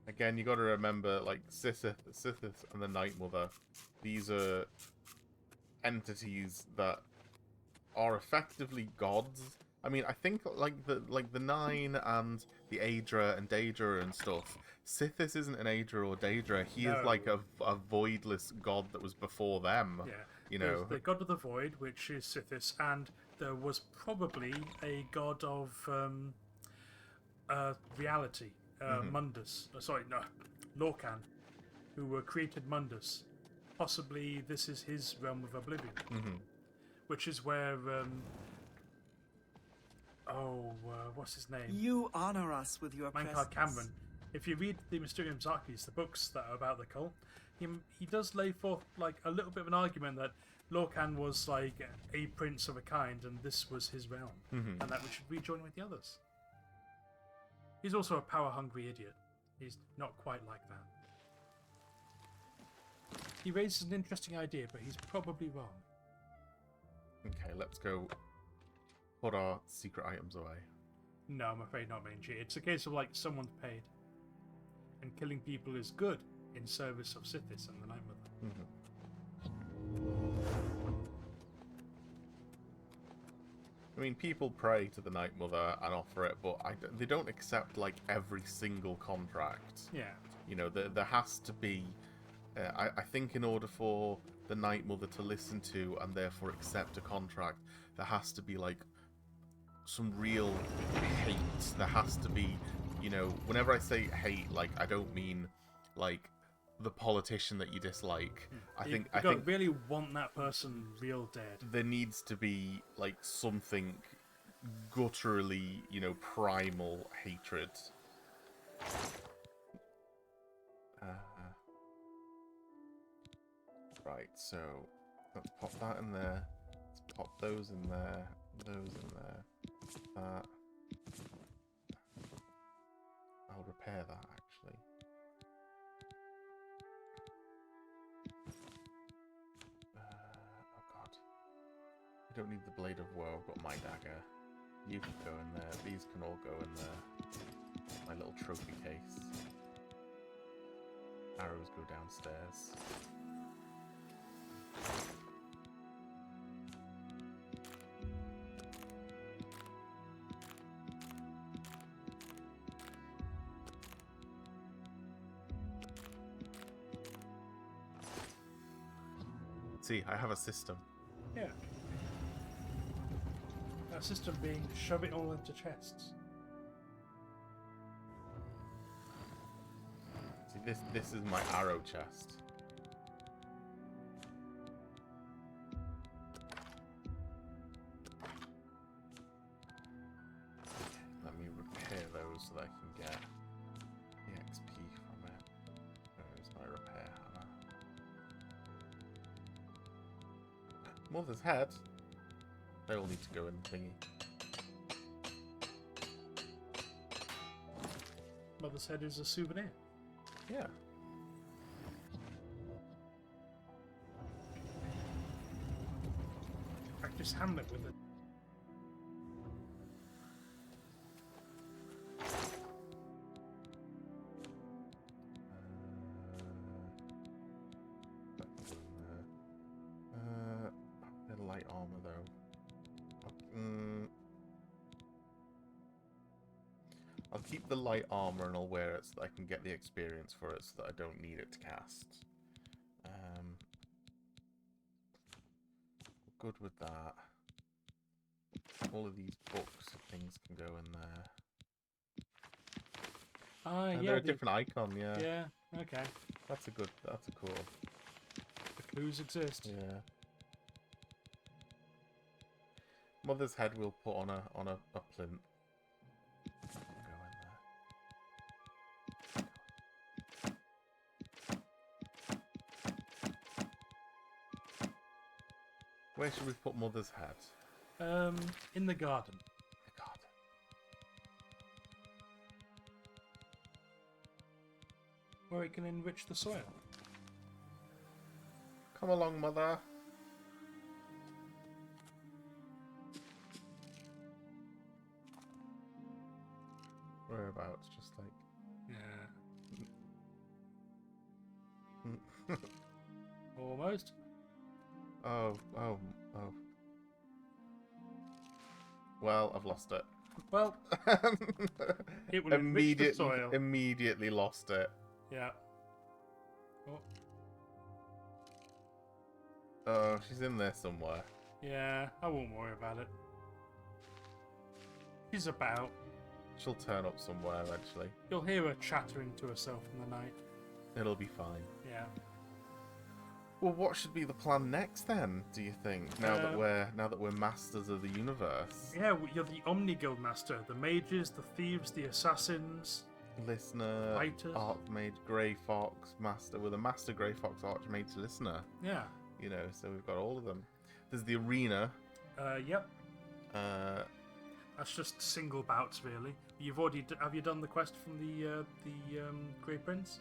Again, you got to remember, like, Sithis and the Night Mother, these are entities that are effectively gods. I mean, I think like the Nine and the Aedra and Daedra and stuff. Sithis isn't an Aedra or Daedra. He is like a voidless god that was before them. Yeah, you know, the god of the void, which is Sithis, and there was probably a god of reality, Mundus. Lorcan, who created Mundus. Possibly this is his realm of Oblivion, which is where. What's his name? You honor us with your Mankar presence. Cameron. If you read the Mysterium Zarkis, the books that are about the cult, he does lay forth like a little bit of an argument that Lorcan was like a prince of a kind, and this was his realm, and that we should rejoin with the others. He's also a power-hungry idiot. He's not quite like that. He raises an interesting idea, but he's probably wrong. okay, let's go put our secret items away. No, I'm afraid not, Mangy. It's a case of like someone's paid, and killing people is good in service of Sithis and the Night Mother. I mean, people pray to the Night Mother and offer it, but they don't accept like every single contract. Yeah. You know, there has to be. I think in order for the Night Mother to listen to and therefore accept a contract. There has to be like some real hate. There has to be, you know, whenever I say hate, like I don't mean like the politician that you dislike. I think really want that person real dead. there needs to be like something gutturally, you know, primal hatred. Right, so let's pop that in there. Let's pop those in there. Those in there. That. I'll repair that actually. Oh god. I don't need the Blade of Woe, I've got my dagger. You can go in there. These can all go in there. My little trophy case. Arrows go downstairs. See, I have a system. Yeah. That system being shove it all into chests. See, this is my arrow chest. Let me repair those so that I can get the XP from it. Where's my repair hammer? Mother's head. They all need to go in the thingy. Mother's head is a souvenir. Yeah. Practice Hamlet with it. The light armor though. I'll keep the light armor and I'll wear it so that I can get the experience for it, so that I don't need it to cast. Good with that. All of these books and things can go in there. And Yeah. they're a different icon, yeah. Yeah, okay. That's a cool. The clues exist. Yeah. Mother's head we'll put on a plinth. Go in there. Where should we put Mother's head? In the garden. The garden. Where it can enrich the soil. Come along, Mother. Whereabouts? Just like... Yeah. Almost. Oh. Well, I've lost it. Well, it will enrich the soil. Immediately lost it. Yeah. Oh, she's in there somewhere. Yeah, I won't worry about it. She's about. She'll turn up somewhere eventually. You'll hear her chattering to herself in the night. It'll be fine. Yeah. Well, what should be the plan next then? Do you think? Now that we're masters of the universe. Yeah, you're the Omni Guild master. The mages, the thieves, the assassins. Listener, Fighters. Archmage, Grey Fox, Master with a Master, Grey Fox, Archmage, Listener. Yeah. You know, so we've got all of them. There's the arena. Yep. That's just single bouts, really. Have you done the quest from the Grey Prince?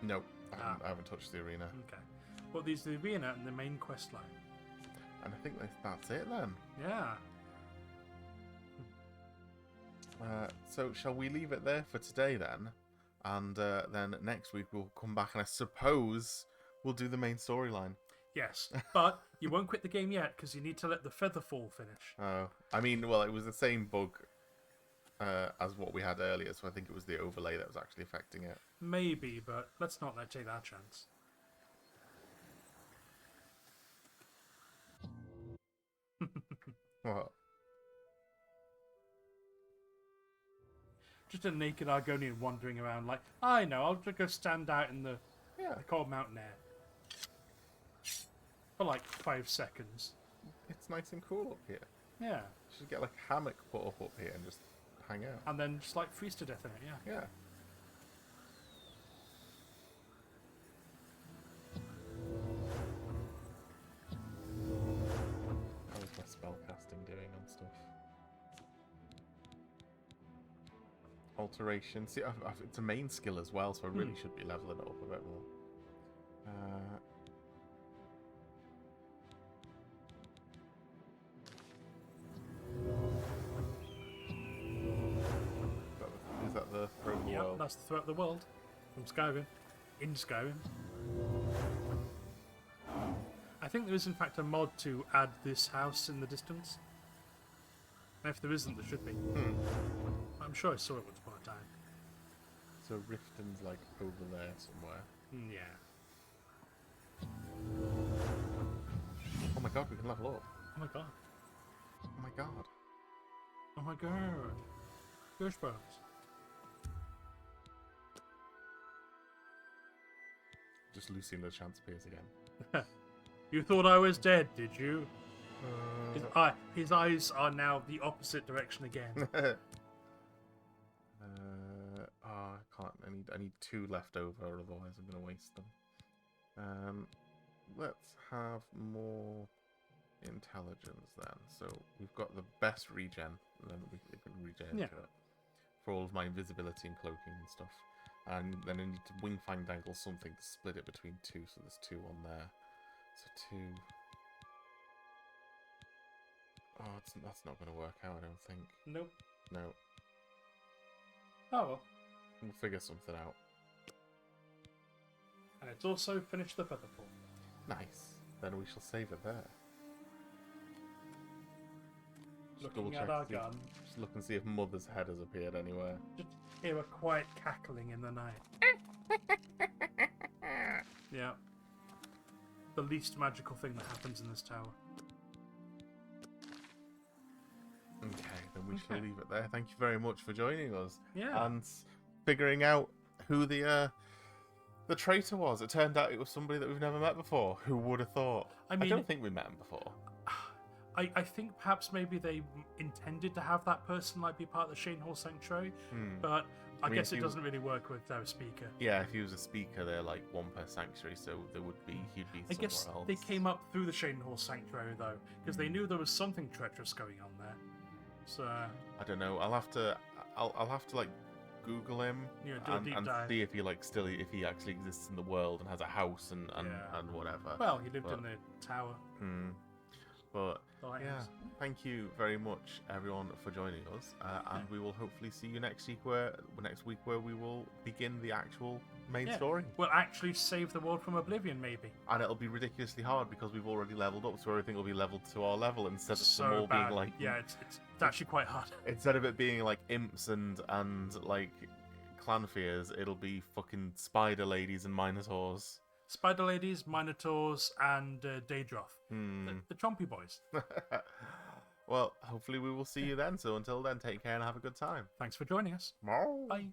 No, I haven't touched the arena. Okay. Well, there's the arena and the main quest line. And I think that's it then. Yeah. So shall we leave it there for today then? And then next week we'll come back and I suppose we'll do the main storyline. Yes, but you won't quit the game yet because you need to let the Featherfall finish. Oh, I mean, well, it was the same bug as what we had earlier, so I think it was the overlay that was actually affecting it. Maybe, but let's not take that chance. What? Just a naked Argonian wandering around like, I know, I'll just go stand out in the cold mountain air. For like 5 seconds. It's nice and cool up here. Yeah. You should get like a hammock put up here and just hang out. And then just like freeze to death in it, yeah. Yeah. How's my spellcasting doing on stuff? Alteration. See, it's a main skill as well, so I really should be leveling it up a bit more. Is that the throw of the world? That's the throughout the world from Skyrim. In Skyrim. I think there is in fact a mod to add this house in the distance. And if there isn't, there should be. I'm sure I saw it once upon a time. So Riften's like over there somewhere. Yeah. Oh my god, we can level up. Oh my god. Oh my god. Oh my god. Goosebumps. Just Lucien LeChance appears again. You thought I was dead, did you? His eyes are now the opposite direction again. I can't. I need 2 left over, otherwise I'm gonna waste them. Let's have more intelligence then. So we've got the best regen, and then we can regen into it for all of my invisibility and cloaking and stuff. And then I need to wing fang dangle something to split it between 2, so there's 2 on there. So 2. Oh, that's not going to work out, I don't think. Nope. No. Oh well. We'll figure something out. And it's also finished the featherfall. Nice. Then we shall save it there. Just Looking at our gun. Just look and see if Mother's head has appeared anywhere. Just hear a quiet cackling in the night. Yeah. The least magical thing that happens in this tower. Okay, then we shall leave it there. Thank you very much for joining us. Yeah. And figuring out who the traitor was. It turned out it was somebody that we've never met before. Who would have thought? I mean, I don't think we met him before. I think perhaps maybe they intended to have that person like be part of the Shane Hall Sanctuary, but I mean, guess it doesn't really work with their speaker. Yeah, if he was a speaker, they're like 1 per sanctuary, so there would be he'd be I somewhere guess else. they came up through the Shane Hall Sanctuary though, because they knew there was something treacherous going on there. So I don't know. I'll have to like Google him do a deep and dive. see if he if he actually exists in the world and has a house and whatever. Well, he lived in the tower. But Lighthouse. yeah, thank you very much, everyone, for joining us, and we will hopefully see you next week where we will begin the actual main story. We'll actually save the world from Oblivion, maybe. And it'll be ridiculously hard because we've already leveled up, so everything will be leveled to our level instead of them all being like it's actually quite hard. Instead of it being like imps and like clan fears, it'll be fucking spider ladies and minotaurs. Spider ladies, minotaurs, and Daedroth, the chompy boys. Well, hopefully we will see you then. So until then, take care and have a good time. Thanks for joining us. Bye. Bye.